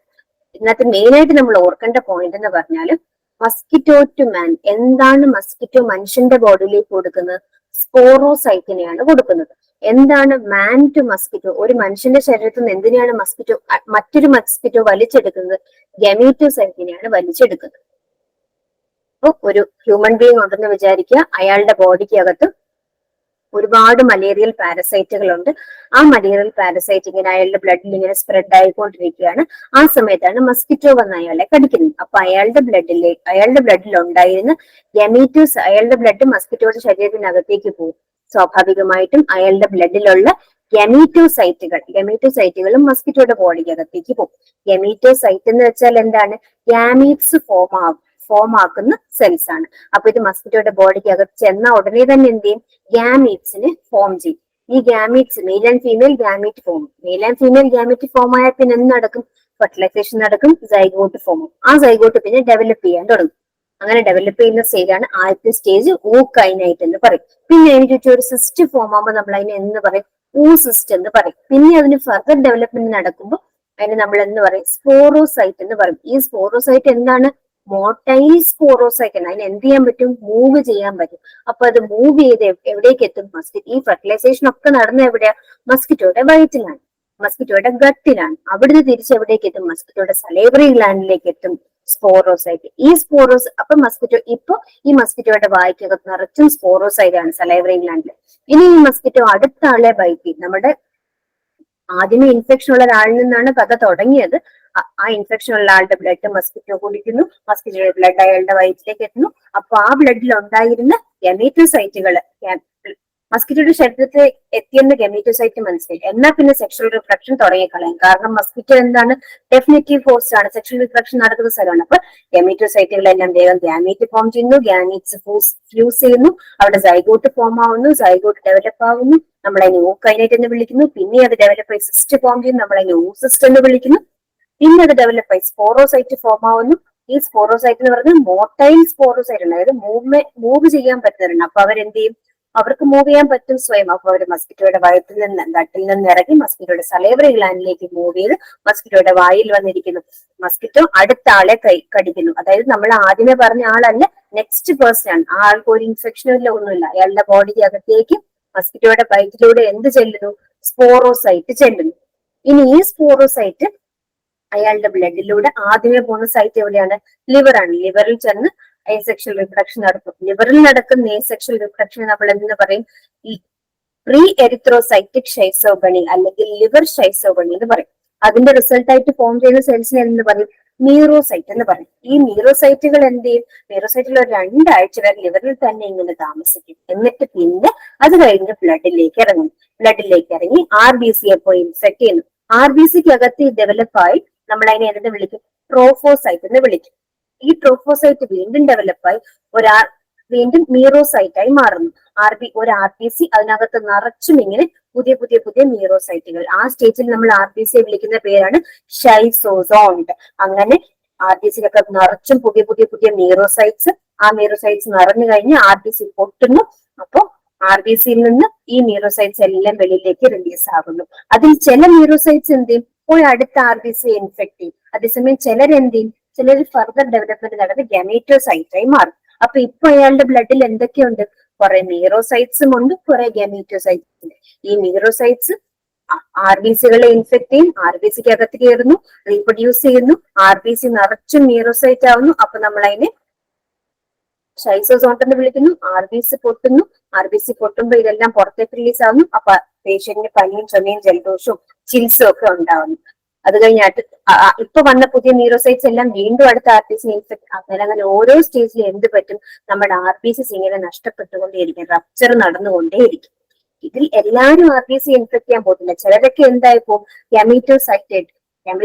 ഇതിനകത്ത് മെയിൻ ആയിട്ട് നമ്മൾ ഓർക്കേണ്ട പോയിന്റ് എന്ന് പറഞ്ഞാൽ മസ്കിറ്റോ ടു മാൻ. എന്താണ് മസ്കിറ്റോ മനുഷ്യന്റെ ബോഡിയിലേക്ക് കൊടുക്കുന്നത്? സ്പോറോസൈറ്റിനെയാണ് കൊടുക്കുന്നത്. എന്താണ് മാൻ ടു മസ്കിറ്റോ? ഒരു മനുഷ്യന്റെ ശരീരത്തിൽ നിന്ന് എന്തിനാണ് മസ്കിറ്റോ മറ്റൊരു മസ്കിറ്റോ വലിച്ചെടുക്കുന്നത്? ഗമീറ്റോസൈറ്റിനെയാണ് വലിച്ചെടുക്കുന്നത്. അപ്പൊ ഒരു ഹ്യൂമൻ ബീങ് ഉണ്ടെന്ന് വിചാരിക്കുക. അയാളുടെ ബോഡിക്ക് അകത്ത് ഒരുപാട് മലേറിയൽ പാരസൈറ്റുകളുണ്ട്. ആ മലേറിയൽ പാരസൈറ്റ് ഇങ്ങനെ അയാളുടെ ബ്ലഡിൽ ഇങ്ങനെ സ്പ്രെഡ് ആയിക്കൊണ്ടിരിക്കുകയാണ്. ആ സമയത്താണ് മസ്കിറ്റോ വന്ന് അയാളെ കടിക്കുന്നത്. അപ്പൊ അയാളുടെ ബ്ലഡിൽ ഉണ്ടായിരുന്ന ഗമീറ്റോസ്, അയാളുടെ ബ്ലഡ് മസ്കിറ്റോയുടെ ശരീരത്തിനകത്തേക്ക് പോകും. സ്വാഭാവികമായിട്ടും അയാളുടെ ബ്ലഡിലുള്ള ഗമീറ്റോസൈറ്റുകളും മസ്കിറ്റോയുടെ ബോഡിക്കകത്തേക്ക് പോകും. ഗമീറ്റോസൈറ്റ് എന്ന് വെച്ചാൽ എന്താണ്? ഗാമീറ്റ്സ് ഫോം ആക്കുന്ന സെൽസ് ആണ്. അപ്പൊ ഇത് മസ്കിറ്റോയുടെ ബോഡിക്ക് അകത്ത് ചെന്ന ഉടനെ തന്നെ എന്ത് ചെയ്യും? ഗാമീറ്റ്സിന് ഫോം ചെയ്യും. ഈ gametes mail and female gamete form. Mail and female gamete form ആയാൽ പിന്നെ എന്ത് നടക്കും? ഫെർട്ടിലൈസേഷൻ നടക്കും, സൈഗോട്ട് ഫോം ആവും. ആ സൈഗോട്ട് പിന്നെ ഡെവലപ്പ് ചെയ്യാൻ തുടങ്ങും. അങ്ങനെ ഡെവലപ്പ് ചെയ്യുന്ന സ്റ്റേജാണ് ആദ്യത്തെ സ്റ്റേജ് ഊക്കൈനൈറ്റ് എന്ന് പറയും. പിന്നെ അതിന് ചുറ്റും ഒരു സിസ്റ്റ് ഫോം ആകുമ്പോൾ നമ്മൾ അതിനെ എന്ന് പറയും? ഊസിസ്റ്റ് എന്ന് പറയും. പിന്നെ അതിന് ഫർദർ ഡെവലപ്മെന്റ് നടക്കുമ്പോൾ അതിന് നമ്മൾ എന്ന് പറയും? സ്പോറോസൈറ്റ് എന്ന് പറയും. ഈ സ്പോറോസൈറ്റ് എന്താണ്? മോട്ടൈൽ സ്പോറോസൈറ്റ് ആണ്. അതിന് എന്ത് ചെയ്യാൻ പറ്റും? മൂവ് ചെയ്യാൻ പറ്റും. അപ്പൊ അത് മൂവ് ചെയ്ത് എവിടേക്ക് എത്തും? ഈ ഫെർട്ടിലൈസേഷൻ ഒക്കെ നടന്ന എവിടെയാ? മസ്കിറ്റോയുടെ വയറ്റിലാണ്, മസ്കിറ്റോയുടെ ഗട്ടിലാണ്. അവിടുന്ന് തിരിച്ച് എവിടേക്ക് എത്തും? മസ്കിറ്റോയുടെ സലൈവറി ഗ്ലാൻഡിലേക്ക് എത്തും സ്പോറോസൈറ്റ്. അപ്പൊ ഈ മസ്കിറ്റോയുടെ വായ്ക്കകത്ത് നിറച്ചും സ്പോറോസൈറ്റ് ആണ് സലൈവറി ഗ്ലാൻഡിൽ. ഇനി ഈ മസ്കിറ്റോ അടുത്ത ആളെ ബൈറ്റ് ചെയ്യും. നമ്മുടെ ആദ്യമേ ഇൻഫെക്ഷൻ ഉള്ള ഒരാളിൽ നിന്നാണ് കഥ തുടങ്ങിയത്. ആ ഇൻഫെക്ഷൻ ഉള്ള ആളുടെ ബ്ലഡ് മസ്കിറ്റോ കുടിക്കുന്നു, മസ്കിറ്റോയുടെ ബ്ലഡ് അയാളുടെ വയറ്റിലേക്ക് എത്തുന്നു. അപ്പൊ ആ ബ്ലഡിൽ ഉണ്ടായിരുന്ന ഗമീറ്റോസൈറ്റുകൾ മസ്കിറ്റോയുടെ ശരീരത്തിൽ എത്തിയെന്ന് ഗമീറ്റോസൈറ്റ് മനസ്സിലായി. എന്നാൽ പിന്നെ സെക്ഷൽ റിപ്രഡക്ഷൻ തുടങ്ങിക്കളയും. കാരണം മസ്കിറ്റോ എന്താണ്, ഡെഫിനറ്റീവ് ഹോസ്റ്റ് ആണ്, സെക്ഷൽ റിപ്രഡക്ഷൻ നടക്കുന്ന സ്ഥലമാണ്. അപ്പൊ ഗമീറ്റോസൈറ്റുകളെല്ലാം വേഗം ഗാമീറ്റ് ഫോം ചെയ്യുന്നു, ഗാമീറ്റ്സ് ഫ്യൂസ് ചെയ്യുന്നു, അവിടെ സൈഗോട്ട് ഫോം ആവുന്നു, സൈഗോട്ട് ഡെവലപ്പ് ആവുന്നു, നമ്മളതിനെ ഓക്കൈനേറ്റ് എന്ന് വിളിക്കുന്നു. പിന്നെ അത് ഡെവലപ്പ് ആയി സിസ്റ്റ് ഫോം ചെയ്യുന്നു, നമ്മളതിനെ oocyst എന്ന് വിളിക്കുന്നു. പിന്നെ അത് ഡെവലപ്പ് ആയി സ്പോറോസൈറ്റ് ഫോം ആവുന്നു. ഈ സ്പോറോസൈറ്റ് എന്ന് പറയുന്നത് മോട്ടൈൽ സ്പോറോസൈറ്റ് ആണ്, അതായത് മൂവ് ചെയ്യാൻ പറ്റുന്നവരാണ്. അപ്പൊ അവരെന്ത് ചെയ്യും, അവർക്ക് മൂവ് ചെയ്യാൻ പറ്റും സ്വയം. അപ്പൊ അവർ മസ്കിറ്റോയുടെ വയറ്റിൽ നിന്ന് ഗട്ടിൽ നിന്ന് ഇറങ്ങി മസ്കിറ്റോയുടെ സലേവറി ഗ്ലാൻഡിലേക്ക് മൂവ് ചെയ്ത് മസ്കിറ്റോയുടെ വായിൽ വന്നിരിക്കുന്നു. മസ്കിറ്റോ അടുത്ത ആളെ കടിക്കുന്നു. അതായത് നമ്മൾ ആദ്യമേ പറഞ്ഞ ആളല്ല, നെക്സ്റ്റ് പേഴ്സൺ ആണ്. ആ ആൾക്ക് ഒരു ഇൻഫെക്ഷനും ഇല്ല, ഒന്നുമില്ല. അയാളുടെ ബോഡിക്ക് അകത്തേക്ക് മസ്കിറ്റോയുടെ വയറ്റിലൂടെ എന്ത് ചെല്ലുന്നു, സ്പോറോസൈറ്റ് ചെല്ലുന്നു. ഇനി ഈ സ്പോറോസൈറ്റ് അയാളുടെ ബ്ലഡിലൂടെ ആദ്യമേ പോകുന്ന സൈറ്റ് എവിടെയാണ്, ലിവർ ആണ്. ലിവറിൽ ചെന്ന് സെക്ഷൽ റിപ്രഡക്ഷൻ നടത്തും. ലിവറിൽ നടക്കുന്ന സെക്ഷൽ റിപ്രഡക്ഷൻ നമ്മൾ എന്ന് പറയും, ഈ പ്രീ എരിത്രോസൈറ്റിക് ഷൈസോഗണി അല്ലെങ്കിൽ ലിവർ ഷൈസോഗണി എന്ന് പറയും. അതിന്റെ റിസൾട്ട് ആയിട്ട് ഫോം ചെയ്യുന്ന സെൽസിനെ എന്ന് പറയും, മീറോസൈറ്റ് എന്ന് പറയും. ഈ മീറോസൈറ്റുകൾ എന്ത് ചെയ്യും, മീറോസൈറ്റുകൾ ഒരു 2 ആഴ്ച വരെ ലിവറിൽ തന്നെ ഇങ്ങനെ താമസിക്കും. എന്നിട്ട് പിന്നെ അത് കഴിഞ്ഞ് ബ്ലഡിലേക്ക് ഇറങ്ങും. ബ്ലഡിലേക്ക് ഇറങ്ങി RBC പോയി ഇൻഫെക്ട് ചെയ്യുന്നു. RBCക്ക് അകത്ത് ഡെവലപ്പായി നമ്മൾ അതിനെ എന്ത് വിളിക്കും, ട്രോഫോസൈറ്റ് എന്ന് വിളിക്കും. ഈ ട്രോഫോസൈറ്റ് വീണ്ടും ഡെവലപ്പായി വീണ്ടും മീറോസൈറ്റ് ആയി മാറുന്നു. ഒരു RBC അതിനകത്ത് നിറച്ചും ഇങ്ങനെ പുതിയ പുതിയ പുതിയ മീറോസൈറ്റുകൾ. ആ സ്റ്റേജിൽ നമ്മൾ RBCയെ വിളിക്കുന്ന പേരാണ് ഷൈസോസോണ്ട്. അങ്ങനെ RBCയിലൊക്കെ നിറച്ചും പുതിയ പുതിയ പുതിയ മീറോസൈറ്റ്സ്. ആ മീറോസൈറ്റ്സ് നിറഞ്ഞു കഴിഞ്ഞ് RBC പൊട്ടുന്നു. അപ്പോ RBCയിൽ നിന്ന് ഈ മീറോസൈറ്റ്സ് എല്ലാം വെളിയിലേക്ക് റിലീസ് ആകുന്നു. അതിൽ ചില മീറോസൈറ്റ്സ് എന്ത് ചെയ്യും, പോയി അടുത്ത RBCയെ ഇൻഫെക്ട് ചെയ്യും. അതേസമയം ചിലരെന്ത് ചെയ്യും, ചിലർ ഫർദർ ഡെവലപ്മെന്റ് നടന്ന് ഗമീറ്റോസൈറ്റ് ആയി മാറും. അപ്പൊ ഇപ്പൊ അയാളുടെ ബ്ലഡിൽ എന്തൊക്കെയുണ്ട്, കുറെ മീറോസൈറ്റ്സും ഉണ്ട്, കുറെ ഗമീറ്റോസൈറ്റ്സ് ഉണ്ട്. ഈ മീറോസൈറ്റ്സ് RBCകളെ ഇൻഫെക്ട് ചെയ്യും, RBCക്ക് അകത്ത് കയറുന്നു, റീപ്രൊഡ്യൂസ് ചെയ്യുന്നു, RBC നിറച്ചും മീറോസൈറ്റ് ആവുന്നു. അപ്പൊ നമ്മൾ അതിനെ ഷൈസോസോണ്ട് എന്ന് വിളിക്കുന്നു. RBC പൊട്ടുന്നു. RBC പൊട്ടുമ്പോൾ ഇതെല്ലാം പുറത്തേക്ക് റിലീസ് ആവുന്നു. അപ്പൊ പേഷ്യന്റിന് പനിയും ചുമയും ജലദോഷവും ചിൽസും ഒക്കെ ഉണ്ടാവുന്നു. അത് കഴിഞ്ഞിട്ട് ഇപ്പൊ വന്ന പുതിയ മീറോസൈറ്റ്സ് എല്ലാം വീണ്ടും അടുത്ത RBC ഇൻഫെക്ട് അങ്ങനെ ഓരോ സ്റ്റേജിൽ എന്ത് പറ്റും, നമ്മുടെ RBCs ഇങ്ങനെ നഷ്ടപ്പെട്ടുകൊണ്ടേയിരിക്കും, റപ്ചർ നടന്നുകൊണ്ടേയിരിക്കും. ഇതിൽ എല്ലാവരും RBC ഇൻഫെക്ട് ചെയ്യാൻ പോകില്ല. ചിലരൊക്കെ എന്തായിപ്പോ ഗമീറ്റോസൈറ്റ്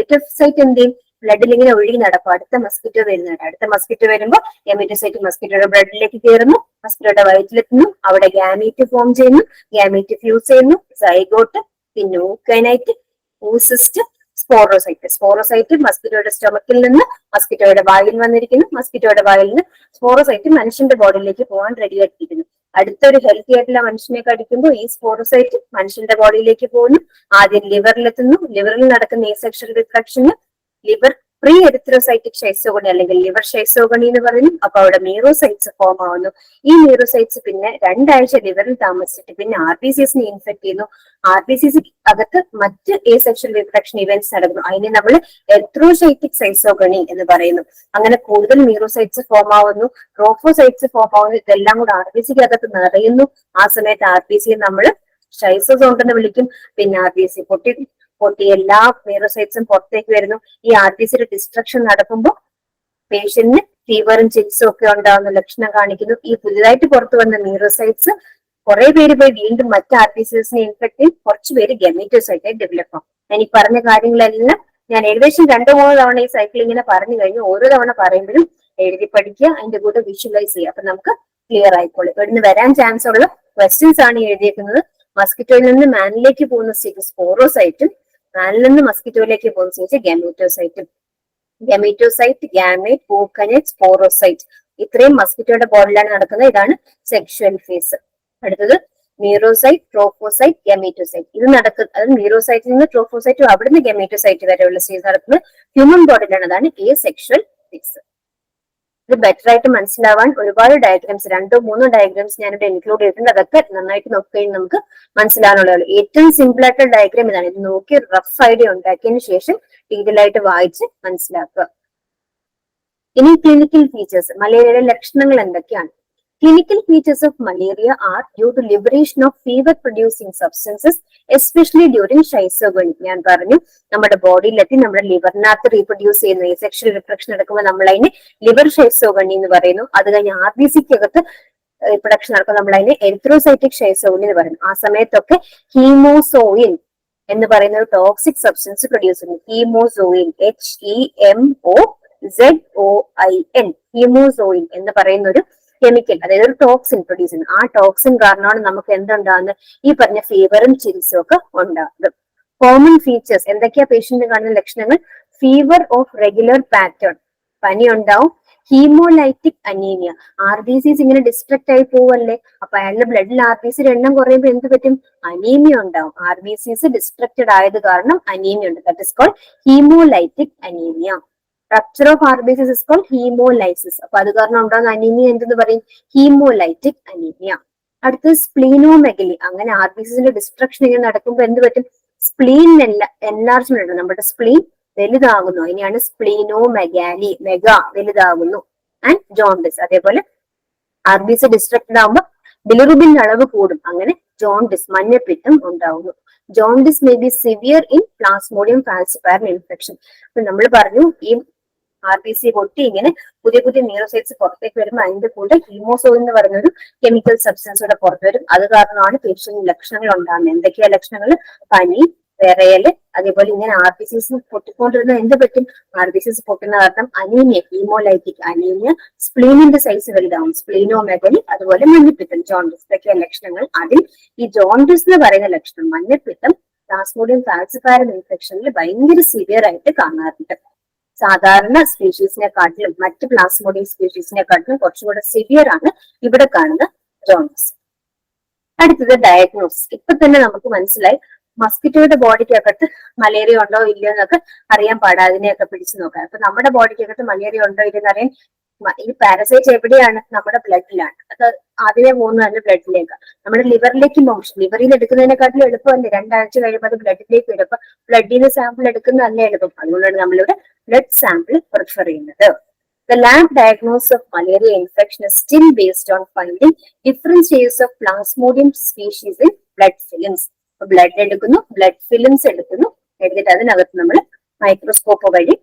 എന്ത് ചെയ്യും, ബ്ലഡിൽ ഇങ്ങനെ ഒഴുകി നടക്കും. അടുത്ത മസ്കിറ്റോ വരുന്നുണ്ട്. അടുത്ത മസ്കിറ്റോ വരുമ്പോൾ ഗമീറ്റോസൈറ്റ് മസ്കിറ്റോയുടെ ബ്ലഡിലേക്ക് കയറുന്നു, മസ്കിറ്റോയുടെ വയറ്റിലെത്തുന്നു, അവിടെ ഗാമീറ്റ് ഫോം ചെയ്യുന്നു, ഗാമീറ്റ് ഫ്യൂസ് ചെയ്യുന്നു, സൈഗോട്ട്, പിന്നെ oocyte, oocyst, സ്പോറോസൈറ്റ് മസ്കിറ്റോയുടെ സ്റ്റൊമക്കിൽ നിന്ന് മസ്കിറ്റോയുടെ വായിൽ വന്നിരിക്കുന്നു. മസ്കിറ്റോയുടെ വായിൽ നിന്ന് സ്പോറോസൈറ്റ് മനുഷ്യന്റെ ബോഡിയിലേക്ക് പോകാൻ റെഡി ആയിട്ടിരിക്കുന്നു. അടുത്തൊരു ഹെൽത്തി ആയിട്ടുള്ള മനുഷ്യനെ കടിക്കുമ്പോൾ ഈ സ്പോറോസൈറ്റ് മനുഷ്യന്റെ ബോഡിയിലേക്ക് പോകുന്നു. ആദ്യം ലിവറിലെത്തുന്നു. ലിവറിൽ നടക്കുന്ന സെക്ഷൽ റിപ്രഡക്ഷന് ലിവർ പ്രീ എരിത്രോസൈറ്റിക് ഷൈസോഗണി അല്ലെങ്കിൽ ലിവർ ഷൈസോഗണി എന്ന് പറയുന്നു. അപ്പൊ അവിടെ മീറോസൈറ്റ്സ് ഫോം ആവുന്നു. ഈ മീറോസൈറ്റ്സ് പിന്നെ 2 ആഴ്ച ലിവറിൽ താമസിച്ചിട്ട് പിന്നെ RBCസിനെ ഇൻഫെക്ട് ചെയ്യുന്നു. RBCസ് അകത്ത് മറ്റ് സെക്ഷൽ റിപ്രഡക്ഷൻ ഇവന്റ്സ് നടക്കുന്നു. അതിനെ നമ്മൾ എരിത്രോസൈറ്റിക് ഷൈസോഗണി എന്ന് പറയുന്നു. അങ്ങനെ കൂടുതൽ മീറോസൈറ്റ്സ് ഫോം ആവുന്നു, ട്രോഫോസൈറ്റ്സ് ഫോം ആവുന്നു. ഇതെല്ലാം കൂടെ RBCക്ക് അകത്ത് നിറയുന്നു. ആ സമയത്ത് RBCയെ നമ്മൾ ഷൈസോസോണ്ട് എന്ന് വിളിക്കും. പിന്നെ RBC പൊട്ടി എല്ലാ മീറോസൈറ്റ്സും പുറത്തേക്ക് വരുന്നു. ഈ RBCയുടെ ഡിസ്ട്രക്ഷൻ നടക്കുമ്പോൾ പേഷ്യന്റിന് ഫീവറും ചിൽസും ഒക്കെ ഉണ്ടാകുന്ന ലക്ഷണം കാണിക്കുന്നു. ഈ പുതിയതായിട്ട് പുറത്തു വന്ന മീറോസൈറ്റ്സ് കുറെ പേര് പോയി വീണ്ടും മറ്റ് RBCസിനെ ഇൻഫെക്ട് ചെയ്യും. കുറച്ചു പേര് ഗമീറ്റോസൈറ്റ് ആയി ഡെവലപ്പ് ആവും. ഞാൻ ഈ പറഞ്ഞ കാര്യങ്ങളെല്ലാം ഞാൻ ഏകദേശം 2-3 തവണ ഈ സൈക്കിൾ ഇങ്ങനെ പറഞ്ഞു കഴിഞ്ഞു. ഓരോ തവണ പറയുമ്പോഴും എഴുതി പഠിക്കുക, അതിന്റെ കൂടെ വിഷ്വലൈസ് ചെയ്യുക. അപ്പൊ നമുക്ക് ക്ലിയർ ആയിക്കോളും. ഇവിടുന്ന് വരാൻ ചാൻസ് ഉള്ള ക്വസ്റ്റ്യൻസ് ആണ് എഴുതിയേക്കുന്നത്. മസ്കിറ്റോയിൽ നിന്ന് മാനിലേക്ക് പോകുന്ന സ്റ്റേജ് സ്പോറോസൈറ്റും, മാനിൽ നിന്ന് മസ്കിറ്റോയിലേക്ക് പോകുന്ന സ്റ്റേജ് ഗമീറ്റോസൈറ്റും. ഗമീറ്റോസൈറ്റ്, ഗാമേറ്റ്, oocyte, സ്പോറോസൈറ്റ് ഇത്രയും മസ്കിറ്റോയുടെ ബോഡിയിലാണ് നടക്കുന്നത്. ഇതാണ് സെക്ഷുവൽ ഫേസ്. അടുത്തത് മീറോസൈറ്റ്, ട്രോഫോസൈറ്റ്, ഗമീറ്റോസൈറ്റ്. ഇത് നടക്കുന്നത്, അത് മീറോസൈറ്റിൽ നിന്ന് ട്രോഫോസൈറ്റും അവിടുന്ന് ഗമീറ്റോസൈറ്റ് വരെയുള്ള സ്റ്റേജ് നടക്കുന്നത് ഹ്യൂമൻ ബോഡിയിലാണ്. അതാണ് സെക്ഷുവൽ ഫേസ്. ഇത് ബെറ്റർ ആയിട്ട് മനസ്സിലാവാൻ ഒരുപാട് ഡയഗ്രാംസ്, 2-3 ഡയഗ്രാംസ് ഞാനിവിടെ ഇൻക്ലൂഡ് ചെയ്തിട്ടുണ്ട്. അതൊക്കെ നന്നായിട്ട് നോക്കുകയും നമുക്ക് മനസ്സിലാവാനുള്ളതാണ്. ഏറ്റവും സിമ്പിൾ ആയിട്ടുള്ള ഡയഗ്രാം ഇതാണ്. ഇത് നോക്കി റഫ് ഐഡിയ ഉണ്ടാക്കിയതിനു ശേഷം ഡീറ്റെയിൽ ആയിട്ട് വായിച്ച് മനസ്സിലാക്കുക. ഇനി ക്ലിനിക്കൽ ഫീച്ചേഴ്സ്, മലേറിയയുടെ ലക്ഷണങ്ങൾ എന്തൊക്കെയാണ്? Clinical features of malaria are due to liberation of fever-producing substances, especially during schizophrenia. ഞാൻ പറഞ്ഞു നമ്മുടെ ബോഡിയിലെത്തി നമ്മുടെ ലിവറിനകത്ത് റീപ്രൊഡ്യൂസ് ചെയ്യുന്ന സെക്ഷൽ റിപ്രൊഡക്ഷൻ നടക്കുമ്പോൾ നമ്മൾ അതിനെ ലിവർ ഷൈസോഗണി എന്ന് പറയുന്നു. അത് കഴിഞ്ഞ് RBC-ക്കകത്ത് റിപ്രൊഡക്ഷൻ നടക്കുമ്പോൾ നമ്മൾ അതിനെ എറിത്രോസൈറ്റിക് ഷൈസോഗണി എന്ന് പറയുന്നു. ആ സമയത്തൊക്കെ ഹീമോസോയിൻ എന്ന് പറയുന്ന ഒരു ടോക്സിക് സബ്സ്റ്റൻസ് പ്രൊഡ്യൂസ് ചെയ്യുന്നു. ഹീമോസോയിൻ HEMOZOIN ഹീമോസോയിൻ എന്ന് പറയുന്ന ഒരു കെമിക്കൽ, അതായത് ഒരു ടോക്സിൻ പ്രൊഡ്യൂസ് ചെയ്യുന്നത്. ആ ടോക്സിൻ കാരണമാണ് നമുക്ക് എന്തുണ്ടാകുന്നത്, ഈ പറഞ്ഞ ഫീവറും ചിൽസും ഒക്കെ ഉണ്ടാകുന്നത്. കോമൺ ഫീച്ചേഴ്സ് എന്തൊക്കെയാ പേഷ്യന്റ് കാണുന്ന ലക്ഷണങ്ങൾ? ഫീവർ ഓഫ് റെഗുലർ പാറ്റേൺ, പനി ഉണ്ടാവും. ഹീമോലൈറ്റിക് അനീമിയ, RBCs ഇങ്ങനെ ഡിസ്ട്രക്ട് ആയി പോവല്ലേ, അപ്പൊ അയാളുടെ ബ്ലഡിൽ RBC എണ്ണം കുറയുമ്പോൾ എന്ത് പറ്റും? അനീമിയ ഉണ്ടാവും. RBCs ഡിസ്ട്രക്റ്റഡ് ആയത് കാരണം അനീമിയ ഉണ്ട്. That is called haemolytic anaemia. Rupture of RBCs is called haemolysis. അപ്പൊ അത് കാരണം ഉണ്ടാകുന്ന അനീമിയ എന്തെന്ന് പറയും? Haemolytic anaemia. അടുത്തത് സ്പ്ലീനോമെഗലി. അങ്ങനെ RBCസിന്റെ ഡിസ്ട്രക്ഷൻ ഇങ്ങനെ നടക്കുമ്പോൾ എന്ത് പറ്റും? സ്പ്ലീൻ എൻലാർജ്മെന്റ് ഉണ്ട്, നമ്മുടെ സ്പ്ലീൻ വലുതാകുന്നു. അതിനെയാണ് സ്പ്ലീനോമെഗാലി, മെഗാ വലുതാകുന്നു. ആൻഡ് ജോണ്ടിസ്, അതേപോലെ RBC ഡിസ്ട്രക്റ്റഡ് ആകുമ്പോൾ ബിലിറുബിന്റെ അളവ് കൂടും. അങ്ങനെ ജോണ്ടിസ്, മഞ്ഞപ്പിത്തം ഉണ്ടാവുന്നു. Jaundice may be severe in Plasmodium ഫാൽസിപാരം infection. അപ്പൊ നമ്മൾ പറഞ്ഞു ഈ RBC പൊട്ടി ഇങ്ങനെ പുതിയ പുതിയ ന്യൂറോസൈറ്റ്സ് പുറത്തേക്ക് വരുമ്പോൾ അതിന്റെ കൂടെ ഹീമോസോയിൻ എന്ന് പറയുന്ന ഒരു കെമിക്കൽ സബ്സ്റ്റൻസ് കൂടെ പുറത്തു വരും. അത് കാരണമാണ് പേഷ്യന്റ് ലക്ഷണങ്ങൾ ഉണ്ടാകുന്നത്. എന്തൊക്കെയാ ലക്ഷണങ്ങൾ? പനി, വിറയല്, അതേപോലെ ഇങ്ങനെ RBCs പൊട്ടിക്കൊണ്ടിരുന്ന എന്ത് പറ്റും? RBCs പൊട്ടുന്ന കാരണം അനീമിയ, ഹീമോലൈറ്റിക് അനീമിയ, സ്പ്ലീനിന്റെ സൈസ് വലുതാവും, സ്പ്ലീനോമെഗലി, അതുപോലെ മഞ്ഞപ്പിത്തം, ജോണ്ടിസ്. ഇതൊക്കെയാ ലക്ഷണങ്ങൾ. അതിൽ ഈ ജോണ്ടിസ് എന്ന് പറയുന്ന ലക്ഷണം, മഞ്ഞപ്പിത്തം പ്ലാസ്മോഡിയം ഫാൽസിപാരം ഇൻഫെക്ഷനിൽ ഭയങ്കര സിവിയർ ആയിട്ട് കാണാറുണ്ട്. സാധാരണ സ്പീഷീസിനെക്കാട്ടിലും മറ്റ് പ്ലാസ്മോഡിയം സ്പീഷീസിനെക്കാട്ടിലും കുറച്ചുകൂടെ സിവിയർ ആണ് ഇവിടെ കാണുന്ന ജോണ്ടിസ്. അടുത്തത് ഡയഗ്നോസിസ്. ഇപ്പൊ തന്നെ നമുക്ക് മനസ്സിലായി മസ്കിറ്റോയുടെ ബോഡിക്കകത്ത് മലേറിയ ഉണ്ടോ ഇല്ലയോ എന്നൊക്കെ അറിയാൻ പാടാ, അതിനെയൊക്കെ പിടിച്ചു നോക്കാം. അപ്പൊ നമ്മുടെ ബോഡിക്കകത്ത് മലേറിയ ഉണ്ടോ ഇല്ലെന്ന് അറിയാൻ ഈ പാരസൈറ്റ് എവിടെയാണ്? നമ്മുടെ ബ്ലഡിലാണ്. അത് ആദ്യമേ പോകുന്നത് തന്നെ ബ്ലഡിലേക്ക്. നമ്മുടെ ലിവറിലേക്ക് പോകും. ലിവറിൽ നിന്ന് എടുക്കുന്നതിനെക്കാട്ടിലും എളുപ്പമല്ലേ? 2 ആഴ്ച കഴിയുമ്പോൾ അത് ബ്ലഡിലേക്ക് വരും. അപ്പൊ ബ്ലഡിൽ നിന്ന് സാമ്പിൾ എടുക്കുന്നത് നല്ല എളുപ്പം. അതുകൊണ്ടാണ് നമ്മളിവിടെ ബ്ലഡ് സാമ്പിൾ പ്രിഫർ ചെയ്യുന്നത്. The lab diagnosis of malaria infection is still based on finding different shades of Plasmodium species in blood films. Blood എടുക്കുന്നു, ബ്ലഡ് ഫിലിംസ് എടുക്കുന്നു, എടുത്തിട്ട് അതിനകത്ത് നമ്മൾ മൈക്രോസ്കോപ്പ് വഴി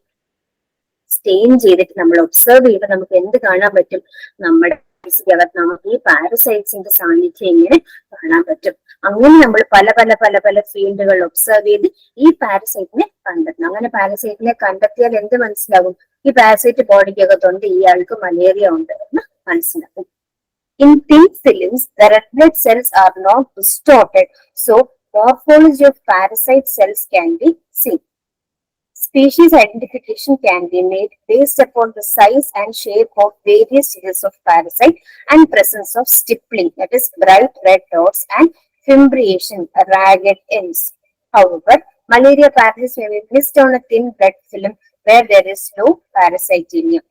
സ്റ്റെയിൻ ചെയ്തിട്ട് നമ്മൾ ഒബ്സർവ് ചെയ്യുമ്പോൾ നമുക്ക് എന്ത് കാണാൻ പറ്റും? നമ്മുടെ അകത്ത് നമുക്ക് ഈ പാരസൈറ്റ്സിന്റെ സാന്നിധ്യം ഇങ്ങനെ കാണാൻ പറ്റും. അങ്ങനെ നമ്മൾ പല പല പല പല ഫീൽഡുകൾ ഒബ്സർവ് ചെയ്ത് ഈ പാരസൈറ്റിനെ കണ്ടെത്തണം. അങ്ങനെ പാരസൈറ്റിനെ കണ്ടെത്തിയാൽ എന്ത് മനസ്സിലാകും? ഈ പാരസൈറ്റ് ബോഡിക്കകത്തുണ്ട്, ഇയാൾക്ക് മലേറിയ ഉണ്ട് എന്ന് മനസ്സിലാക്കും. In thin films, the red blood cells are not distorted, so morphology of parasite cells can be seen. Species identification can be made based upon the size and shape of various stages of parasite and presence of stippling, that is bright red dots, and fimbriation, ragged ends. However, malaria parasites may be missed on a thin blood film where there is no parasitemia.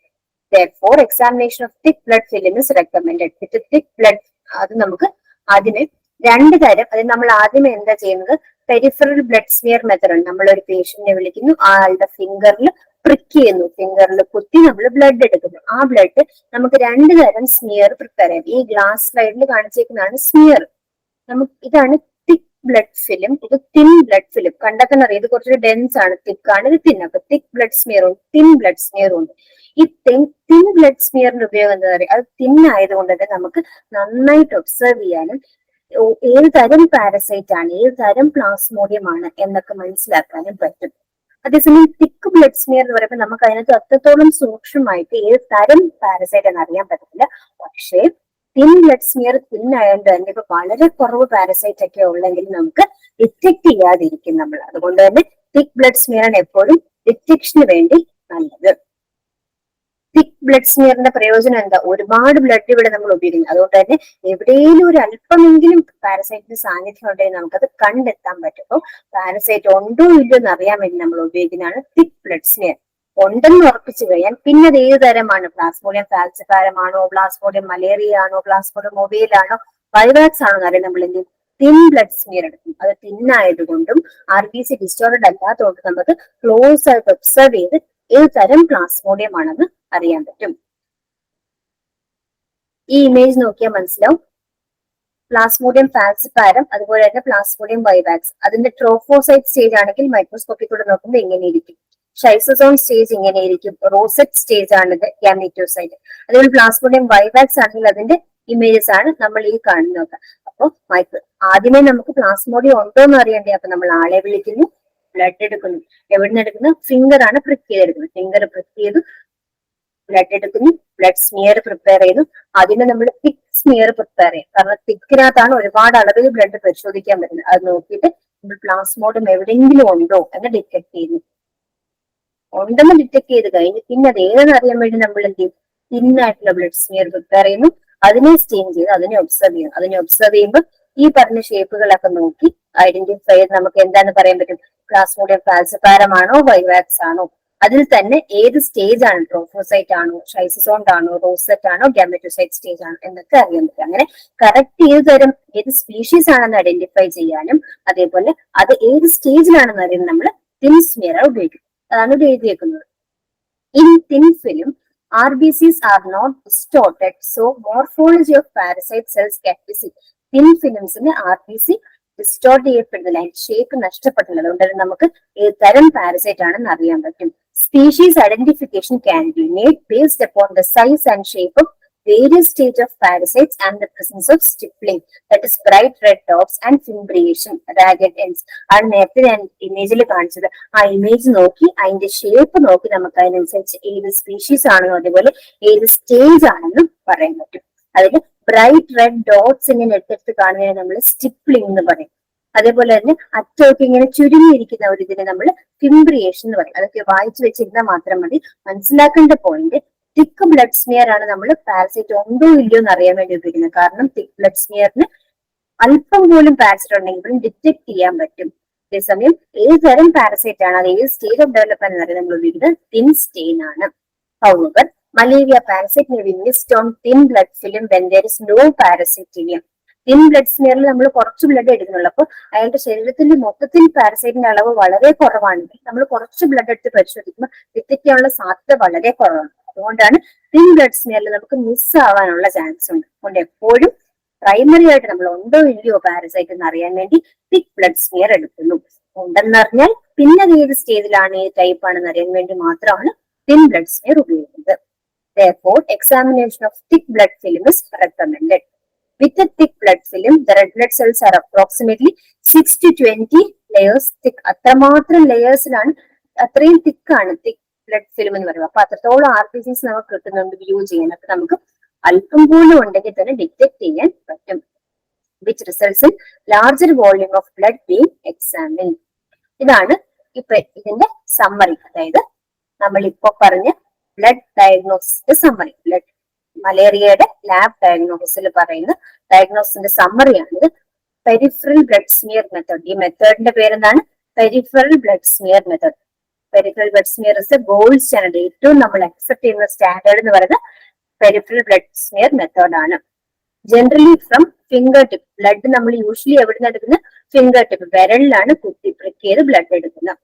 Therefore, examination of thick blood film is recommended. With thick blood, അത് നമുക്ക് അതിന് 2 തരം. അത് നമ്മൾ ആദ്യമേ എന്താ ചെയ്യുന്നത്? Peripheral blood smear method ഉണ്ട്. നമ്മൾ ഒരു പേഷ്യന്റിനെ വിളിക്കുന്നു, ആളുടെ ഫിംഗറിൽ പ്രിക്ക് ചെയ്യുന്നു, ഫിംഗറിൽ കുത്തി നമ്മൾ ബ്ലഡ് എടുക്കുന്നു. ആ ബ്ലഡ് നമുക്ക് 2 തരം സ്മിയർ പ്രിപ്പയർ ചെയ്യാം. ഈ ഗ്ലാസ് സ്ലൈഡിൽ കാണിച്ചേക്കുന്നതാണ് സ്മിയർ. നമുക്ക് ഇതാണ് തിക് ബ്ലഡ് ഫിലിം, ഇത് തിൻ ബ്ലഡ് ഫിലിം. കണ്ടാൽ തന്നെ അറിയാം ഇത് കുറച്ചൊരു ഡെൻസ് ആണ്, തിക്ക് ആണ്, ഇത് തിൻ. അപ്പൊ തിക് ബ്ലഡ് സ്മിയർ ഉണ്ട്, തിൻ ബ്ലഡ് സ്മിയർ ഉണ്ട്. ഈ തിൻ ബ്ലഡ് സ്മിയറിന്റെ ഉപയോഗം എന്താ പറയുക? അത് തിൻ ആയതുകൊണ്ട് തന്നെ നമുക്ക് നന്നായിട്ട് ഒബ്സർവ് ചെയ്യാനും ഏത് തരം പാരസൈറ്റ് ആണ്, ഏത് തരം പ്ലാസ്മോഡിയം ആണ് എന്നൊക്കെ മനസ്സിലാക്കാനും പറ്റും. അതേസമയം തിക്ക് ബ്ലഡ് സ്മിയർ എന്ന് പറയുമ്പോൾ നമുക്ക് അതിനകത്ത് അത്രത്തോളം സൂക്ഷ്മമായിട്ട് ഏത് തരം പാരസൈറ്റ് എന്ന് അറിയാൻ പറ്റില്ല. പക്ഷേ തിൻ ബ്ലഡ് സ്മിയർ തിൻ ആയതുകൊണ്ട് തന്നെ ഇപ്പൊ വളരെ കുറവ് പാരസൈറ്റ് ഒക്കെ ഉള്ളെങ്കിൽ നമുക്ക് ഡിറ്റക്ട് ചെയ്യാതിരിക്കും നമ്മൾ. അതുകൊണ്ട് തന്നെ തിക്ക് ബ്ലഡ് സ്മിയർ ആണ് എപ്പോഴും ഡിറ്റക്ഷന് വേണ്ടി നല്ലത്. തിക് ബ്ലഡ് സ്മിയറിന്റെ പ്രയോജനം എന്താ? ഒരുപാട് ബ്ലഡ് ഇവിടെ നമ്മൾ ഉപയോഗിക്കുന്നു. അതുകൊണ്ട് തന്നെ എവിടെയെങ്കിലും ഒരു അല്പമെങ്കിലും പാരസൈറ്റിന്റെ സാന്നിധ്യം ഉണ്ടെങ്കിൽ നമുക്കത് കണ്ടെത്താൻ പറ്റും. അപ്പോൾ പാരസൈറ്റ് ഉണ്ടോ ഇല്ലയോ എന്ന് അറിയാൻ വേണ്ടി നമ്മൾ ഉപയോഗിക്കുന്നതാണ് തിക് ബ്ലഡ് സ്മിയർ. ഉണ്ടെന്ന് ഉറപ്പിച്ചു കഴിഞ്ഞാൽ പിന്നെ അത് ഏത് തരമാണ്? പ്ലാസ്മോഡിയം ഫാൽസിപാരമാണോ, പ്ലാസ്മോഡിയം മലേറിയ ആണോ, പ്ലാസ്മോഡിയം മൊബൈൽ ആണോ, വൈവാക്സ് ആണോ എന്നറിയാൻ നമ്മൾ എന്ത് തിൻ ബ്ലഡ് സ്മിയർ എടുക്കും. അത് തിന്നായതുകൊണ്ടും RBC ഡിസ്റ്റോർഡ് അല്ലാത്തതുകൊണ്ട് നമുക്ക് ക്ലോസ് ആയിട്ട് ഒബ്സർവ് ചെയ്ത് ഏത് തരം പ്ലാസ്മോഡിയം ആണെന്ന് അറിയാൻ പറ്റും. ഈ ഇമേജ് നോക്കിയാൽ മനസ്സിലാവും പ്ലാസ്മോഡിയം ഫാൽസിപാരം അതുപോലെ തന്നെ പ്ലാസ്മോഡിയം വൈവാക്സ്. അതിന്റെ ട്രോഫോസൈറ്റ് സ്റ്റേജ് ആണെങ്കിൽ മൈക്രോസ്കോപ്പിൽ കൂടെ നോക്കുമ്പോൾ എങ്ങനെയിരിക്കും, ഷൈസോസോൺ സ്റ്റേജ് ഇങ്ങനെയിരിക്കും, റോസെറ്റ് സ്റ്റേജ് ആണിത് ഗാമീറ്റോസൈറ്റ്. അതുപോലെ പ്ലാസ്മോഡിയം വൈവാക്സ് ആണെങ്കിൽ അതിന്റെ ഇമേജസ് ആണ് നമ്മൾ ഈ കാണുന്നത്. അപ്പൊ ആദ്യമേ നമുക്ക് പ്ലാസ്മോഡിയം ഉണ്ടോ എന്ന് അറിയണ്ടേ. അപ്പൊ നമ്മൾ ആളെ വിളിക്കുന്നു, ബ്ലഡ് എടുക്കുന്നു. എവിടുന്ന് എടുക്കുന്നു? ഫിംഗർ ആണ് പ്രിക്ക് ചെയ്തെടുക്കുന്നത്. ഫിംഗർ പ്രിക്ക് ചെയ്തു, ബ്ലഡ് എടുക്കുന്നു, ബ്ലഡ് സ്മിയർ പ്രിപ്പയർ ചെയ്യുന്നു. ആദ്യമേ നമ്മൾ തിക് സ്മിയർ പ്രിപ്പയർ ചെയ്യും, കാരണം തിക്കിനകത്താണ് ഒരുപാട് അളവിൽ ബ്ലഡ് പരിശോധിക്കാൻ പറ്റുന്നത്. അത് നോക്കിയിട്ട് നമ്മൾ പ്ലാസ്മോഡിയം എവിടെയെങ്കിലും ഉണ്ടോ എന്ന് ഡിറ്റക്ട് ചെയ്യുന്നു. ഉണ്ടെന്ന് ഡിറ്റക്ട് ചെയ്ത് കഴിഞ്ഞ് പിന്നെ അത് ഏതെന്ന് അറിയാൻ വേണ്ടി നമ്മൾ എന്ത് ചെയ്യും? തിന്നായിട്ടുള്ള ബ്ലഡ് സ്മിയർ പ്രിപ്പയർ ചെയ്യുന്നു, അതിനെ സ്റ്റെയിൻ ചെയ്ത് അതിനെ ഒബ്സർവ് ചെയ്യുന്നു. അതിനെ ഒബ്സർവ് ചെയ്യുമ്പോൾ ഈ പറഞ്ഞ ഷേപ്പുകളൊക്കെ നോക്കി ഐഡന്റിഫൈ ചെയ്ത് നമുക്ക് എന്താന്ന് പറയാൻ പറ്റും? പ്ലാസ്മോഡിയം ഫാൽസിപാരമാണോ വൈവാക്സ് ആണോ, അതിൽ തന്നെ ഏത് സ്റ്റേജ് ആണ്, ട്രോഫോസൈറ്റ് ആണോ, ഷൈസോസോണ്ട് ആണോ, റോസെറ്റ് ആണോ, ഗാമറ്റോസൈറ്റ് സ്റ്റേജ് ആണോ എന്നൊക്കെ അറിയാൻ പറ്റും. അങ്ങനെ കറക്റ്റ് ഏത് തരം ഏത് സ്പീഷീസ് ആണെന്ന് ഐഡന്റിഫൈ ചെയ്യാനും അതേപോലെ അത് ഏത് സ്റ്റേജിലാണെന്ന് അറിയാൻ നമ്മൾ തിൻ സ്മിയർ ഉപയോഗിക്കും. അതാണ് ഇത് എഴുതിയേക്കുന്നത്. In thin film RBCs are not distorted, so morphology of parasite cells can be seen. Thin ഫിലിംസിന് RBC ഡിസ്റ്റോർട്ട് ചെയ്യപ്പെടുന്നില്ല, അതിന്റെ ഷേപ്പ് നഷ്ടപ്പെട്ടില്ല. അതുകൊണ്ട് നമുക്ക് ഏത് തരം പാരസൈറ്റ് ആണെന്ന് അറിയാൻ പറ്റും. Species identification can be made based upon the size and shape of various stage of parasites and the presence of stippling, that is bright red dots and fimbriation, ragged ends. ആണ് നേരത്തെ ഞാൻ ഇമേജിൽ കാണിച്ചത്. ആ image നോക്കി അതിന്റെ shape നോക്കി നമുക്ക് അതിനനുസരിച്ച് ഏത് സ്പീഷീസ് ആണെന്നും അതേപോലെ ഏത് സ്റ്റേജ് ആണെന്നും പറയാൻ പറ്റും. അതിൽ ബ്രൈറ്റ് റെഡ് ഡോട്ട്സ് ഇങ്ങനെ എടുത്തെടുത്ത് കാണുന്നതിന് നമ്മൾ സ്റ്റിപ്ലിംഗ് എന്ന് പറയും. അതേപോലെ തന്നെ അറ്റമൊക്കെ ഇങ്ങനെ ചുരുങ്ങിയിരിക്കുന്ന ഒരു ഇതിനെ നമ്മൾ ഫിംബ്രിയേഷൻ എന്ന് പറയും. അതൊക്കെ വായിച്ചു വെച്ചിരുന്നാൽ മാത്രം മതി. മനസ്സിലാക്കേണ്ട പോയിന്റ്, തിക്ക് ബ്ലഡ് സ്മിയർ ആണ് നമ്മൾ പാരസൈറ്റ് ഉണ്ടോ ഇല്ലയോ എന്ന് അറിയാൻ വേണ്ടി ഉപയോഗിക്കുന്നത്. കാരണം തിക്ക് ബ്ലഡ് സ്മിയറിന് അല്പം പോലും പാരസൈറ്റ് ഉണ്ടെങ്കിലും ഡിറ്റക്ട് ചെയ്യാൻ പറ്റും. അതേസമയം ഏത് തരം പാരസൈറ്റ് ആണ്, അത് ഏത് സ്റ്റേജ് ഓഫ് ഡെവലപ്മെന്റ് എന്ന് അറിയാൻ നമ്മൾ ഉപയോഗിക്കുന്നത് തിൻ സ്റ്റെയിൻ ആണ്. However malaria parasite may be missed on thin blood film when there is no parasitemia. Thin blood സ്മിയറിൽ നമ്മൾ കുറച്ച് ബ്ലഡ് എടുക്കുന്നുള്ളൂ. അപ്പോൾ അയാളുടെ ശരീരത്തിന്റെ മൊത്തത്തിൽ പാരസൈറ്റിന്റെ അളവ് വളരെ കുറവാണെങ്കിൽ നമ്മൾ കുറച്ച് ബ്ലഡ് എടുത്ത് പരിശോധിക്കുമ്പോൾ ഡിറ്റക്ട് ചെയ്യാനുള്ള സാധ്യത വളരെ കുറവാണ്. അതുകൊണ്ടാണ് തിൻ ബ്ലഡ് സ്മിയറിൽ നമുക്ക് മിസ് ആവാനുള്ള ചാൻസ് ഉണ്ട്. അതുകൊണ്ട് എപ്പോഴും പ്രൈമറി ആയിട്ട് നമ്മൾ ഉണ്ടോ ഇല്ലയോ പാരസൈറ്റ് എന്ന് അറിയാൻ വേണ്ടി തിക് ബ്ലഡ് സ്മിയർ എടുക്കുന്നു. ഉണ്ടെന്നറിഞ്ഞാൽ പിന്നെ ഏത് സ്റ്റേജിലാണ്, ഏത് ടൈപ്പ് ആണെന്ന് അറിയാൻ വേണ്ടി മാത്രമാണ് തിൻ ബ്ലഡ് സ്മിയർ ഉപയോഗിക്കുന്നത്. Therefore, examination of thick blood film is recommended. With a thick blood film, the red blood cells are approximately 6 to 20 layers thick. അത്രമാത്രം ലെയേഴ്സിലാണ്, അത്രയും തിക്കാണ് തിക് ബ്ലഡ് ഫിലിം എന്ന് പറയുന്നത്. അപ്പൊ അത്രത്തോളം RBCs നമുക്ക് കിട്ടുന്നുണ്ട് വ്യൂ ചെയ്യാൻ. അപ്പൊ നമുക്ക് അല്പം പോലും ഉണ്ടെങ്കിൽ തന്നെ ഡിറ്റക്ട് ചെയ്യാൻ പറ്റും. Which results in larger volume of blood being examined. ഇതാണ് ഇപ്പൊ ഇതിന്റെ സമ്മറി. അതായത് നമ്മൾ ഇപ്പൊ പറഞ്ഞ ബ്ലഡ് ഡയഗ്നോസിന്റെ സമ്മറി, ബ്ലഡ് മലേറിയയുടെ ലാബ് ഡയഗ്നോസിൽ പറയുന്ന ഡയഗ്നോസിന്റെ സമ്മറിയാണിത്. Peripheral blood smear method. ഈ മെത്തേഡിന്റെ പേരെന്താണ്? Peripheral blood smear method. Peripheral blood smear is a gold standard. ഏറ്റവും നമ്മൾ അക്സെപ്റ്റ് ചെയ്യുന്ന സ്റ്റാൻഡേർഡ് എന്ന് പറയുന്നത് പെരിഫറൽ ബ്ലഡ് സ്മിയർ മെത്തേഡ് ആണ്. Generally from finger tip. Blood നമ്മൾ യൂഷ്വലി എവിടെ നിന്ന് എടുക്കുന്നത്? ഫിംഗർ ടിപ്പ്, വിരലിലാണ് കുത്തി പ്രിക്ക് ചെയ്ത് ബ്ലഡ് എടുക്കുന്നത്.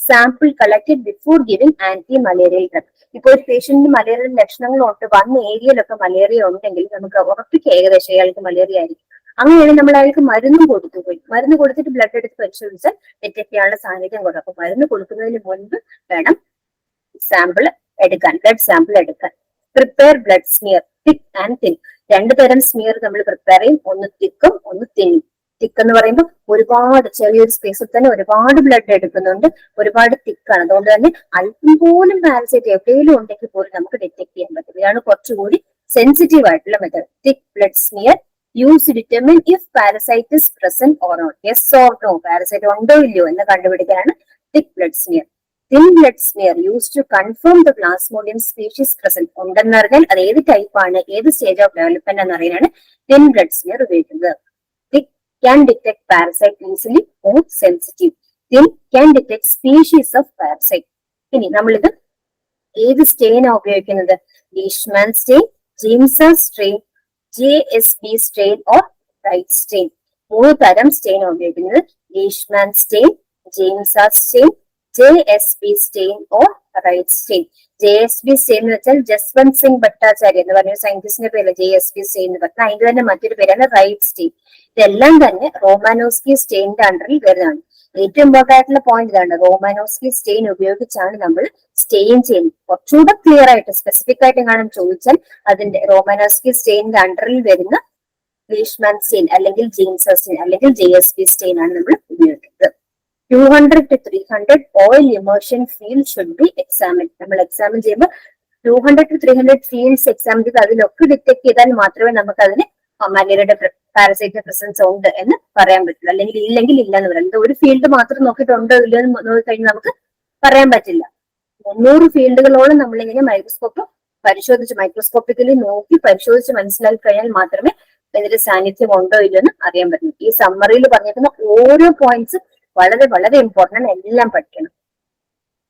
Sample collected before giving anti malarial drug. ഇപ്പൊ ഒരു പേഷ്യന്റിന് മലേറിയൽ ലക്ഷണങ്ങളുണ്ട്, വന്ന ഏരിയയിലൊക്കെ മലേറിയ ഉണ്ടെങ്കിൽ നമുക്ക് ഉറപ്പിക്കുക ഏകദേശം അയാൾക്ക് മലേറിയ ആയിരിക്കും. അങ്ങനെയാണെങ്കിൽ നമ്മൾ അയാൾക്ക് മരുന്നും കൊടുത്തു പോയി, മരുന്ന് കൊടുത്തിട്ട് ബ്ലഡ് എടുത്ത് പരിശോധിച്ചാൽ ഡിറ്റക്ട് ചെയ്യാനുള്ള സാഹചര്യം കുറവ്. അപ്പൊ മരുന്ന് കൊടുക്കുന്നതിന് മുൻപ് വേണം സാമ്പിൾ എടുക്കാൻ, ബ്ലഡ് സാമ്പിൾ എടുക്കാൻ. Prepare blood smear thick and thin. രണ്ടു തരം സ്മിയർ നമ്മൾ പ്രിപ്പയർ ചെയ്യും, ഒന്ന് തിക്കും ഒന്ന് തിന്നും. തിക്ക് എന്ന് പറയുമ്പോൾ ഒരുപാട് ചെറിയൊരു സ്പേസിൽ തന്നെ ഒരുപാട് ബ്ലഡ് എടുക്കുന്നുണ്ട്, ഒരുപാട് തിക്കാണ്. അതുകൊണ്ട് തന്നെ അല്പം പോലും പാരസൈറ്റ് എവിടെയെങ്കിലും ഉണ്ടെങ്കിൽ പോലും നമുക്ക് ഡിറ്റക്ട് ചെയ്യാൻ പറ്റും. ഇതാണ് കുറച്ചുകൂടി സെൻസിറ്റീവ് ആയിട്ടുള്ള method. Thick blood smear use determine if parasite is present or not. Yes or no, parasite ഉണ്ടോ ഇല്ലയോ എന്ന് കണ്ടുപിടിക്കാനാണ് thick blood smear. Thin blood smear use to confirm the plasmodium species present. ഉണ്ടെന്ന് അറിഞ്ഞാൽ അത് ഏത് ടൈപ്പ് ആണ്, ഏത് സ്റ്റേജ് ഓഫ് ഡെവലപ്മെന്റ് എന്ന് അറിയാനാണ് തിൻ ബ്ലഡ് സ്മിയർ ഉപയോഗിക്കുന്നത്. Can detect parasite easily or sensitive. Thin can detect species of parasite. ഇനി നമ്മളിത് ഏത് സ്റ്റെയിനാ ഉപയോഗിക്കുന്നത്? Leishman stain, Giemsa stain, JSB stain or Wright stain. 3 തരം സ്റ്റെയിൻ ഉപയോഗിക്കുന്നത്. Leishman stain, Giemsa stain, JSB stain or Wright stain. JSB stain എന്ന് വെച്ചാൽ ജസ്വന്ത് സിംഗ് ഭട്ടാചാര്യ എന്ന് പറഞ്ഞ സയന്റിസ്റ്റിന്റെ പേര് JSB stain എന്ന് പറഞ്ഞാൽ അതിന്റെ തന്നെ മറ്റൊരു പേരാണ് റൈറ്റ് സ്റ്റെയിൻ. ഇതെല്ലാം തന്നെ റോമാനോസ്കി സ്റ്റെയിന്റെ അണ്ടറിൽ വരുന്നതാണ്. ഏറ്റവും ഇമ്പോർട്ടന്റ് ആയിട്ടുള്ള പോയിന്റ് ഇതാണ്, റോമാനോസ്കി സ്റ്റെയിൻ ഉപയോഗിച്ചാണ് നമ്മൾ സ്റ്റെയിൻ ചെയ്യുന്നത്. കുറച്ചുകൂടെ ക്ലിയർ ആയിട്ട് സ്പെസിഫിക് ആയിട്ട് കാണാൻ ചോദിച്ചാൽ അതിന്റെ റോമാനോസ്കി സ്റ്റെയിന്റെ അണ്ടറിൽ വരുന്ന ലീഷ്മാൻ സ്റ്റെയിൻ അല്ലെങ്കിൽ ജെയിംസ് സ്റ്റെയിൻ അല്ലെങ്കിൽ JSB സ്റ്റെയിൻ ആണ് നമ്മൾ ഉപയോഗിക്കുന്നത്. 200 to 300 oil immersion field should be examined. നമ്മൾ എക്സാമിൻ ചെയ്യുമ്പോൾ 200 to 300 ഫീൽഡ്സ് എക്സാമിൻ ചെയ്ത് അതിലൊക്കെ ഡിറ്റക്ട് ചെയ്താൽ മാത്രമേ നമുക്ക് അതിന് മലേറിയയുടെ പാരസൈറ്റ് പ്രസൻസ് ഉണ്ട് എന്ന് പറയാൻ പറ്റുള്ളൂ. അല്ലെങ്കിൽ ഇല്ലെങ്കിൽ ഇല്ല എന്ന് പറയാം. ഒരു ഫീൽഡ് മാത്രം നോക്കിയിട്ടുണ്ടോ ഇല്ലയോ എന്ന് നോക്കിക്കഴിഞ്ഞാൽ നമുക്ക് പറയാൻ പറ്റില്ല. 300 ഫീൽഡുകളോളം നമ്മളിങ്ങനെ മൈക്രോസ്കോപ്പിക്കലി നോക്കി പരിശോധിച്ച് മനസ്സിലാക്കി കഴിഞ്ഞാൽ മാത്രമേ ഇതിന്റെ സാന്നിധ്യം ഉണ്ടോ ഇല്ലയോ എന്ന് അറിയാൻ പറ്റും. ഈ സമ്മറിയിൽ പറഞ്ഞിരിക്കുന്ന ഓരോ പോയിന്റ്സ് വളരെ വളരെ ഇമ്പോർട്ടന്റ് ആണ്, എല്ലാം പഠിക്കണം.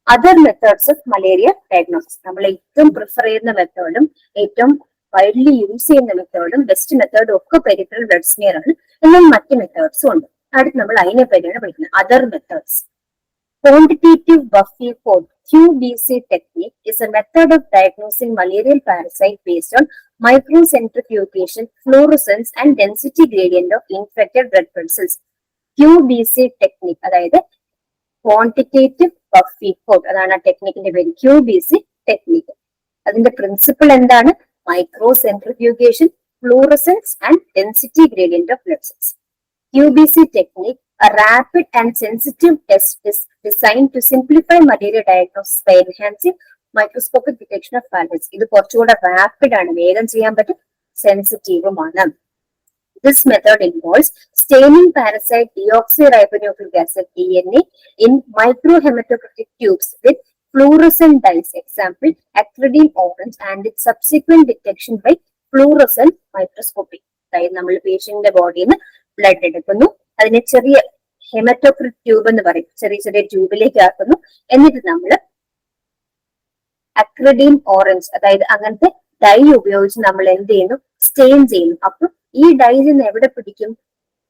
Other methods of malaria diagnosis, നമ്മൾ ഏറ്റവും പ്രിഫർ ചെയ്യുന്ന മെത്തേഡും ഏറ്റവും വൈഡ്ലി യൂസ് ചെയ്യുന്ന മെത്തേഡും ബെസ്റ്റ് മെത്തേഡും ഒക്കെ പെരിഫറൽ ബ്ലഡ് സ്മിയർ ആണ്. എന്നാൽ മറ്റ് മെത്തേഡ്സും ഉണ്ട്. അടുത്ത് നമ്മൾ അതിനെ പറ്റിയാണ് പഠിക്കുന്നത്. Other methods. Quantitative Buffy code QBC technique is a method of diagnosing malarial parasite based on microcentrifugation, fluorescence and density gradient of infected red blood cells. QBC technique, അതായത് ക്വാണ്ടിറ്റേറ്റീവ് ബഫി കോഡ്, അതാണ് ആ ടെക്നിക്കിന്റെ പേര്, QBC technique. അതിന്റെ principle എന്താണ്? Micro centrifugation, fluorescence and density gradient of blood cells. QBC technique, a rapid and sensitive test is designed to simplify malaria diagnosis by enhancing microscopic detection of parasites. ഇത് കുറച്ചുകൂടെ rapid ആണ്, വേഗം ചെയ്യാൻ പറ്റും, സെൻസിറ്റീവുമാണ്. This method involves staining parasite deoxyribonucleic acid DNA in microhematocrytic tubes with fluorescent dyes, example acridine orange, and its subsequent detection by fluorescent microscopy. അതായത് നമ്മൾ പേഷ്യന്റിന്റെ ബോഡിയിൽ നിന്ന് ബ്ലഡ് എടുക്കുന്നു, അതിനെ ചെറിയ ഹെമറ്റോക്രിക് ട്യൂബ് എന്ന് പറയും, ചെറിയ ചെറിയ ട്യൂബിലേക്ക് ആക്കുന്നു. എന്നിട്ട് നമ്മൾ അക്രിഡീൻ ഓറഞ്ച്, അതായത് അങ്ങനത്തെ ഡൈ ഉപയോഗിച്ച് നമ്മൾ എന്ത് ചെയ്യുന്നു? സ്റ്റെയിൻ ചെയ്യുന്നു. അപ്പൊ ഈ ഡൈ ചെന്ന് എവിടെ പിടിക്കും?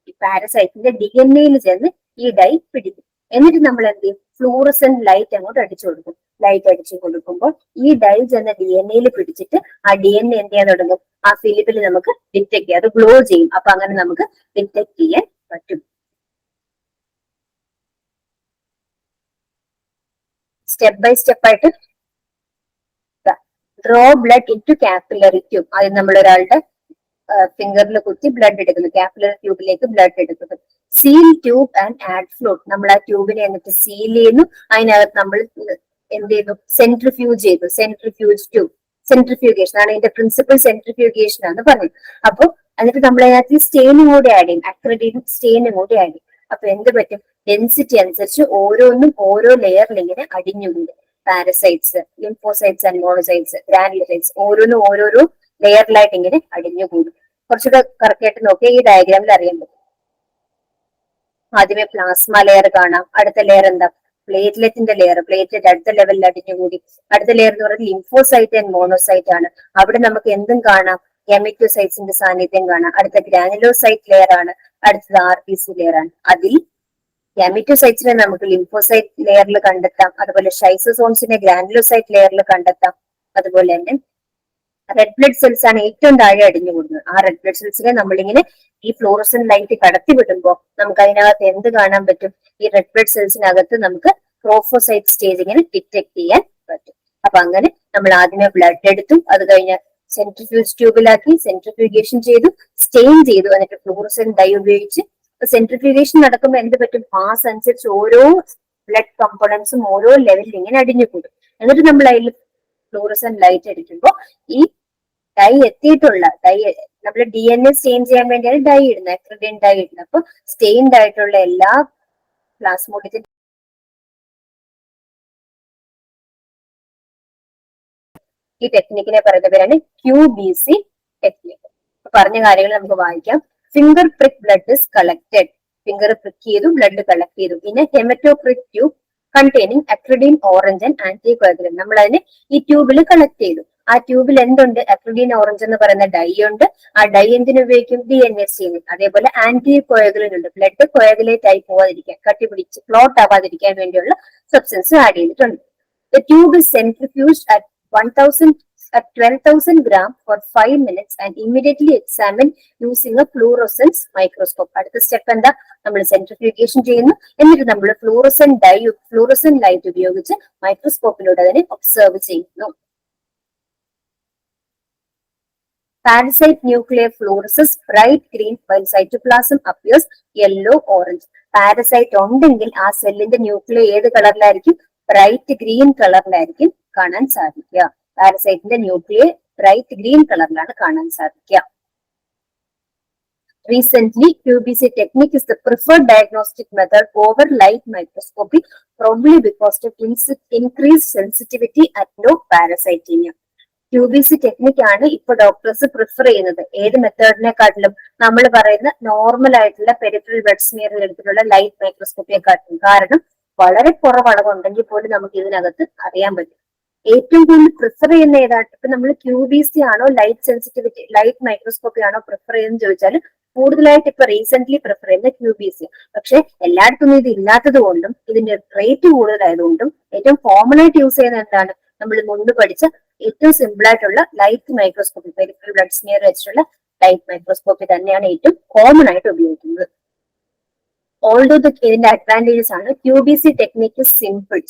ഈ പാരസൈറ്റിന്റെ DNA ചെന്ന് ഈ ഡൈ പിടിക്കും. എന്നിട്ട് നമ്മൾ എന്ത് ചെയ്യും? ഫ്ലൂറസെന്റ് ലൈറ്റ് അങ്ങോട്ട് അടിച്ചു കൊടുക്കും. ലൈറ്റ് അടിച്ചു കൊടുക്കുമ്പോൾ ഈ ഡൈ ചെന്ന് DNA പിടിച്ചിട്ട് ആ DNA എന്ത് ചെയ്യാൻ തുടങ്ങും? ആ ഫിലിപ്പിൽ നമുക്ക് ഡിറ്റക്ട് ചെയ്യാം, അത് ഗ്ലോ ചെയ്യും. അപ്പൊ അങ്ങനെ നമുക്ക് ഡിറ്റക്ട് ചെയ്യാൻ പറ്റും. സ്റ്റെപ്പ് ബൈ സ്റ്റെപ്പ് ആയിട്ട് draw blood into capillary tube. ആദ്യം നമ്മൾ ഒരാളുടെ ഫിംഗറിൽ കുത്തി ബ്ലഡ് എടുക്കുന്നു, കാപ്പിലറി ട്യൂബിലേക്ക് ബ്ലഡ് എടുക്കുന്നു. Seal tube and add fluid, നമ്മൾ ആ ട്യൂബിനെ എന്നിട്ട് സീൽ ചെയ്യുന്നു. അതിനകത്ത് നമ്മൾ എന്ത് ചെയ്തു? സെൻട്രിഫ്യൂജ് ചെയ്തു. സെൻട്രിഫ്യൂജ് ട്യൂബ്, സെൻട്രിഫ്യൂഗേഷൻ ആണ് ഇതിന്റെ പ്രിൻസിപ്പൽ, സെൻട്രിഫ്യൂഗേഷൻ ആണ് പറഞ്ഞത്. അപ്പൊ എന്നിട്ട് നമ്മൾ അതിനകത്ത് സ്റ്റെയിനും കൂടി ആഡ് ചെയ്യും, അക്രിഡീൻ സ്റ്റെയിനും കൂടി ആഡ് ചെയ്യും. അപ്പൊ എന്ത് പറ്റും? ഡെൻസിറ്റി അനുസരിച്ച് ഓരോന്നും ഓരോ ലെയറിൽ ഇങ്ങനെ അടിഞ്ഞുകൂടി parasites, lymphocytes and monocytes, granulocytes ഓരോന്നും ഓരോരോ ലെയറിലായിട്ട് ഇങ്ങനെ അടിഞ്ഞുകൂടും. കുറച്ചുകൂടെ കറക്റ്റ് ആയിട്ട് നോക്കിയാൽ ഈ ഡയഗ്രാമിൽ അറിയാൻ പറ്റും. ആദ്യമേ പ്ലാസ്മ ലെയർ കാണാം, അടുത്ത ലെയർ എന്താ? പ്ലേറ്റ്ലെറ്റിന്റെ ലെയർ. പ്ലേറ്റ്ലെറ്റ് അടുത്ത ലെവലിൽ അടിഞ്ഞുകൂടി. അടുത്ത ലെയർ എന്ന് പറയുന്നത് ലിംഫോസൈറ്റ് ആൻഡ് മോണോസൈറ്റ് ആണ്. അവിടെ നമുക്ക് എന്തും കാണാം? ഗെമറ്റോസൈറ്റ്സിന്റെ സാന്നിധ്യം കാണാം. അടുത്ത ഗ്രാനുലോസൈറ്റ് ലെയർ ആണ്. അടുത്തത് RBC ലെയർ ആണ്. അതിൽ ഗാമിറ്റോസൈറ്റ്സിനെ നമുക്ക് ലിംഫോസൈറ്റ് ലെയറിൽ കണ്ടെത്താം, അതുപോലെ ഷൈസോസോൺസിനെ ഗ്രാനുലോസൈറ്റ് ലെയറിൽ കണ്ടെത്താം. അതുപോലെ തന്നെ റെഡ് ബ്ലഡ് സെൽസ് ആണ് ഏറ്റവും താഴെ അടിഞ്ഞുകൂടുന്നത്. ആ റെഡ് ബ്ലഡ് സെൽസിനെ നമ്മളിങ്ങനെ ഈ ഫ്ലൂറസെന്റ് ലൈറ്റ് കടത്തി വിടുമ്പോൾ നമുക്ക് അതിനകത്ത് എന്ത് കാണാൻ പറ്റും? ഈ റെഡ് ബ്ലഡ് സെൽസിനകത്ത് നമുക്ക് ക്രോഫോസൈറ്റ് സ്റ്റേജിങ്ങിനെ ഡിറ്റക്ട് ചെയ്യാൻ പറ്റും. അപ്പൊ അങ്ങനെ നമ്മൾ ആദ്യമേ ബ്ലഡ് എടുത്തു, അത് കഴിഞ്ഞ് സെൻട്രിഫ്യൂജ് ട്യൂബിലാക്കി, സെൻട്രിഫ്യൂഗേഷൻ ചെയ്തു, സ്റ്റെയിൻ ചെയ്തു, എന്നിട്ട് ഫ്ലൂറസെന്റ് ഡൈ ഉപയോഗിച്ച് സെൻട്രിഫ്യൂഗേഷൻ നടക്കുമ്പോൾ എന്ത് പറ്റും? മാസ് അനുസരിച്ച് ഓരോ ബ്ലഡ് കമ്പോണൻസും ഓരോ ലെവലിൽ ഇങ്ങനെ അടിഞ്ഞുകൂടും. എന്നിട്ട് നമ്മൾ അതിൽ ഫ്ലൂറസെന്റ് ലൈറ്റ് അടിക്കുമ്പോൾ ഈ ഡൈ എത്തിയിട്ടുള്ള ഡൈ നമ്മൾ DNA സ്റ്റെയിൻ ചെയ്യാൻ വേണ്ടിയാണ് ഡൈ ഇടുന്നത്, അക്രിഡൈൻ ഡൈ ഇടുന്നത്. അപ്പൊ സ്റ്റെയിൻഡ് ആയിട്ടുള്ള എല്ലാ പ്ലാസ്മോഡിയത്തിൽ ഈ ടെക്നിക്കിനെ പറയുന്ന പേരാണ് QBC ടെക്നിക്. പറഞ്ഞ കാര്യങ്ങൾ നമുക്ക് വായിക്കാം. Finger prick blood is collected. Finger പ്രിക്ക് ചെയ്തു, ബ്ലഡ് കളക്ട് ചെയ്തു. പിന്നെ ഹെമറ്റോക്രിക് ട്യൂബ് കണ്ടെയ്നിങ് അക്രിഡൈൻ ഓറഞ്ച് ആൻഡ് ആന്റികോഗുലന്റ്, നമ്മൾ അതിനെ ഈ ട്യൂബിൽ കളക്ട് ചെയ്തു. ആ ട്യൂബിൽ എന്തുണ്ട്? അക്രിഡിൻ ഓറഞ്ച് എന്ന് പറയുന്ന ഡൈ ഉണ്ട്. ആ ഡൈ എന്തിനു ഉപയോഗിക്കും? DNAC. അതേപോലെ ആന്റി കോയഗുലിൻ ഉണ്ട്. ബ്ലഡ് കോയഗുലേറ്റ് ആയി പോവാതിരിക്കാൻ, കട്ടിപിടിച്ച് ക്ലോട്ട് ആവാതിരിക്കാൻ വേണ്ടിയുള്ള സബ്സ്റ്റൻസ് ആഡ് ചെയ്തിട്ടുണ്ട്. The tube is centrifuged at 12,000 gram for 5 minutes and immediately examined using a fluorescence microscope. അടുത്ത സ്റ്റെപ്പ് എന്താ? നമ്മൾ സെൻട്രിഫ്യൂഗേഷൻ ചെയ്യുന്നു. എന്നിട്ട് നമ്മൾ ഫ്ലൂറസെന്റ് ലൈറ്റ് ഉപയോഗിച്ച് മൈക്രോസ്കോപ്പിലൂടെ അതിനെ ഒബ്സർവ് ചെയ്യുന്നു. Parasite nuclear fluoresces bright green while cytoplasm appears yellow orange. Parasite ഉണ്ടെങ്കിൽ ആ സെല്ലിന്റെ ന്യൂക്ലിയർ ഏത് കളറിലായിരിക്കും? ബ്രൈറ്റ് ഗ്രീൻ കളറിലായിരിക്കും കാണാൻ സാധിക്കുക. പാരസൈറ്റിന്റെ ന്യൂക്ലിയർ ബ്രൈറ്റ് ഗ്രീൻ കളറിലാണ് കാണാൻ സാധിക്കുക. Recently, QBC technique is the preferred diagnostic method over light microscopy, probably because of increased sensitivity at low parasitemia. QBC technique ആണ് ഇപ്പൊ ഡോക്ടേഴ്സ് പ്രിഫർ ചെയ്യുന്നത്. ഏത് മെത്തേഡിനെക്കാട്ടിലും നമ്മൾ പറയുന്ന നോർമൽ ആയിട്ടുള്ള പെരിഫറൽ ബ്ലഡ് സ്മിയറിൽ എടുത്തിട്ടുള്ള ലൈറ്റ് മൈക്രോസ്കോപ്പിയെക്കാട്ടിലും. കാരണം വളരെ കുറവ് അളവുണ്ടെങ്കിൽ പോലും നമുക്ക് ഇതിനകത്ത് അറിയാൻ പറ്റും. ഏറ്റവും കൂടുതൽ പ്രിഫർ ചെയ്യുന്ന ഏതാണ്? ഇപ്പൊ നമ്മൾ QBC ആണോ ലൈറ്റ് സെൻസിറ്റിവിറ്റി ലൈറ്റ് മൈക്രോസ്കോപ്പി ആണോ പ്രിഫർ ചെയ്യുന്നത് ചോദിച്ചാൽ കൂടുതലായിട്ട് ഇപ്പൊ റീസെന്റ് പ്രിഫർ ചെയ്യുന്ന QBC. പക്ഷെ എല്ലായിടത്തും ഇത് ഇല്ലാത്തത് കൊണ്ടും ഇതിന്റെ റേറ്റ് കൂടുതലായതുകൊണ്ടും ഏറ്റവും കോമൺ ആയിട്ട് യൂസ് ചെയ്യുന്ന എന്താണ്? നമ്മൾ മുൻപ് പഠിച്ച ഏറ്റവും സിമ്പിൾ ആയിട്ടുള്ള light microscopy, peripheral blood smear വെച്ചിട്ടുള്ള ലൈറ്റ് മൈക്രോസ്കോപ്പി തന്നെയാണ് ഏറ്റവും കോമൺ ആയിട്ട് ഉപയോഗിക്കുന്നത്. ഓൾഡോ ഇതിന്റെ അഡ്വാൻറ്റേജസ് ആണ്. QBC ടെക്നിക്ക്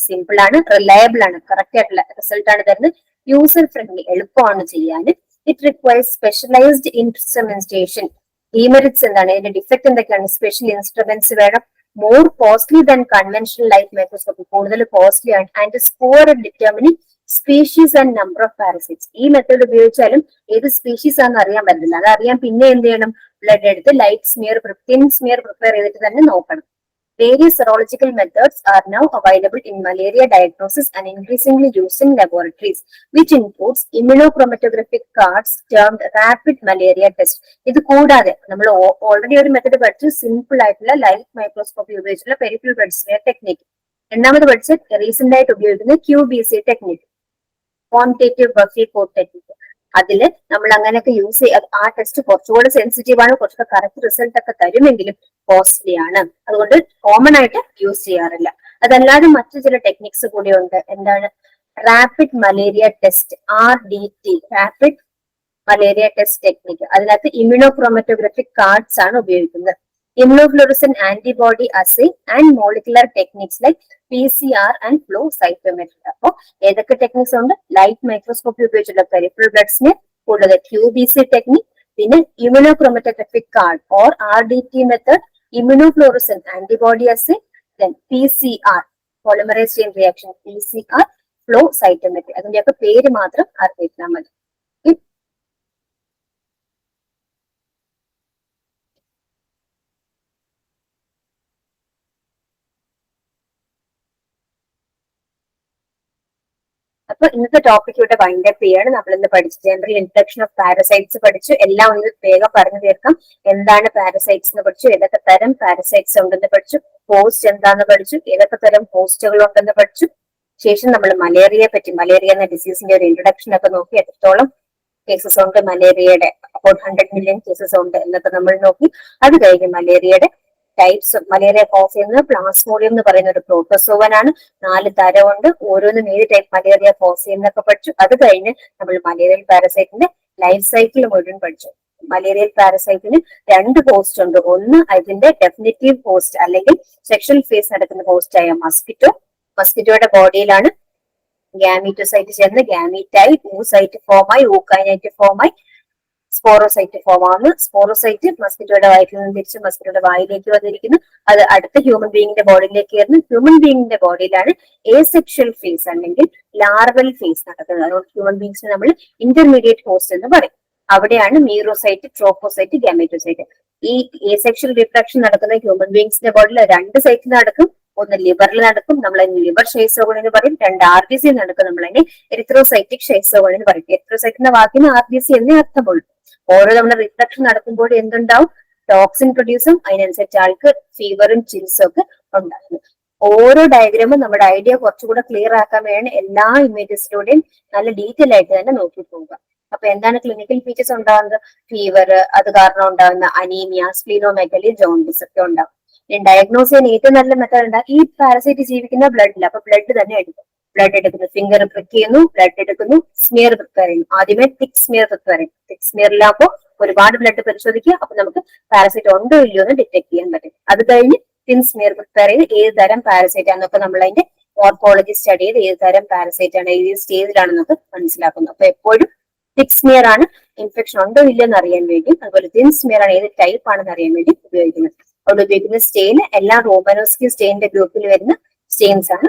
സിമ്പിൾ ആണ്, റിലയബിൾ ആണ്, കറക്റ്റ് ആയിട്ടുള്ള റിസൾട്ട് ആണ് തരുന്നത്. യൂസർ ഫ്രണ്ട്ലി, എളുപ്പമാണ് ചെയ്യാൻ. It requires specialised instrumentation. Demerits എന്താണ്? ഇതിന്റെ ഡിഫക്ട് എന്തൊക്കെയാണ്? സ്പെഷ്യൽ ഇൻസ്ട്രുമെന്റ്സ് വേണം. More costly than conventional light microscopy, കൂടുതൽ കോസ്റ്റ്ലി ആണ്. And score determining species and number of parasites. ഈ മെത്തേഡ് ഉപയോഗിച്ചാലും ഏത് സ്പീഷീസ് ആണെന്ന് അറിയാൻ പറ്റില്ല. അതറിയാൻ പിന്നെ എന്ത് ചെയ്യണം? ബ്ലഡ് എടുത്ത് light smear, thin smear prepare ചെയ്തിട്ട് തന്നെ നോക്കണം. Various serological methods are now available in malaria diagnosis and increasingly used in laboratories, which includes immunochromatographic cards termed rapid malaria test. ഇത് കൂടാതെ നമ്മൾ ഓൾറെഡി ഒരു മെത്തേഡ് പഠിച്ചു, സിമ്പിൾ ആയിട്ടുള്ള ലൈറ്റ് മൈക്രോസ്കോപ്പി ഉപയോഗിച്ചുള്ള പെരിഫറൽ ബ്ലഡ് സ്മിയർ ടെക്നിക്. രണ്ടാമത് പഠിച്ച recent ആയിട്ട് ഉപയോഗിക്കുന്ന QBC technique, quantitative buffy code technique. അതില് നമ്മൾ അങ്ങനെയൊക്കെ യൂസ് ചെയ്യുക. ആ ടെസ്റ്റ് കുറച്ചുകൂടെ സെൻസിറ്റീവ് ആണ്, കുറച്ചുകൂടെ കറക്റ്റ് റിസൾട്ട് ഒക്കെ തരുമെങ്കിലും കോസ്റ്റ്ലി ആണ്. അതുകൊണ്ട് കോമൺ ആയിട്ട് യൂസ് ചെയ്യാറില്ല. അതല്ലാതെ മറ്റു ചില ടെക്നിക്സ് കൂടി ഉണ്ട്. എന്താണ്? Rapid malaria test, RDT, rapid malaria test technique. അതിനകത്ത് ഇമ്യൂണോക്രോമറ്റോഗ്രാഫിക് കാർഡ്സ് ആണ് ഉപയോഗിക്കുന്നത്. Immunofluorescent antibody assay and molecular techniques like PCR and flow cytometry. അപ്പോ ഏതൊക്കെ ടെക്നിക്സ് ഉണ്ട്? ലൈറ്റ് മൈക്രോസ്കോപ്പി ഉപയോഗിച്ചുള്ള പെരിഫറൽ ബ്ലഡ് സ്മിയർ, കൂടാതെ QBC ടെക്നിക്, പിന്നെ immunochromatographic card or RDT method, immunofluorescent antibody assay, then PCR, polymerase chain reaction, PCR, flow cytometry. അതിന്റെയൊക്കെ പേര് മാത്രം അറിഞ്ഞിരുന്നാൽ മതി. അപ്പൊ ഇന്നത്തെ ടോപ്പിക് ഇവിടെ വൈൻഡ് അപ്പ് ചെയ്യാണ്. നമ്മൾ ഇന്ന് പഠിച്ചു ജനറൽ ഇൻട്രൊഡക്ഷൻ ഓഫ് പാരസൈറ്റ്സ് പഠിച്ചു. എല്ലാം ഒന്ന് വേഗം പറഞ്ഞു തീർക്കാം. എന്താണ് പാരസൈറ്റ്സ് എന്ന് പഠിച്ചു, ഏതൊക്കെ തരം പാരസൈറ്റ്സ് ഉണ്ടെന്ന് പഠിച്ചു, ഹോസ്റ്റ് എന്താന്ന് പഠിച്ചു, ഏതൊക്കെ തരം ഹോസ്റ്റുകൾ ഉണ്ടെന്ന് പഠിച്ചു. ശേഷം നമ്മൾ മലേറിയയെ പറ്റി, മലേറിയ എന്ന ഡിസീസിന്റെ ഒരു ഇൻട്രൊഡക്ഷൻ ഒക്കെ നോക്കി, എത്രത്തോളം കേസസ് ഉണ്ട് മലേറിയയുടെ, അപ്പോൾ 100 മില്യൺ കേസസ് ഉണ്ട് എന്നൊക്കെ നമ്മൾ നോക്കി. അത് കഴിഞ്ഞ് മലേറിയയുടെ ടൈപ്സ്, മലേറിയ കോസ് ചെയ്യുന്നത് പ്ലാസ്മോഡിയം എന്ന് പറയുന്ന ഒരു പ്രോട്ടോസോവൻ ആണ്. 4 തരമുണ്ട്, ഓരോന്നും 7 ടൈപ്പ് മലേറിയ കോസ് ചെയ്യുന്നൊക്കെ പഠിച്ചു. അത് കഴിഞ്ഞ് നമ്മൾ മലേറിയൽ പാരസൈറ്റിന്റെ ലൈഫ് സൈക്കിൾ മുഴുവൻ പഠിച്ചു. മലേറിയൽ പാരസൈറ്റിന് 2 ഹോസ്റ്റ് ഉണ്ട്. ഒന്ന് അതിന്റെ ഡെഫിനിറ്റീവ് ഹോസ്റ്റ് അല്ലെങ്കിൽ സെക്ഷൽ ഫേസ് നടക്കുന്ന ഹോസ്റ്റ് ആയ മസ്കിറ്റോ. മസ്കിറ്റോയുടെ ബോഡിയിലാണ് ഗാമീറ്റോസൈറ്റ് ചേർന്ന് ഗാമീറ്റായി ഊസൈറ്റ് ഫോമായി, ഊക്കൈനൈറ്റ് ഫോമായി, സ്പോറോസൈറ്റ് ഫോം ആണ്. സ്പോറോസൈറ്റ് മസ്കിറ്റോയുടെ വയറ്റിൽ നിന്ന് തിരിച്ച് മസ്കിറ്റോയുടെ വായിലേക്ക് വന്നിരിക്കുന്നു. അത് അടുത്ത ഹ്യൂമൻ ബീയിങ്ങിന്റെ ബോഡിയിലേക്ക് കയറുന്നു. ഹ്യൂമൻ ബീയിങ്ങിന്റെ ബോഡിയിലാണ് ഏസെക്ഷൽ ഫേസ് അല്ലെങ്കിൽ ലാർവൽ ഫേസ് നടക്കുന്നത്. അതുകൊണ്ട് ഹ്യൂമൻ ബീങ്സിന് നമ്മൾ ഇന്റർമീഡിയറ്റ് ഹോസ്റ്റ് എന്ന് പറയും. അവിടെയാണ് മീറോസൈറ്റ്, ട്രോഫോസൈറ്റ്, ഗാമീറ്റോസൈറ്റ്. ഈ ഏസെക്ഷൽ റിപ്രഡക്ഷൻ നടക്കുന്ന ഹ്യൂമൻ ബീങ്സിന്റെ ബോഡിയിൽ 2 സൈറ്റിൽ നടക്കും. ഒന്ന് ലിവറിൽ നടക്കും, നമ്മൾ അതിന് ലിവർ ഷെയ്സോഗൺ എന്ന് പറയും. 2 RBC നടക്കും, നമ്മൾ അതിനെ എരിത്രോസൈറ്റിക് ഷെയ്സോഗൺ എന്ന് പറയും. എരിത്രോസൈറ്റ് എന്ന വാക്കിന് RBC എന്നേ അർത്ഥമുള്ളൂ. ഓരോ തവണ റിപ്രഡക്ഷൻ നടക്കുമ്പോൾ എന്തുണ്ടാവും? ടോക്സിൻ പ്രൊഡ്യൂസും അതിനനുസരിച്ച് ആൾക്ക് ഫീവറും ചിൽസും ഒക്കെ ഉണ്ടാകുന്നു. ഓരോ ഡയഗ്രാമും നമ്മുടെ ഐഡിയ കുറച്ചുകൂടെ ക്ലിയർ ആക്കാൻ വേണ്ടി എല്ലാ ഇമേജസിലൂടെയും നല്ല ഡീറ്റെയിൽ ആയിട്ട് തന്നെ നോക്കി പോവുക. അപ്പൊ എന്താണ് ക്ലിനിക്കൽ ഫീച്ചേഴ്സ് ഉണ്ടാകുന്നത്? ഫീവർ, അത് കാരണം ഉണ്ടാകുന്ന അനീമിയ, സ്പ്ലീനോമെഗലി, ജോണ്ടിസ് ഒക്കെ ഉണ്ടാവും. ഡയഗ്നോസ് ചെയ്യാൻ ഏറ്റവും നല്ല മെത്തേഡ് ഉണ്ട്, ഈ പാരസൈറ്റ് ജീവിക്കുന്ന ബ്ലഡിൽ. അപ്പൊ ബ്ലഡ് തന്നെ എടുക്കും. ബ്ലഡ് എടുക്കുന്നു, ഫിംഗർ പ്രിക്ക് ചെയ്യുന്നു, ബ്ലഡ് എടുക്കുന്നു, സ്മിയർ പ്രിപ്പയർ ചെയ്യുന്നു. ആദ്യമേ തിക് സ്മിയർ പ്രിപ്പയർ ചെയ്യും. തിക് സ്മിയറിലാകുമ്പോൾ ഒരുപാട് ബ്ലഡ് പരിശോധിക്കുക. അപ്പൊ നമുക്ക് പാരസൈറ്റ് ഉണ്ടോ ഇല്ലയോ എന്ന് ഡിറ്റക്ട് ചെയ്യാൻ പറ്റും. അത് കഴിഞ്ഞ് തിൻ സ്മിയർ പ്രിപ്പയർ ചെയ്ത് ഏത് തരം പാരസൈറ്റ് ആണെന്നൊക്കെ നമ്മൾ അതിന്റെ മോർഫോളജി സ്റ്റഡി ചെയ്ത് ഏത് തരം പാരസൈറ്റ് ആണ്, ഏത് സ്റ്റേജിലാണെന്നൊക്കെ മനസ്സിലാക്കുന്നു. അപ്പൊ എപ്പോഴും തിക് സ്മിയർ ആണ് ഇൻഫെക്ഷൻ ഉണ്ടോ ഇല്ലയോ എന്ന് അറിയാൻ വേണ്ടി, അതുപോലെ തിൻ സ്മിയർ ആണ് ഏത് ടൈപ്പ് ആണെന്ന് അറിയാൻ വേണ്ടി ഉപയോഗിക്കുന്നത്. അവിടെ ഉപയോഗിക്കുന്ന സ്റ്റെയിൻ എല്ലാ റോമനോസ്കി സ്റ്റെയിന്റെ ഗ്രൂപ്പിൽ വരുന്ന സ്റ്റെയിൻസ് ആണ്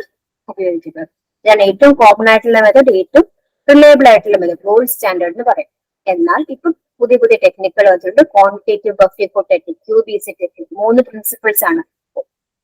ഉപയോഗിക്കുന്നത്. ഇതാണ് ഏറ്റവും കോമൺ ആയിട്ടുള്ള മെത്തേഡ്, ഏറ്റവും റിലയബിൾ ആയിട്ടുള്ള മെത്തേഡ്, ഗോൾഡ് സ്റ്റാൻഡേർഡ് എന്ന് പറയും. എന്നാൽ ഇപ്പം പുതിയ പുതിയ ടെക്നിക്കുകൾ വന്നിട്ടുണ്ട്. Quantitative buffy coat technique, QBC technique. 3 principles ആണ്.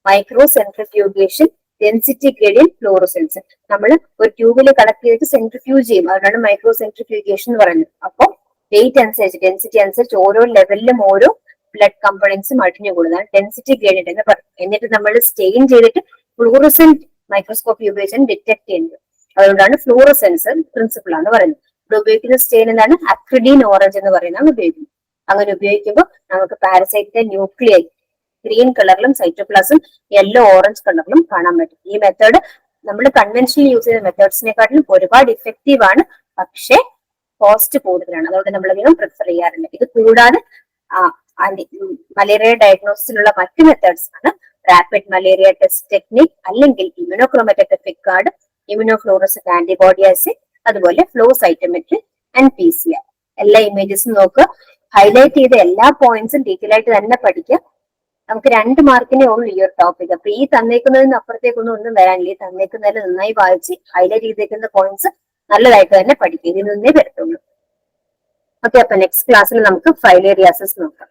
Micro centrifugation, density gradient, fluorescence. നമ്മൾ ഒരു ട്യൂബിൽ കളക്ട് ചെയ്തിട്ട് സെൻട്രിഫ്യൂജ് ചെയ്യും. അതുകൊണ്ടാണ് മൈക്രോ സെൻട്രിഫ്യൂഗേഷൻ എന്ന് പറയുന്നത്. അപ്പോൾ വെയിറ്റ് അനുസരിച്ച്, ഡെൻസിറ്റി അനുസരിച്ച് ഓരോ ലെവലിലും ഓരോ ബ്ലഡ് കമ്പോണൻസും അടിഞ്ഞു കൂടുന്നതാണ് ഡെൻസിറ്റി ഗ്രേഡിയന്റ് എന്ന് പറയും. എന്നിട്ട് നമ്മൾ സ്റ്റെയിൻ ചെയ്തിട്ട് ഫ്ലൂറസെന്റ് മൈക്രോസ്കോപ്പി ഉപയോഗിച്ചാണ് ഡിറ്റക്ട് ചെയ്യുന്നത്. അതുകൊണ്ടാണ് ഫ്ലൂറസെൻസ് പ്രിൻസിപ്പിൾ ആണ് പറയുന്നത്. ഇവിടെ ഉപയോഗിക്കുന്ന സ്റ്റെയിൻ എന്താണ്? അക്രിഡീൻ ഓറഞ്ച് എന്ന് പറയുന്നതാണ് ഉപയോഗിക്കുന്നത്. അങ്ങനെ ഉപയോഗിക്കുമ്പോൾ നമുക്ക് പാരസൈറ്റിന്റെ ന്യൂക്ലിയൈ ഗ്രീൻ കളറിലും സൈറ്റോപ്ലാസം യെല്ലോ ഓറഞ്ച് കളറിലും കാണാൻ പറ്റും. ഈ മെത്തേഡ് നമ്മൾ കൺവെൻഷണൽ യൂസ് ചെയ്യുന്ന മെത്തേഡ്സിനെക്കാട്ടിലും ഒരുപാട് ഇഫക്റ്റീവ് ആണ്, പക്ഷേ കോസ്റ്റ് കൂടുതലാണ്. അതുകൊണ്ട് നമ്മൾ അധികം പ്രിഫർ ചെയ്യാറില്ല. ഇത് കൂടാതെ മലേറിയ ഡയഗ്നോസിസിനുള്ള മറ്റു മെത്തേഡ്സ് ആണ് റാപ്പിഡ് മലേറിയ ടെസ്റ്റ് ടെക്നിക്, അല്ലെങ്കിൽ ഇമ്യൂണോക്രോമറ്റോഗ്രാഫിക് കാർഡ്, ഇമ്യൂണോഫ്ലൂറസെന്റ് ആന്റിബോഡി അസേ, അതുപോലെ ഫ്ലോ സൈറ്റോമെട്രി ആൻഡ് PCR. എല്ലാ ഇമേജസും നോക്കുക. ഹൈലൈറ്റ് ചെയ്ത എല്ലാ പോയിന്റ്സും ഡീറ്റെയിൽ ആയിട്ട് തന്നെ പഠിക്കുക. നമുക്ക് 2 മാർക്കിനേ ഉള്ളൂ ഈ ഒരു ടോപ്പിക്. അപ്പൊ ഈ തന്നേക്കുന്നതിന് അപ്പുറത്തേക്കൊന്നും ഒന്നും വരാനില്ല. ഈ തന്നേക്കുന്നതിൽ നന്നായി വായിച്ച് ഹൈലൈറ്റ് ചെയ്തേക്കുന്ന പോയിന്റ്സ് നല്ലതായിട്ട് തന്നെ പഠിക്കുക. ഇതിൽ നിന്നേ വരത്തുള്ളൂ. ഓക്കെ, അപ്പൊ നെക്സ്റ്റ് ക്ലാസ്സിൽ നമുക്ക് ഫൈലേറിയാസിസ് നോക്കാം.